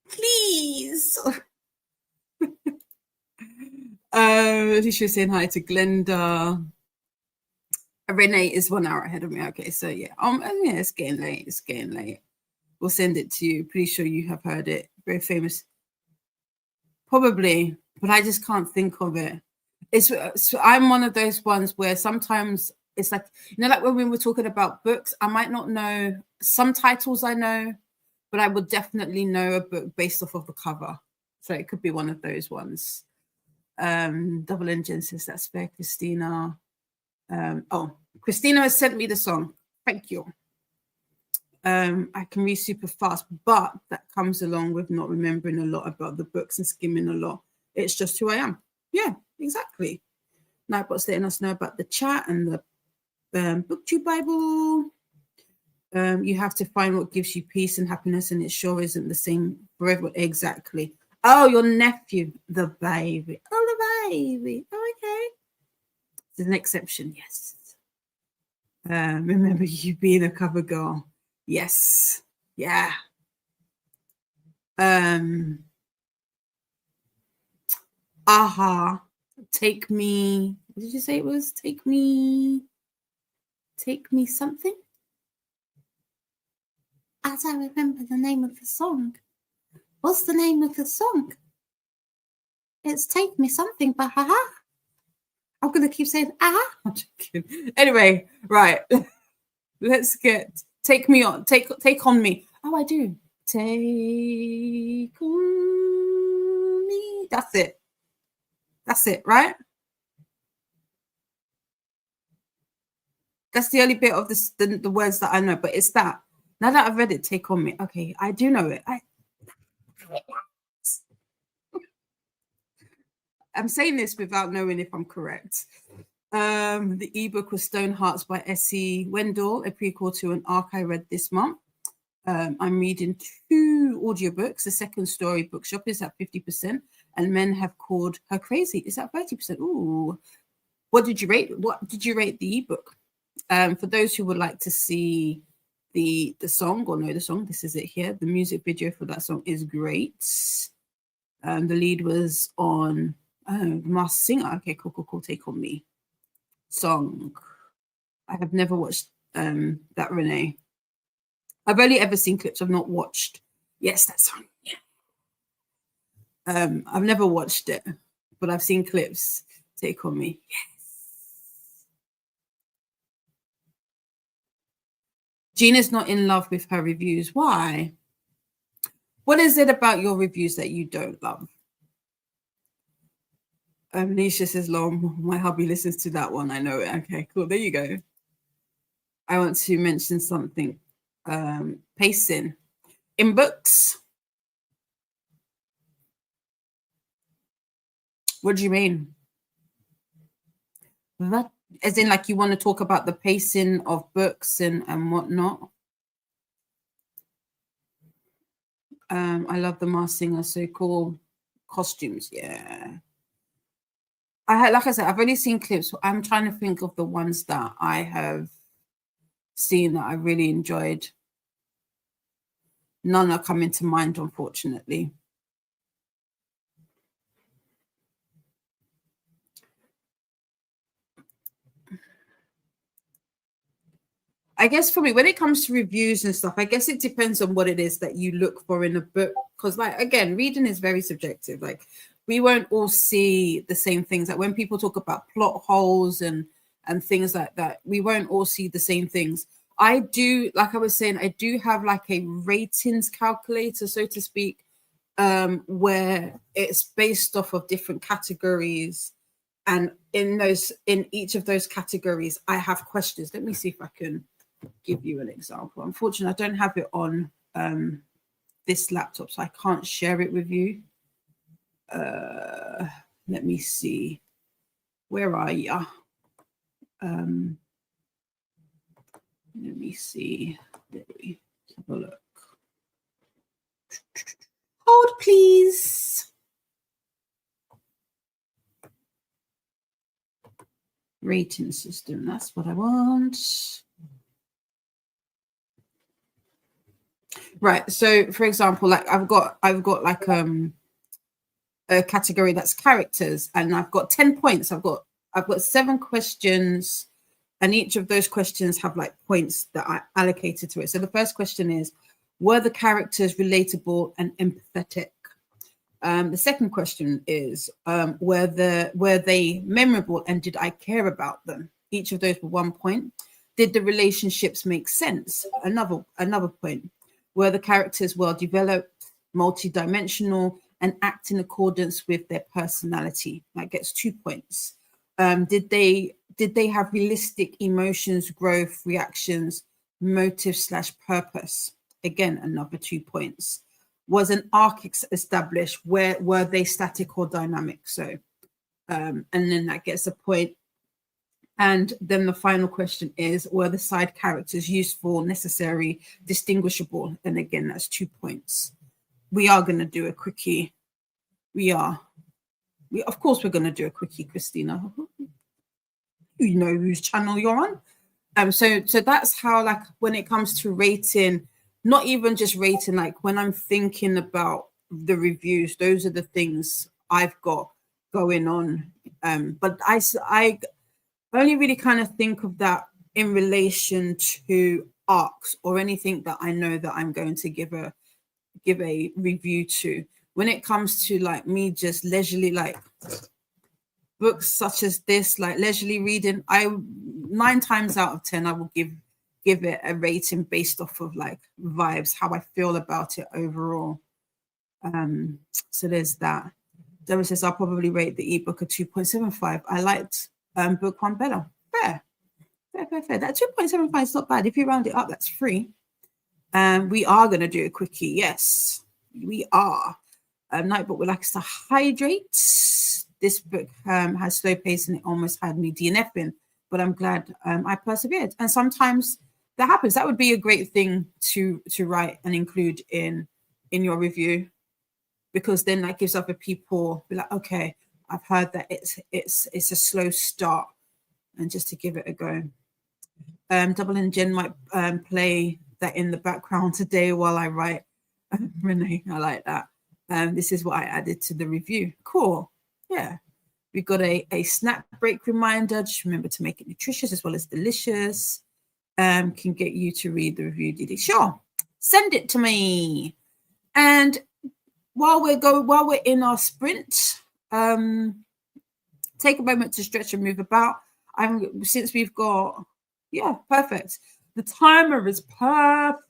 Please. She was saying hi to Glenda. Renee is 1 hour ahead of me. Okay, so yeah. It's getting late. We'll send it to you. Pretty sure you have heard it. Very famous. Probably, but I just can't think of it. I'm one of those ones where sometimes it's like, like when we were talking about books, I might not know some titles I know, but I would definitely know a book based off of the cover. So it could be one of those ones. Double Engine says that's fair, Christina. Christina has sent me the song. Thank you. I can read super fast, but that comes along with not remembering a lot about the books and skimming a lot. It's just who I am. Yeah, exactly. Nightbot's letting us know about the chat and the BookTube Bible. You have to find what gives you peace and happiness, and it sure isn't the same for everyone. Exactly. Oh, your nephew, the baby. Oh, the baby. Oh, okay. There's an exception, yes. Remember you being a cover girl. Yes. Yeah. Take me. What did you say it was? Take me something? I don't remember the name of the song. What's the name of the song? It's Take Me Something, but haha. I'm gonna keep saying I'm joking. Anyway, right. Let's get Take Me On. Take On Me. Oh, I do. Take on me. That's it. That's it, right? That's the only bit of this, the words that I know, but it's that. Now that I've read it, Take On Me. Okay, I do know it. I'm saying this without knowing if I'm correct. The ebook was Stone Hearts by S.E. Wendell, a prequel to an arc I read this month. I'm reading 2 audiobooks. The second story, Bookshop, is at 50%, and Men Have Called Her Crazy is at 30%. Ooh. What did you rate? What did you rate the ebook? For those who would like to see the song or know the song, this is it here. The music video for that song is great. The lead was on Masked Singer. Okay, cool. Take On Me. Song. I have never watched that, Renee. I've only ever seen clips. I've not watched. Yes, that song. Yeah. I've never watched it, but I've seen clips. Take On Me. Yes. Gina's not in love with her reviews. Why? What is it about your reviews that you don't love? Nisha says, "Long, my hubby listens to that one. I know it." Okay, cool. There you go. I want to mention something. Pacing in books. What do you mean? That, as in, like, you want to talk about the pacing of books and whatnot? I love the Masked Singer. So cool. Costumes, yeah. Like I said, I've only seen clips. I'm trying to think of the ones that I have seen that I really enjoyed. None are coming to mind, unfortunately. I guess for me, when it comes to reviews and stuff, I guess it depends on what it is that you look for in a book. Because, like, again, reading is very subjective. Like, we won't all see the same things. Like, when people talk about plot holes and things like that, we won't all see the same things. I do, like I was saying, I do have like a ratings calculator, so to speak, where it's based off of different categories. And in each of those categories, I have questions. Let me see if I can give you an example. Unfortunately, I don't have it on this laptop, so I can't share it with you. Let me see. Where are you? Let me see. Let's have a look. Hold, please. Rating system. That's what I want. Right. So, for example, like I've got like a category that's characters, and I've got 10 points. I've got 7 questions, and each of those questions have like points that I allocated to it. So the first question is, were the characters relatable and empathetic? The second question is, were they memorable and did I care about them? Each of those were 1 point. Did the relationships make sense? Another point. Were the characters well developed, multidimensional, and act in accordance with their personality? That gets 2 points. Did they have realistic emotions, growth, reactions, motive / purpose? Again, another 2 points. Was an arc established? Were they static or dynamic? So, and then that gets a point. And then the final question is, were the side characters useful, necessary, distinguishable? And again, that's 2 points. We are going to do a quickie. Of course, we're going to do a quickie, Christina. You know whose channel you're on. So that's how, like, when it comes to rating, not even just rating, like when I'm thinking about the reviews, those are the things I've got going on. But I only really kind of think of that in relation to arcs or anything that I know that I'm going to give a review to. when it comes to like me just leisurely, like books such as this, like leisurely reading, I 9 times out of 10 I will give it a rating based off of like vibes, how I feel about it overall. So there's that. Deborah says I'll probably rate the ebook a 2.75. I liked book one better. Fair. That 2.75 is not bad. If you round it up, that's free. We are going to do a quickie. Yes, we are. Nightbook would like us to hydrate. This book has slow pace and it almost had me DNFing, but I'm glad I persevered. And sometimes that happens. That would be a great thing to write and include in your review, because then that gives other people be like, okay, I've heard that it's a slow start, and just to give it a go. Double and Jen might play that in the background today while I write. Renee, I like that. This is what I added to the review. Cool. Yeah. We got a snack break reminder. Just remember to make it nutritious as well as delicious. Can get you to read the review, Didi. Sure. Send it to me. And while we're in our sprint, take a moment to stretch and move about. Since we've got, yeah, perfect. The timer is perfect.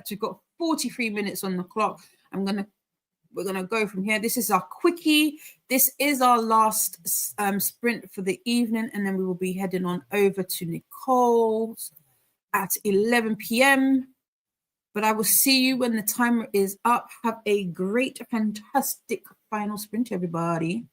We've got 43 minutes on the clock. We're gonna go from here. This is our quickie. This is our last sprint for the evening, and then we will be heading on over to Nicole's at 11 p.m. But I will see you when the timer is up. Have a great, fantastic final sprint, everybody.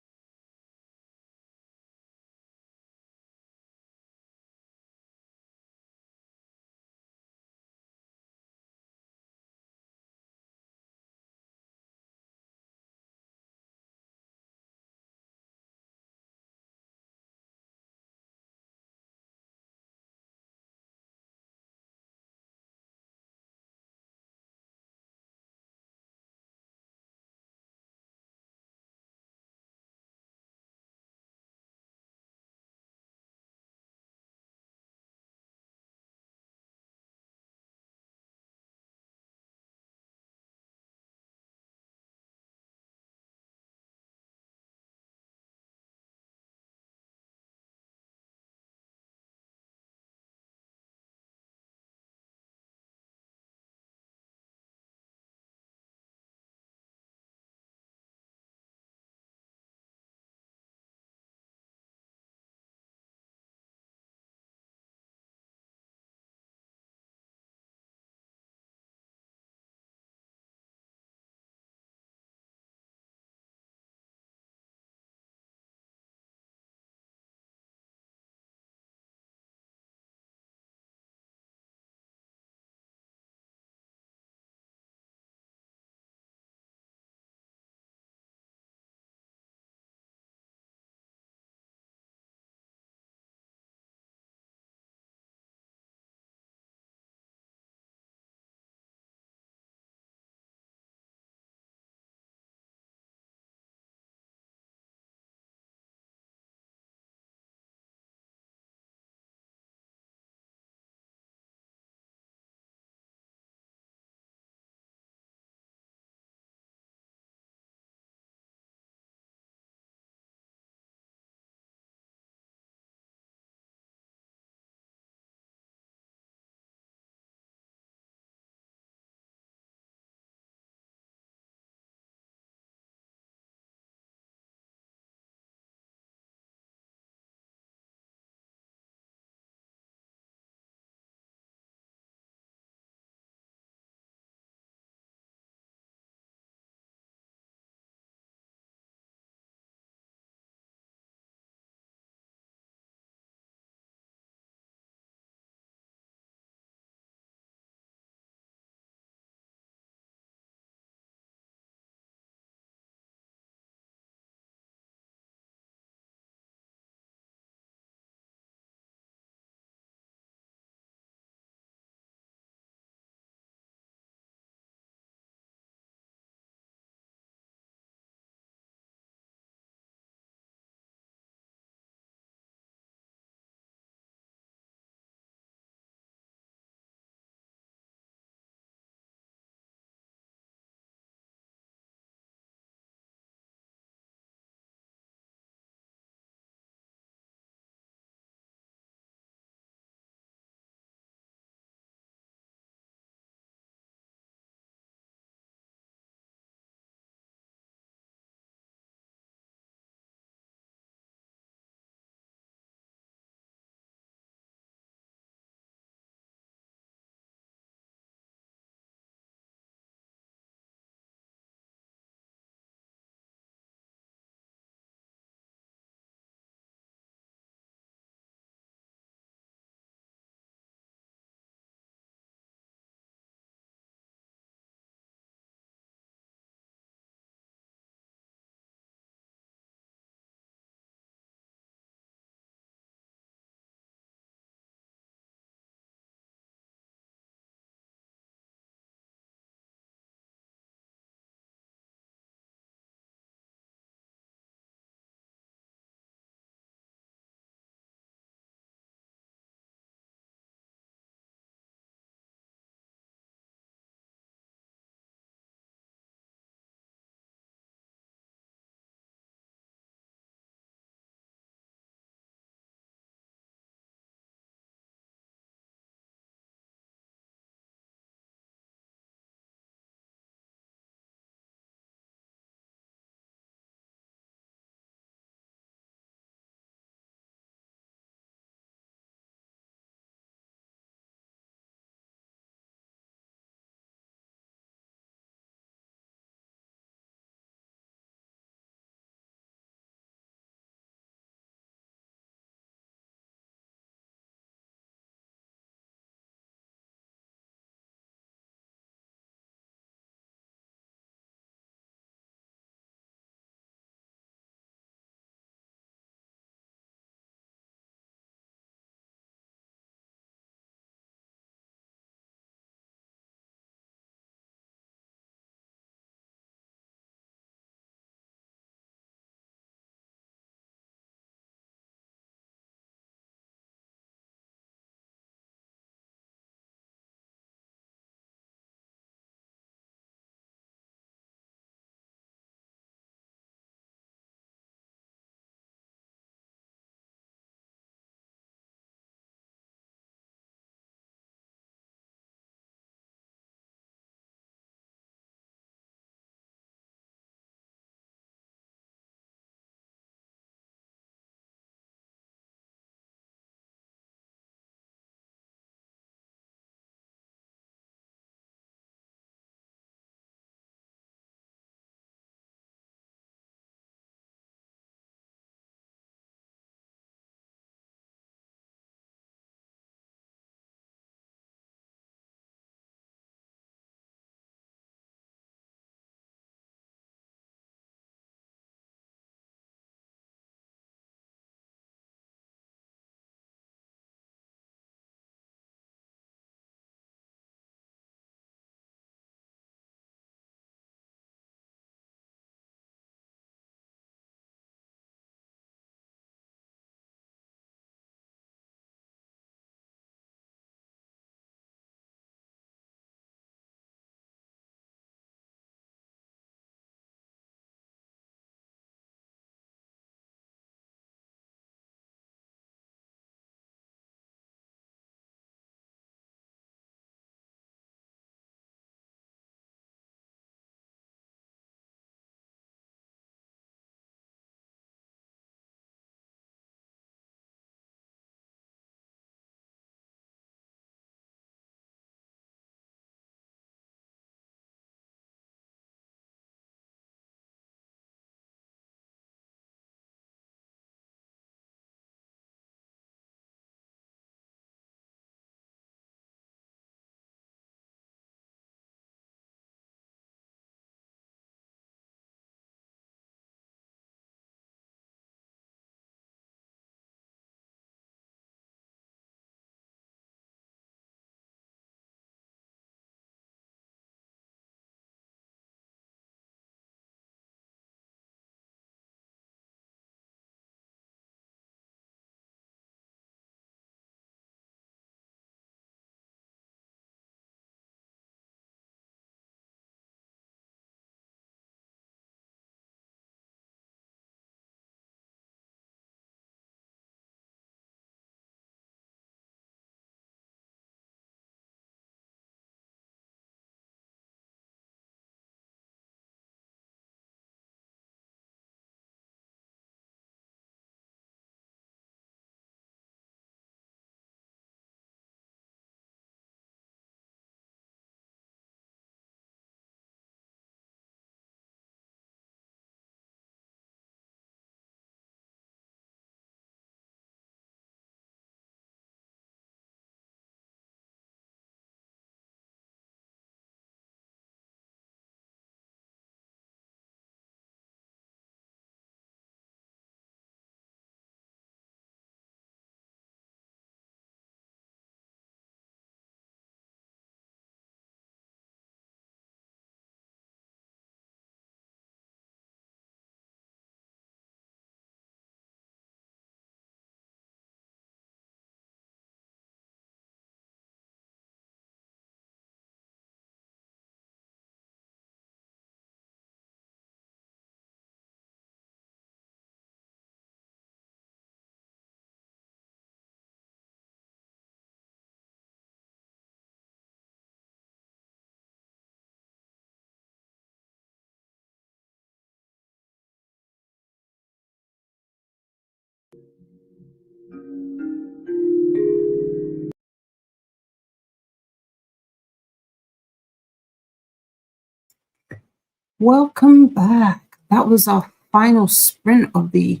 Welcome back. That was our final sprint of the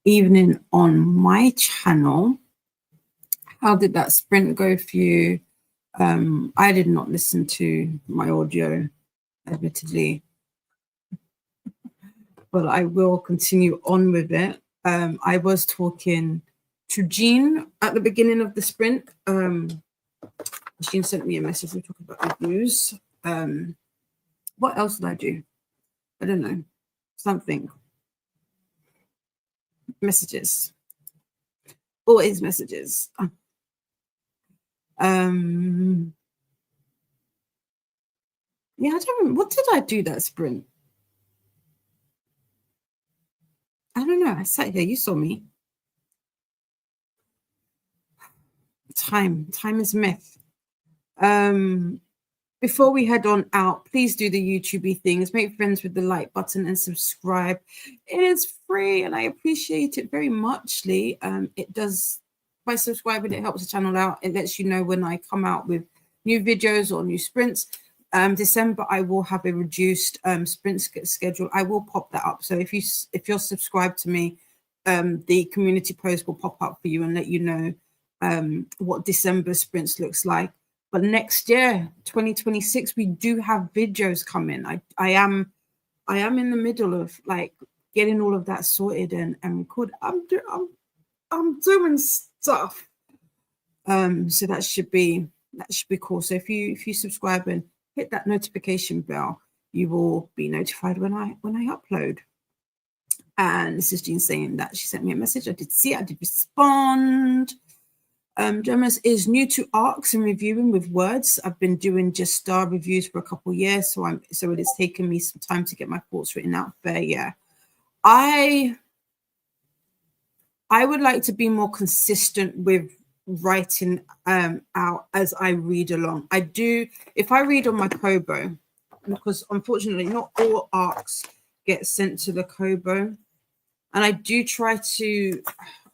evening on my channel. How did that sprint go for you? I did not listen to my audio, admittedly, but I will continue on with it. I was talking to Jean at the beginning of the sprint. Jean sent me a message. We're talking about reviews. What else did I do? I don't know. Something. Messages. Always messages. Yeah, I don't remember. What did I do that sprint? I don't know. I sat here. You saw me. Time is myth. Before we head on out, please do the YouTube things. Make friends with the like button and subscribe. It is free and I appreciate it very muchly. It does, by subscribing, it helps the channel out. It lets you know when I come out with new videos or new sprints. December, I will have a reduced sprint schedule. I will pop that up. So if you're subscribed to me, the community post will pop up for you and let you know what December sprints looks like. But next year, 2026, we do have videos coming. I am in the middle of like getting all of that sorted and record. I'm doing stuff. So that should be cool. So if you subscribe and hit that notification bell, you will be notified when I upload. And this is Jean saying that she sent me a message. I did see it. I did respond. Gemma's is new to ARCs and reviewing with words. I've been doing just star reviews for a couple of years, so it has taken me some time to get my thoughts written out there. Yeah, I would like to be more consistent with writing out as I read along. I do, if I read on my Kobo, because unfortunately not all ARCs get sent to the Kobo, and I do try to.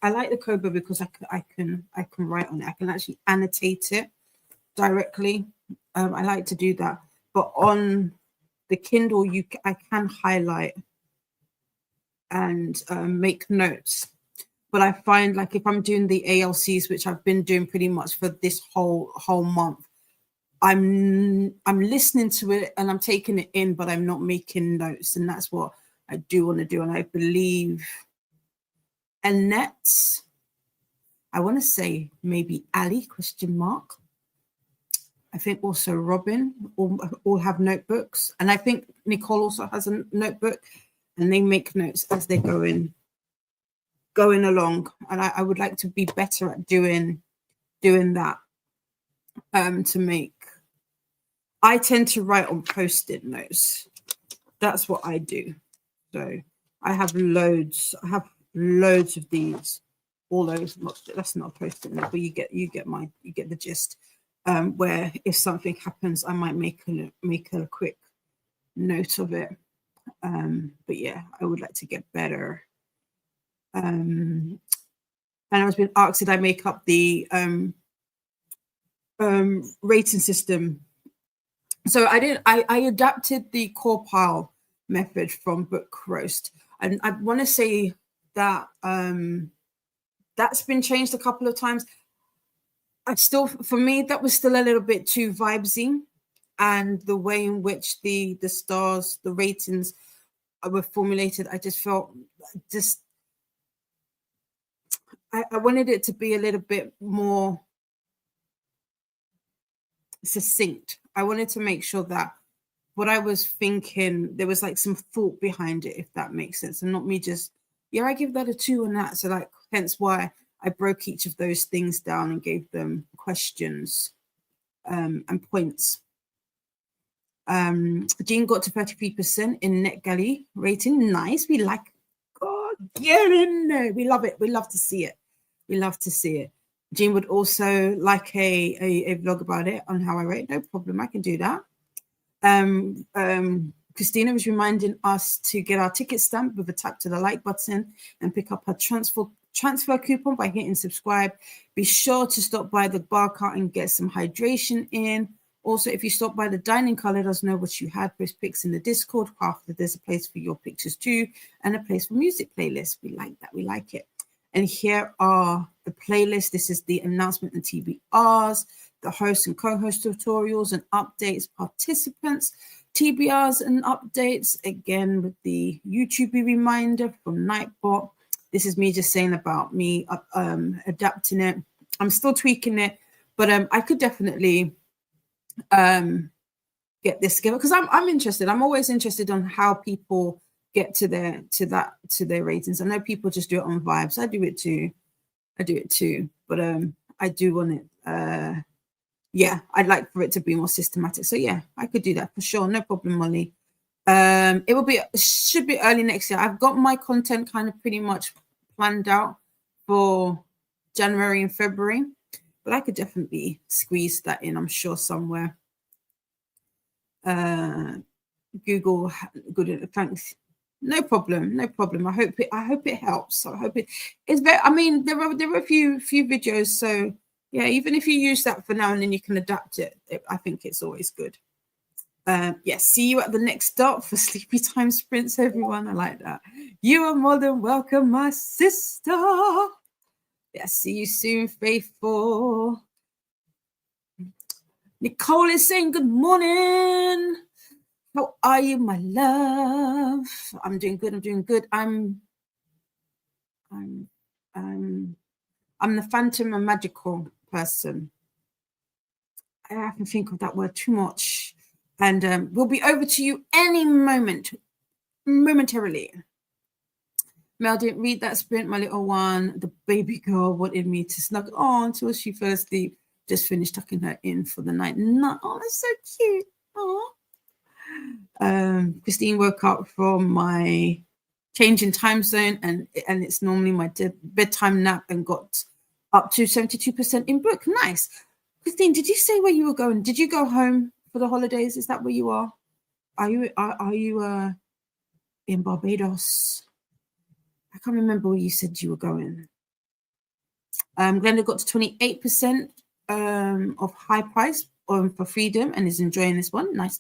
I like the Kobo because I can write on it. I can actually annotate it directly. I like to do that. But on the Kindle, I can highlight and make notes. But I find like if I'm doing the ALCs, which I've been doing pretty much for this whole month, I'm listening to it and I'm taking it in, but I'm not making notes. And that's what I do want to do. And I believe Annette, I want to say maybe Ali, ? I think also Robin all have notebooks. And I think Nicole also has a notebook and they make notes as they're going along. And I would like to be better at doing that to make. I tend to write on Post-it notes. That's what I do. So I have loads. I have loads of these, all those. That's not Post-it note, but you get the gist. Where if something happens, I might make a quick note of it. But yeah, I would like to get better. And I was being asked, did I make up the rating system? So I did. I adapted the core pile method from Book Roast, and I want to say that that's been changed a couple of times. For me, that was still a little bit too vibesy, and the way in which the stars, the ratings were formulated, I just felt I wanted it to be a little bit more succinct. I wanted to make sure that what I was thinking, there was like some thought behind it, if that makes sense, and not me just, yeah, I give that a 2 on that. So like, hence why I broke each of those things down and gave them questions and points. Jean got to 33% in NetGalley rating. Nice. We like, God, get in there. We love it. We love to see it. We love to see it. Jean would also like a vlog about it on how I rate. No problem. I can do that. Christina was reminding us to get our ticket stamp with a tap to the like button and pick up her transfer coupon by hitting subscribe. Be sure to stop by the bar cart and get some hydration in. Also, if you stop by the dining car, let us know what you had. Post pics in the Discord. After there's a place for your pictures too, and a place for music playlists. We like that. We like it. And here are the playlists. This is the announcement and TBRs, the host and co-host tutorials and updates, participants, TBRs and updates. Again, with the YouTube reminder from Nightbot. This is me just saying about me adapting it. I'm still tweaking it, but I could definitely get this together because I'm interested. I'm always interested on how people get to their ratings. I know people just do it on vibes. I do it too. But I do want it. Yeah, I'd like for it to be more systematic. So yeah, I could do that for sure. No problem, Molly. It should be early next year. I've got my content kind of pretty much planned out for January and February. But I could definitely squeeze that in, I'm sure, somewhere. Google, good, thanks. No problem. I hope it helps. I hope it's very. I mean, there are a few videos. So yeah, even if you use that for now and then you can adapt it, I think it's always good. Yeah, see you at the next stop for Sleepy Time Sprints, everyone. I like that. You are more than welcome, my sister. Yeah, see you soon, faithful. Nicole is saying good morning. How are you, my love? I'm doing good. I'm the phantom and magical person. I have to think of that word too much. And we'll be over to you any momentarily. Mel didn't read that sprint, my little one. The baby girl wanted me to snuggle on until she firstly just finished tucking her in for the night. No, oh, that's so cute. Oh. Christine woke up from my change in time zone, and it's normally my bedtime nap, and got up to 72% in book. Nice. Christine, did you say where you were going? Did you go home for the holidays? Is that where you are? Are you in Barbados? I can't remember where you said you were going. Glenda got to 28% of high price for freedom and is enjoying this one. Nice.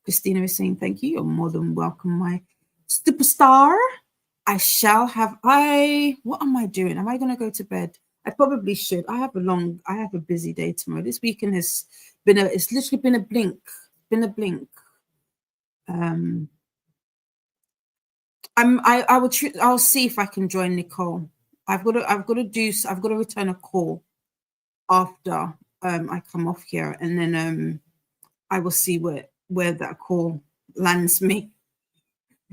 Christina is saying thank you. You're more than welcome, my superstar. What am I doing? Am I going to go to bed? I probably should. I have a busy day tomorrow. This weekend it's literally been a blink. I'll see if I can join Nicole. I've got to return a call after I come off here, and then I will see where that call lands me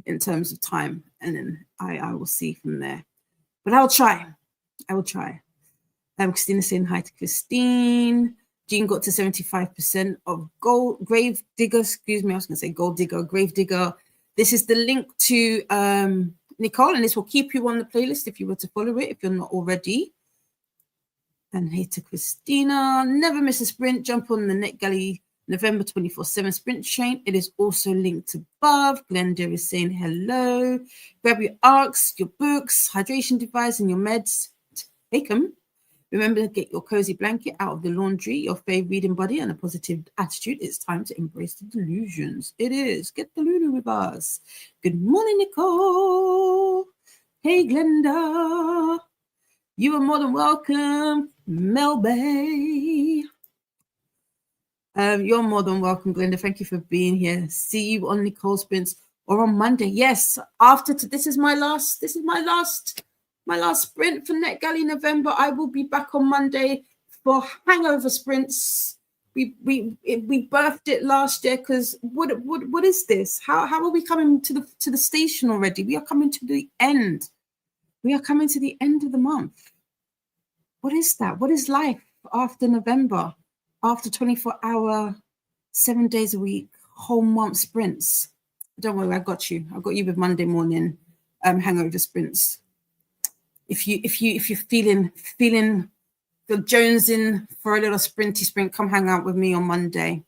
in terms of time, and then I will see from there. But I will try. Christina saying hi to Christine. Jean got to 75% of grave digger. Excuse me, I was going to say gold digger, grave digger. This is the link to Nicole, and this will keep you on the playlist if you were to follow it, if you're not already. And hey to Christina. Never miss a sprint. Jump on the NetGalley November 24/7 sprint train. It is also linked above. Glenda is saying hello. Grab your ARCs, your books, hydration device, and your meds. Take them. Remember to get your cozy blanket out of the laundry, your favorite reading buddy, and a positive attitude. It's time to embrace the delusions. It is. Get the Lulu with us. Good morning, Nicole. Hey, Glenda. You are more than welcome, Mel Bay. You're more than welcome, Glenda. Thank you for being here. See you on Nicole Sprints or on Monday. Yes, this is my last sprint for NetGalley November. I will be back on Monday for hangover sprints. We birthed it last year because what is this? How are we coming to the station already? We are coming to the end. We are coming to the end of the month. What is that? What is life after November? After 24-hour, 7 days a week, whole month sprints. Don't worry, I got you. I got you with Monday morning hangover sprints. If you're feeling the jonesing for a little sprinty sprint, come hang out with me on Monday.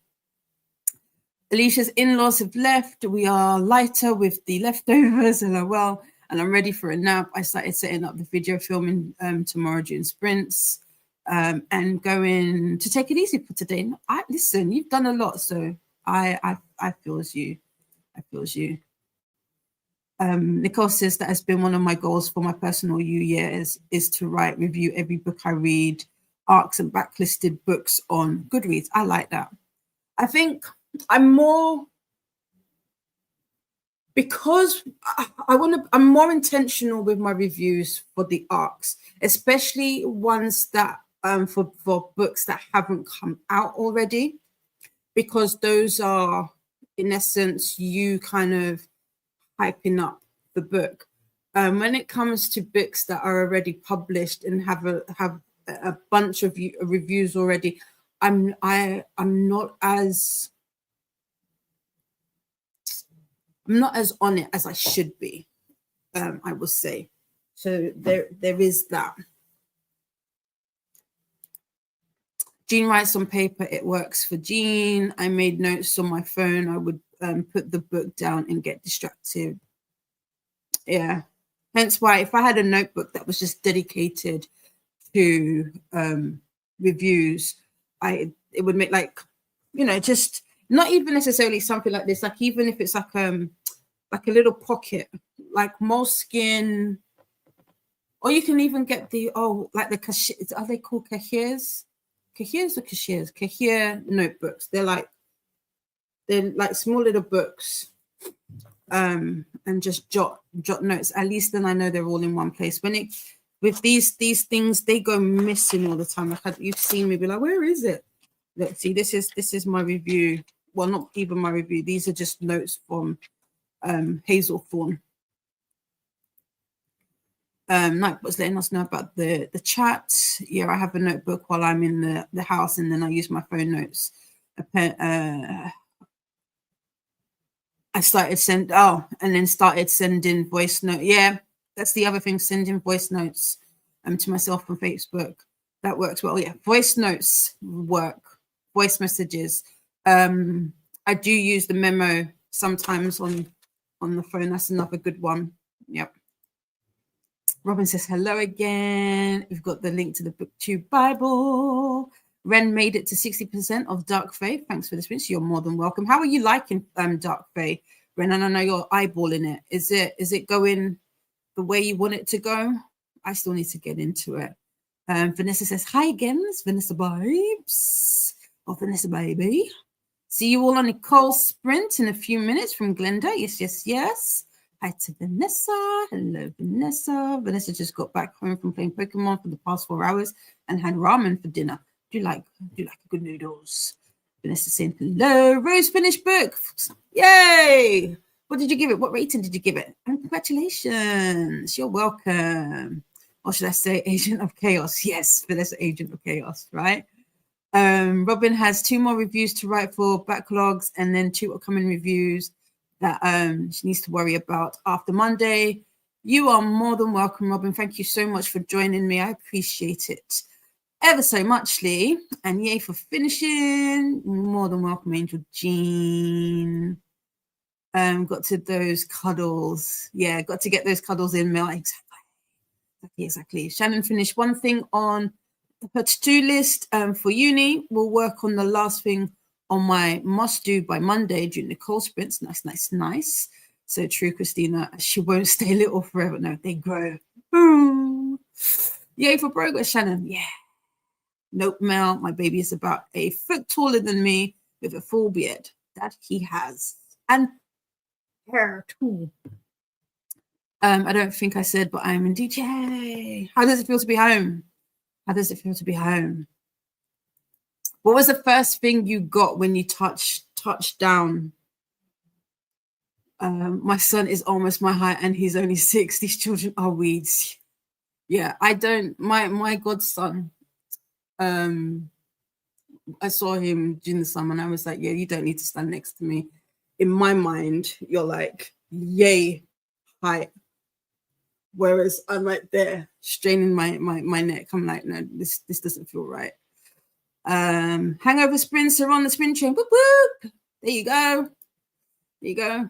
Alicia's in-laws have left. We are lighter with the leftovers, LOL, and I'm ready for a nap. I started setting up the video filming tomorrow during sprints. and going to take it easy for today. Listen, you've done a lot, so I feels you. I feels you. Nicole says that has been one of my goals for my personal year is to review every book I read, ARCs and backlisted books on Goodreads. I like that. I think I'm more, because I'm more intentional with my reviews for the ARCs, especially ones that for books that haven't come out already, because those are in essence you kind of hyping up the book. When it comes to books that are already published and have a bunch of reviews already, I'm not as on it as I should be. I will say. So there is that. Jean writes on paper, it works for Jean. I made notes on my phone. I would put the book down and get distracted. Yeah. Hence why if I had a notebook that was just dedicated to reviews, it would make just not even necessarily something like this, like even if it's like a little pocket, like Moleskine, or you can even get the are they called cahiers? Cahier notebooks. They're like small little books, and just jot notes. At least then I know they're all in one place. With these things, they go missing all the time. Like you've seen me be like, where is it? Look, see, this is my review. Well, not even my review. These are just notes from Hazelthorne. Night was letting us know about the chat. Yeah, I have a notebook while I'm in the house, and then I use my phone notes. I started sending voice note. Yeah, that's the other thing, sending voice notes to myself on Facebook. That works well. Yeah, voice notes work. Voice messages. I do use the memo sometimes on the phone. That's another good one. Yep. Robin says hello again. We've got the link to the BookTube Bible. Ren made it to 60% of Dark Fae. Thanks for this, Vince. You're more than welcome. How are you liking Dark Fae, Ren? And I know you're eyeballing it. Is it going the way you want it to go? I still need to get into it. Vanessa says hi again. It's Vanessa Babes. Oh, Vanessa Baby. See you all on Nicole's sprint in a few minutes from Glenda. Yes. Hi to Vanessa. Hello, Vanessa. Vanessa just got back home from playing Pokemon for the past 4 hours and had ramen for dinner. Do you like good noodles? Vanessa saying hello. Rose finished book. Yay! What did you give it? What rating did you give it? And congratulations. You're welcome. Or should I say Agent of Chaos? Yes, Vanessa, Agent of Chaos, right? Robin has 2 more reviews to write for backlogs, and then 2 upcoming reviews that she needs to worry about after Monday. You are more than welcome, Robin. Thank you so much for joining me. I appreciate it ever so muchly. And yay for finishing. More than welcome, Angel Jean. Got to those cuddles. Yeah, got to get those cuddles in, Mel. Exactly. Shannon finished one thing on her to-do list for uni. We'll work on the last thing on my must-do by Monday during Nicole sprints. Nice. So true, Christina. She won't stay little forever. No, they grow. Ooh. Yay for progress, Shannon. Yeah. Nope, Mel. My baby is about a foot taller than me with a full beard. That he has. And hair, too. I don't think I said, but I'm indeed. Yay. How does it feel to be home? What was the first thing you got when you touched down? My son is almost my height and he's only 6. These children are weeds. Yeah, I don't. My godson, I saw him during the summer and I was like, yeah, you don't need to stand next to me. In my mind, you're like, yay, height. Whereas I'm right there straining my neck. I'm like, no, this doesn't feel right. Hangover sprints are on the sprint train. Whoop, whoop. There you go. You're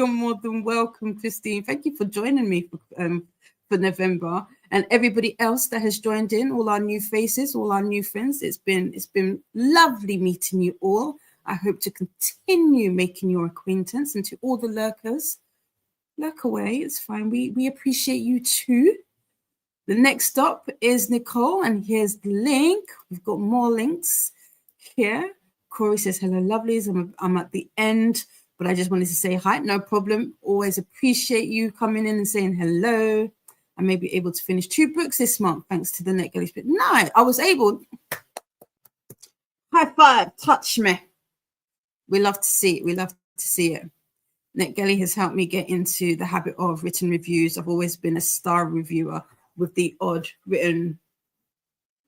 more than welcome, Christine. Thank you for joining me for November. and everybody else that has joined in, all our new faces, all our new friends. It's been lovely meeting you all. I hope to continue making your acquaintance, and to all the lurkers, lurk away. It's fine. We appreciate you too. The next stop is Nicole, and here's the link. We've got more links here. Corey says, hello, lovelies. I'm at the end, but I just wanted to say hi. No problem. Always appreciate you coming in and saying hello. I may be able to finish 2 books this month, thanks to the NetGalley Spirit. No, I was able. High five, touch me. We love to see it. We love to see it. NetGalley has helped me get into the habit of written reviews. I've always been a star reviewer with the odd written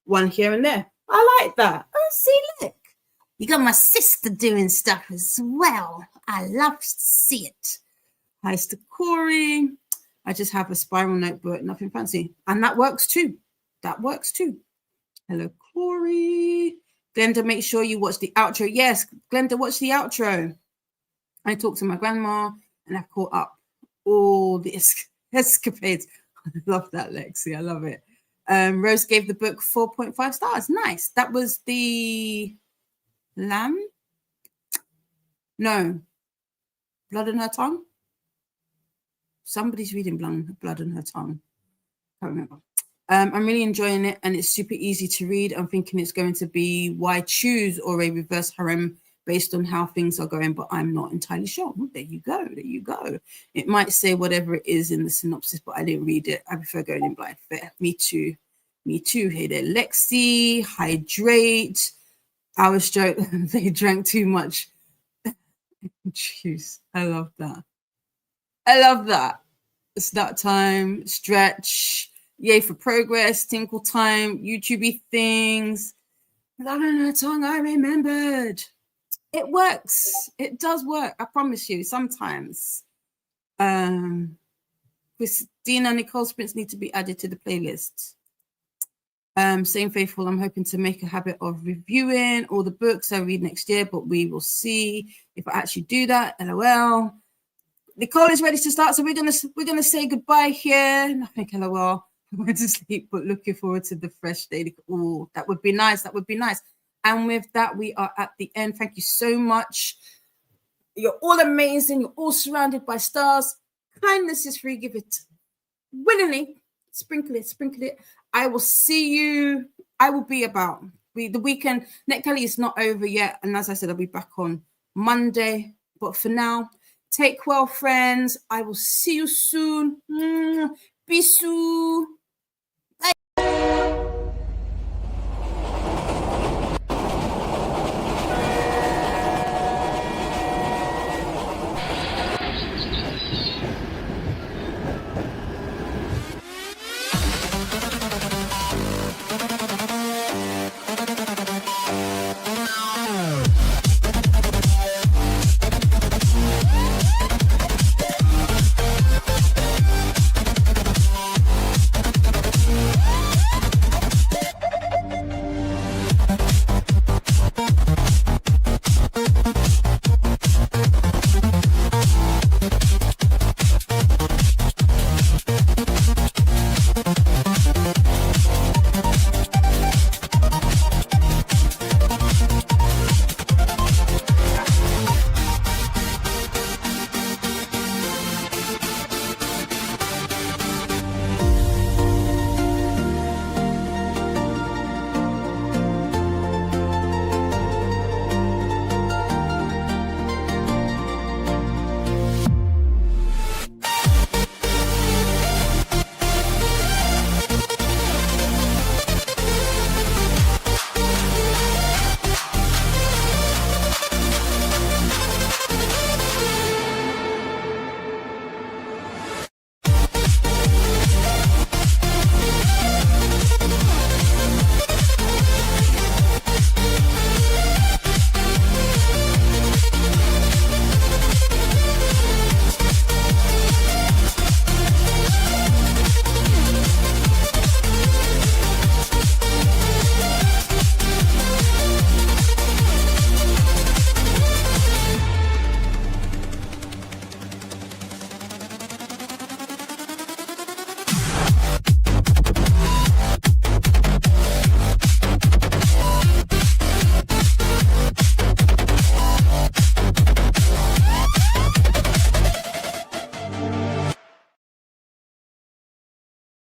one here and there. I like that. Oh, see, look. You got my sister doing stuff as well. I love to see it. Hi to Corey. I just have a spiral notebook, nothing fancy. And that works too. That works too. Hello, Corey. Glenda, make sure you watch the outro. Yes, Glenda, watch the outro. I talked to my grandma and I've caught up all the escapades. I love that, Lexi. I love it. Rose gave the book 4.5 stars. Nice. That was the Lamb? No. Blood on Her Tongue? Somebody's reading Blood on Her Tongue. I can't remember. I'm really enjoying it, and it's super easy to read. I'm thinking it's going to be Why Choose or a Reverse Harem based on how things are going, but I'm not entirely sure. Oh, there you go. There you go. It might say whatever it is in the synopsis, but I didn't read it. I prefer going in blind. Fair. Me too. Me too. Hey there, Lexi. Hydrate. Our stroke. They drank too much juice. I love that. I love that. It's that time. Stretch. Yay for progress. Tinkle time. YouTubey things. Blood on Her Tongue. I remembered. It works. It does work. I promise you. Sometimes. Christina Nicole Sprints need to be added to the playlist. Same faithful. I'm hoping to make a habit of reviewing all the books I read next year, but we will see if I actually do that. LOL. Nicole is ready to start, so we're gonna say goodbye here. Nothing. LOL. I went to sleep, but looking forward to the fresh day. Oh, that would be nice. That would be nice. And with that, we are at the end. Thank you so much. You're all amazing. You're all surrounded by stars. Kindness is free. Give it willingly. Sprinkle it. Sprinkle it. I will see you. I will be about. The weekend. NetGalley is not over yet. And as I said, I'll be back on Monday. But for now, take well, friends. I will see you soon. Bisous.